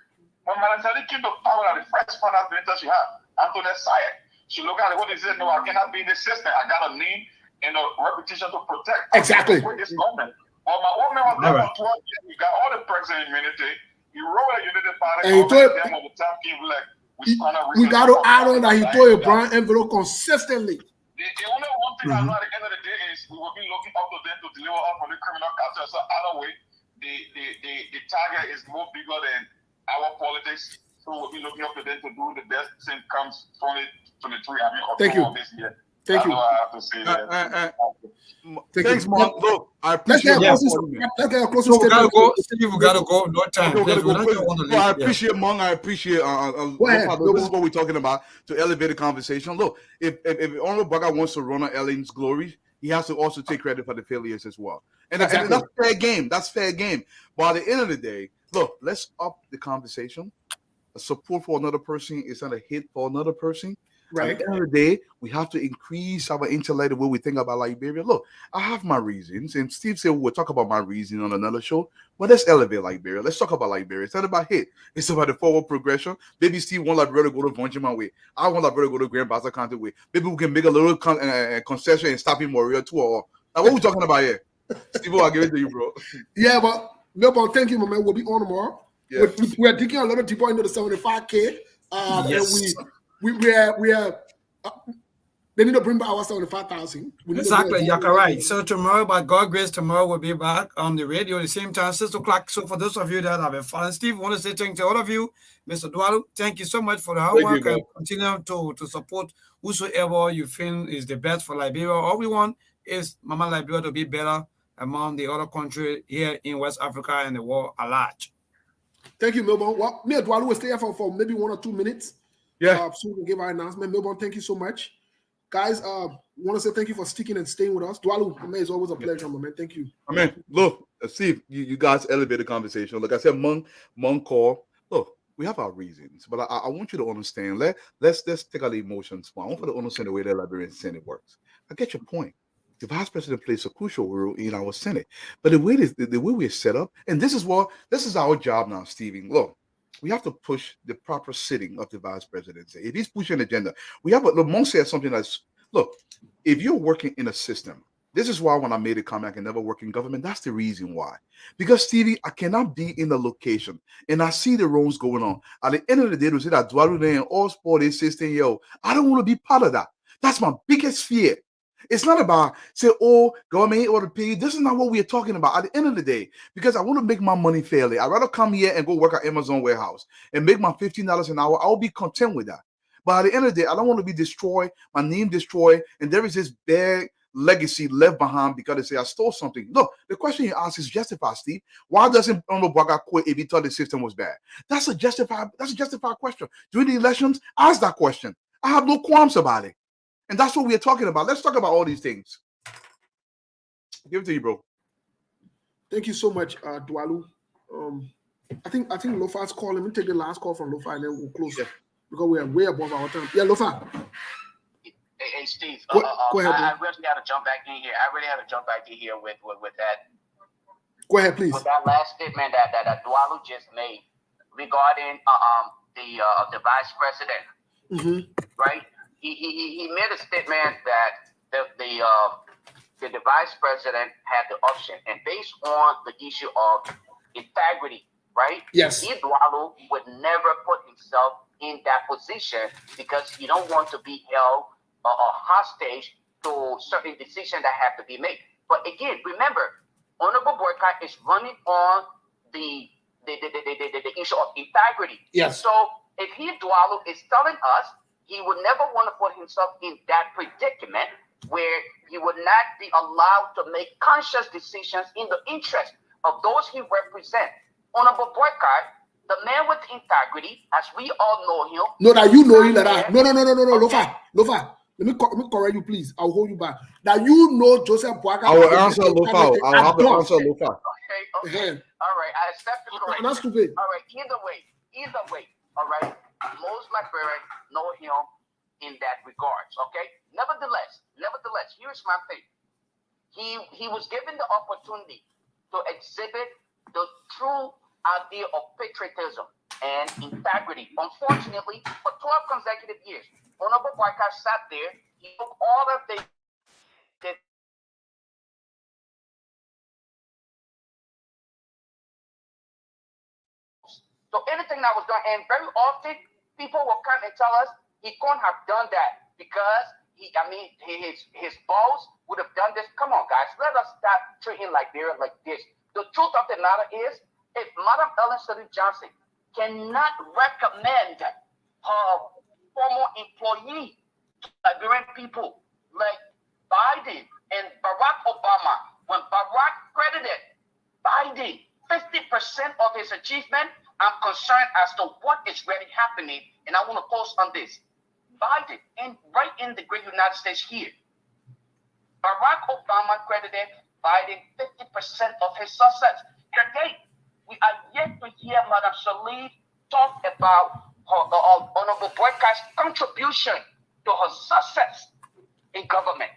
When Madam Sally came to power at the first finance minister she had, Antoinette Sayed. She looked at it, what is it? No, I cannot be in the system. I got a name and a reputation to protect. Exactly. With this government. Well, my old man was there for 12 years. We got all the president immunity. You wrote a unity party. And he told them when the time came, like, we got to add on that he told a brown envelope consistently. The only one thing I know at the end of the day is we will be looking up to them to deliver up on the criminal culture. So either way, the target is more bigger than our politics. So we'll be looking up to them to do the best thing comes 2023. I mean, thank you. This year. Thank you. I have to say that. Thanks, Mark. Look, I Let's appreciate get a closing So we gotta statement. go. Steve, we gotta go. No time. I appreciate Mong. I appreciate this is what we're talking about to elevate the conversation. Look, if Honorable Boyka wants to run on Ellen's glory, he has to also take credit for the failures as well. And that's fair game. That's fair game. But at the end of the day, look, let's up the conversation. A support for another person is not a hit for another person. Right. At the end of the day, we have to increase our intellect the way we think about Liberia. Look, I have my reasons, and Steve said we'll talk about my reason on another show. But let's elevate Liberia. Let's talk about Liberia. It's not about hit. It's about the forward progression. Maybe Steve wants Liberia to go to Vonjima way. I want Liberia to go to Grand Bassa County way. Maybe we can make a little concession and stop him Moria too. Or now, what are we talking about here? Steve, I'll give it to you, bro. Yeah, but no, but thank you, my man. We'll be on tomorrow. Yeah. We are digging a little deeper into the 75K. Yes. And we are they need to bring back our 75,000. Exactly, you're right. So tomorrow, by God's grace, tomorrow we'll be back on the radio at the same time, 6 o'clock. So for those of you that have been following, Steve, I want to say thank you to all of you. Mr. Dwalu, thank you so much for the hard work and continue to support whosoever you feel is the best for Liberia. All we want is Mama Liberia to be better among the other countries here in West Africa and the world at large. Thank you, Melbourne. Well, me and Dwalu will stay here for maybe 1 or 2 minutes. Yeah. So we can give our announcement. Melbourne, thank you so much. Guys, want to say thank you for sticking and staying with us. Dwalu, man, it's always a pleasure, my man. Thank you. I mean, look, Steve, you guys elevate the conversation. Like I said, Monk call. Look, we have our reasons, but I want you to understand. Let's take out the emotions. I want you to understand the way the Liberian Senate works. I get your point. The vice president plays a crucial role in our Senate, but the way we're set up, and this is our job now, Stevie. Look, we have to push the proper sitting of the vice presidency. If he's pushing an agenda, we have. Monk said something that's look. If you're working in a system. This is why when I made a comment, I can never work in government. That's the reason why. Because Stevie, I cannot be in a location and I see the wrongs going on. At the end of the day, they say that Dwalu and all sport is 16-year-old. I don't want to be part of that. That's my biggest fear. It's not about say, oh, government or the pay. This is not what we're talking about at the end of the day. Because I want to make my money fairly. I'd rather come here and go work at Amazon warehouse and make my $15 an hour. I'll be content with that. But at the end of the day, I don't want to be destroyed, my name destroyed, and there is this bad legacy left behind because they say I stole something. Look, the question you ask is justified, Steve. Why doesn't Onobaga quit if he thought the system was bad? That's a justified question. During the elections, ask that question. I have no qualms about it. And that's what we're talking about. Let's talk about all these things. Give it to you, bro. Thank you so much, Dwalu. I think Lofa's calling. Let me take the last call from Lofa and then we'll close because we are way above our time. Yeah, Lofa. Hey, Steve. Go ahead, I really got to jump back in here. With that. Go ahead, please. With that last statement that Dwalu just made regarding the vice president, right? He made a statement that the vice president had the option, and based on the issue of integrity, right? Yes. Dwalu would never put himself in that position because he don't want to be held hostage to certain decisions that have to be made. But again, remember, Honorable Boycott is running on the issue of integrity. Yes. So if Dwalu is telling us he would never want to put himself in that predicament where he would not be allowed to make conscious decisions in the interest of those he represents. Honorable Boycott, the man with integrity, as we all know him. No, that you know him like that. No, Lofa. Let me correct you, please. I'll hold you back. That you know Joseph Boyka. I will answer Lofa. I will have to answer Lofa. Okay. All right. I accept the correction. Not stupid. All right. Either way. All right. Most Liberians know him in that regards. Okay. Nevertheless, here's my thing. He was given the opportunity to exhibit the true idea of patriotism and integrity. Unfortunately, for 12 consecutive years, Honorable Boycott sat there. He took all of the so anything that was done, and very often people will come and tell us he couldn't have done that because his boss would have done this. Come on, guys, let us stop treating Liberia like this. The truth of the matter is, if Madam Ellen Sirleaf Johnson cannot recommend her former employee to Liberian people like Biden and Barack Obama, when Barack credited Biden 50% of his achievement, I'm concerned as to what is really happening, and I want to post on this. Biden, and right in the great United States here, Barack Obama credited Biden 50% of his success. Today, we are yet to hear Madam Sirleaf talk about her Honorable Boycott's contribution to her success in government.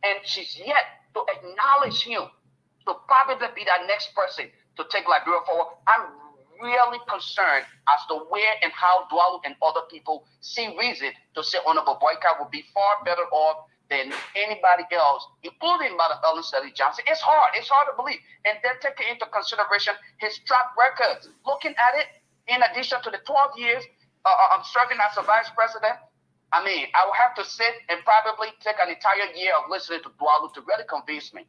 And she's yet to acknowledge him to probably be that next person to take Liberia forward. I'm really concerned as to where and how Dwalu and other people see reason to say Honorable Boycott would be far better off than anybody else, including Madam Ellen Sirleaf Johnson. It's hard to believe. And then taking into consideration his track records. Looking at it, in addition to the 12 years I'm serving as a vice president, I will have to sit and probably take an entire year of listening to Dwalu to really convince me.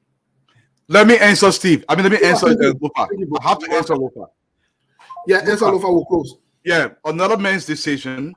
Let me answer Steve. Let me answer Lofa. I have to answer Lofa. Yeah, answer Lofa will close. Yeah, another man's decision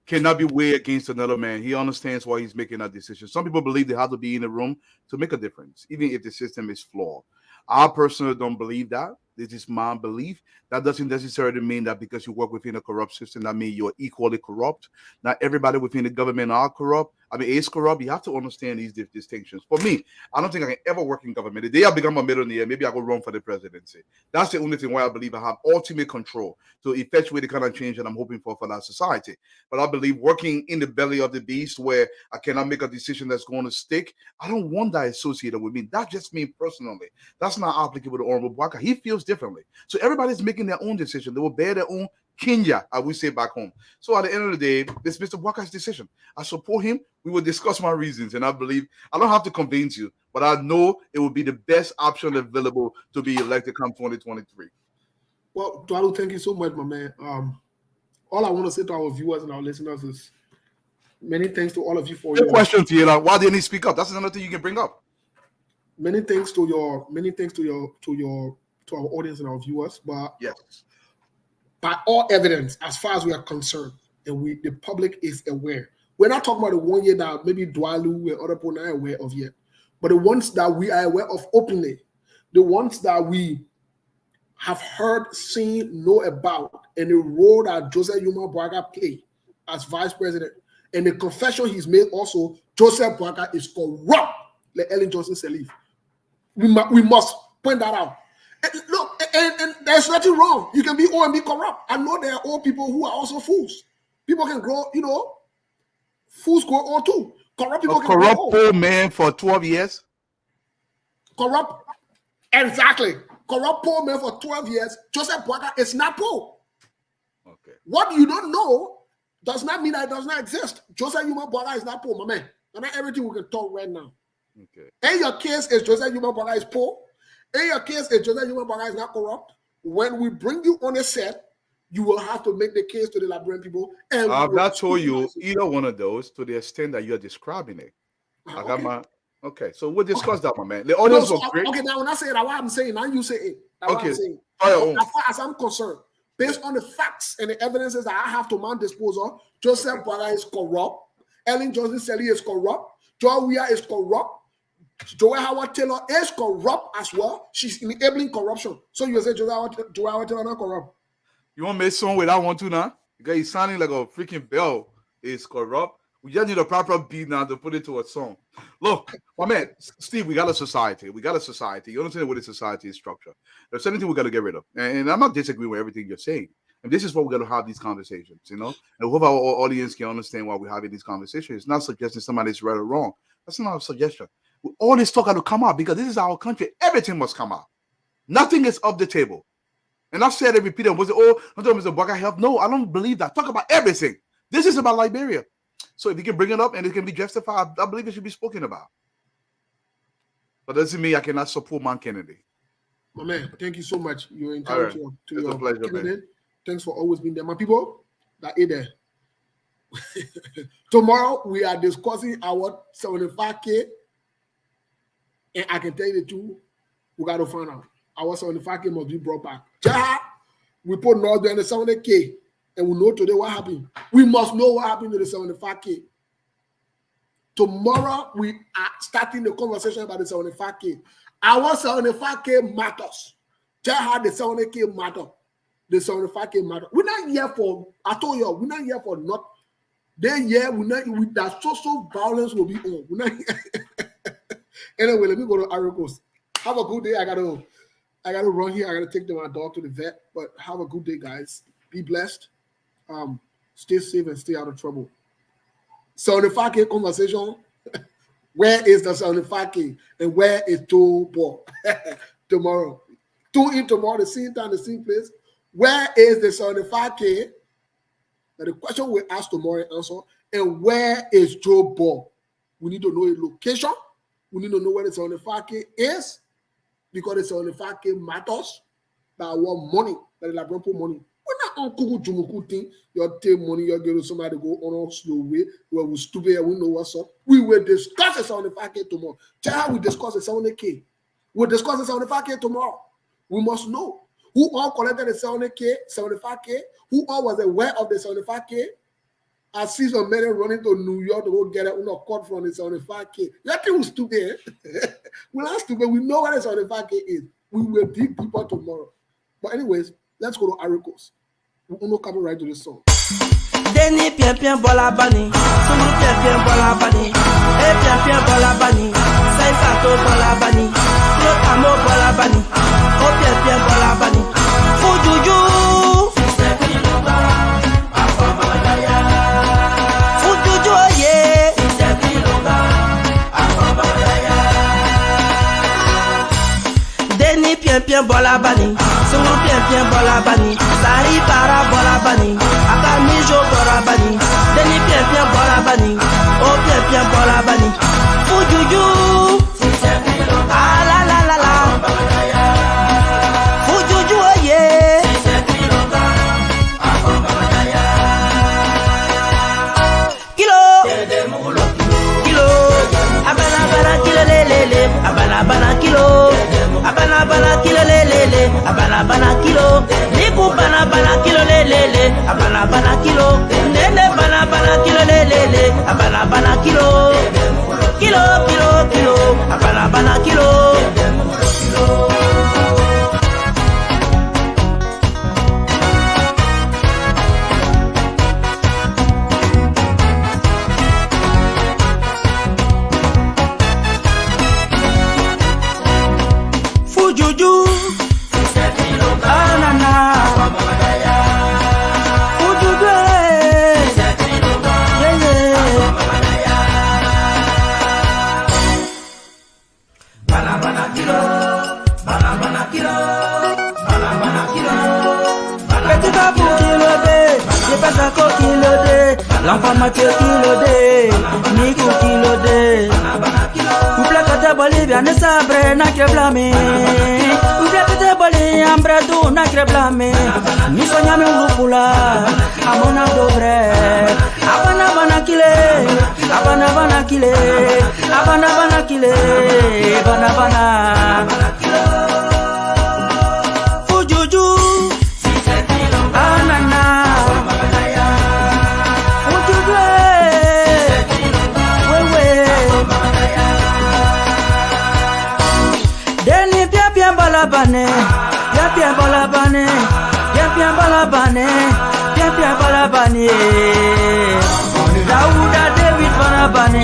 cannot be weighed against another man. He understands why he's making that decision. Some people believe they have to be in the room to make a difference, even if the system is flawed. I personally don't believe that. This is my belief. That doesn't necessarily mean that because you work within a corrupt system, that means you're equally corrupt. Not everybody within the government are corrupt. I mean, is corrupt. You have to understand these distinctions. For me, I don't think I can ever work in government. The day I become a millionaire, maybe I go run for the presidency. That's the only thing why I believe I have ultimate control to effectuate the kind of change that I'm hoping for that society. But I believe working in the belly of the beast where I cannot make a decision that's going to stick, I don't want that associated with me. That's just me personally. That's not applicable to Honorable Bwaka. He feels differently. So everybody's making their own decision. They will bear their own Kenya, I will say back home. So at the end of the day, this is Mr. Bwaka's decision. I support him. We will discuss my reasons. And I believe, I don't have to convince you, but I know it will be the best option available to be elected come 2023. Well, Dwalo, thank you so much, my man. All I want to say to our viewers and our listeners is many thanks to all of you for your question, Taylor. Why didn't he speak up? That's another thing you can bring up. Many thanks to our audience and our viewers. But yes, by all evidence, as far as we are concerned, and the public is aware, we're not talking about the 1 year that maybe Dwalu and other people are not aware of yet, but the ones that we are aware of openly, the ones that we have heard, seen, know about, and the role that Joseph Yuma Bwaka played as vice president, and the confession he's made also, Joseph Bwaka is corrupt, like Ellen Johnson Sirleaf. We must point that out. And look, and there's nothing wrong. You can be old and be corrupt. I know there are old people who are also fools. People can grow, fools grow old too. Corrupt people can grow old. Corrupt poor man for 12 years? Corrupt, exactly. Corrupt poor man for 12 years. Joseph Bwaka is not poor. Okay. What you don't know does not mean that it does not exist. Joseph Yuma Bwaka is not poor, my man. And not everything we can talk right now. Okay. In your case, is Joseph Yuma Bwaka is poor. In your case, is Joseph Yuma Bwaka is not corrupt. When we bring you on a set, you will have to make the case to the Liberian people. And I've not told you either one of those to the extent that you're describing it. Okay, so we'll discuss that, my man. The audience was great. Okay, now when I say that, what I'm saying, now you say it. That's okay. What I'm saying. As far as I'm concerned, based on the facts and the evidences that I have to my disposal, Joseph Bwaka is corrupt. Ellen Johnson Sirleaf is corrupt. Joy Weah is corrupt. Joy Howard Taylor is corrupt as well. She's enabling corruption. So you say Joy Howard Taylor not corrupt? You want to make song with that one too now? Because he's sounding like a freaking bell. Is corrupt. We just need a proper beat now to put it to a song. Look, my man, Steve, we got a society. You understand what a society is structured. There's something we got to get rid of. And I'm not disagreeing with everything you're saying. And this is what we're going to have these conversations, And we hope our audience can understand why we're having these conversations. It's not suggesting somebody's right or wrong. That's not a suggestion. All this talk got to come out because this is our country. Everything must come out. Nothing is off the table. And I've said it repeatedly. Was it, I'm talking about Bwaka health? No, I don't believe that. Talk about everything. This is about Liberia. So if you can bring it up and it can be justified, I believe it should be spoken about. But doesn't mean I cannot support Man Kennedy. My man, thank you so much. You're entitled to your pleasure, candidate. man. Thanks for always being there. My people, that is there. Tomorrow, we are discussing our 75K. And I can tell you the truth, we got to find out. Our 75K must be brought back. We put North there in the 70K. And we know today what happened. We must know what happened to the 75K. Tomorrow, we are starting the conversation about the 75K. Our 75K matters. Just how the 70K matter. The 75K matter. We're not here for, I told you, we're not here for not. Then, that social violence will be on. We're not here. Anyway, let me go to Ivory Coast. Have a good day. I gotta run here. I gotta take my dog to the vet. But have a good day, guys. Be blessed. Stay safe and stay out of trouble. 75K conversation. Where is the 75K and where is Joe Ball? Tomorrow. Tune in tomorrow, the same time, the same place. Where is the 75K? Now the question we ask tomorrow answer. And where is Joe Ball? We need to know his location. We need to know where the 75K is because the 75K matters. That I want money. That is like money. We're not on Kuku Jumuku thing. You take money, you get somebody go on a slow way where we stupid and we know what's up. We will discuss the 75K tomorrow. Just how we discuss the 70K. We'll discuss the 75K tomorrow. We must know who all collected the 70K, 75K, who all was aware of the 75K, I see some men running to New York to go get a cut from the 75K. That thing was stupid. We're not stupid. We know what the 75K is. We will dig deeper tomorrow. But anyways, let's go to Aricos. We're not coming right to this song. Deni pien pien bola bani, sumru pien pien bola bani, pien pien bola bani, saifato bola bani, lo amo bola bani, pien pien bola bani, fujuju, fujuju yeah, Deni pien pien bola bani, sumru pien pien bola bani, sari para bola bani. Mijo bola bani, deni pien pien bola bani, pien pien bola bani, fujuju, ah la la la la, fujuju yeah, kilo, kilo, abana kilo lele, abana kilo, abana kilo lele, abana kilo, niku bana kilo lele, abana kilo, nene bana kilo lele, abana kilo, kilo kilo kilo, abana kilo. Fujuju, anana, fujuju, bana kilo, petit babou kilo de, je passe à kilo de, l'enfant Mathieu kilo de, Nico kilo de. Mplakate Bolivia ne sabre na kreblame. Mplakate Bolivia ambrado na kreblame. Ni soñame ulupula, amona dobre. Abana kile, abana kile, abana kile, bana. Fujuju, anana. Balabane, bien balabane, bien balabane, bien balabane. Daouda David balabane.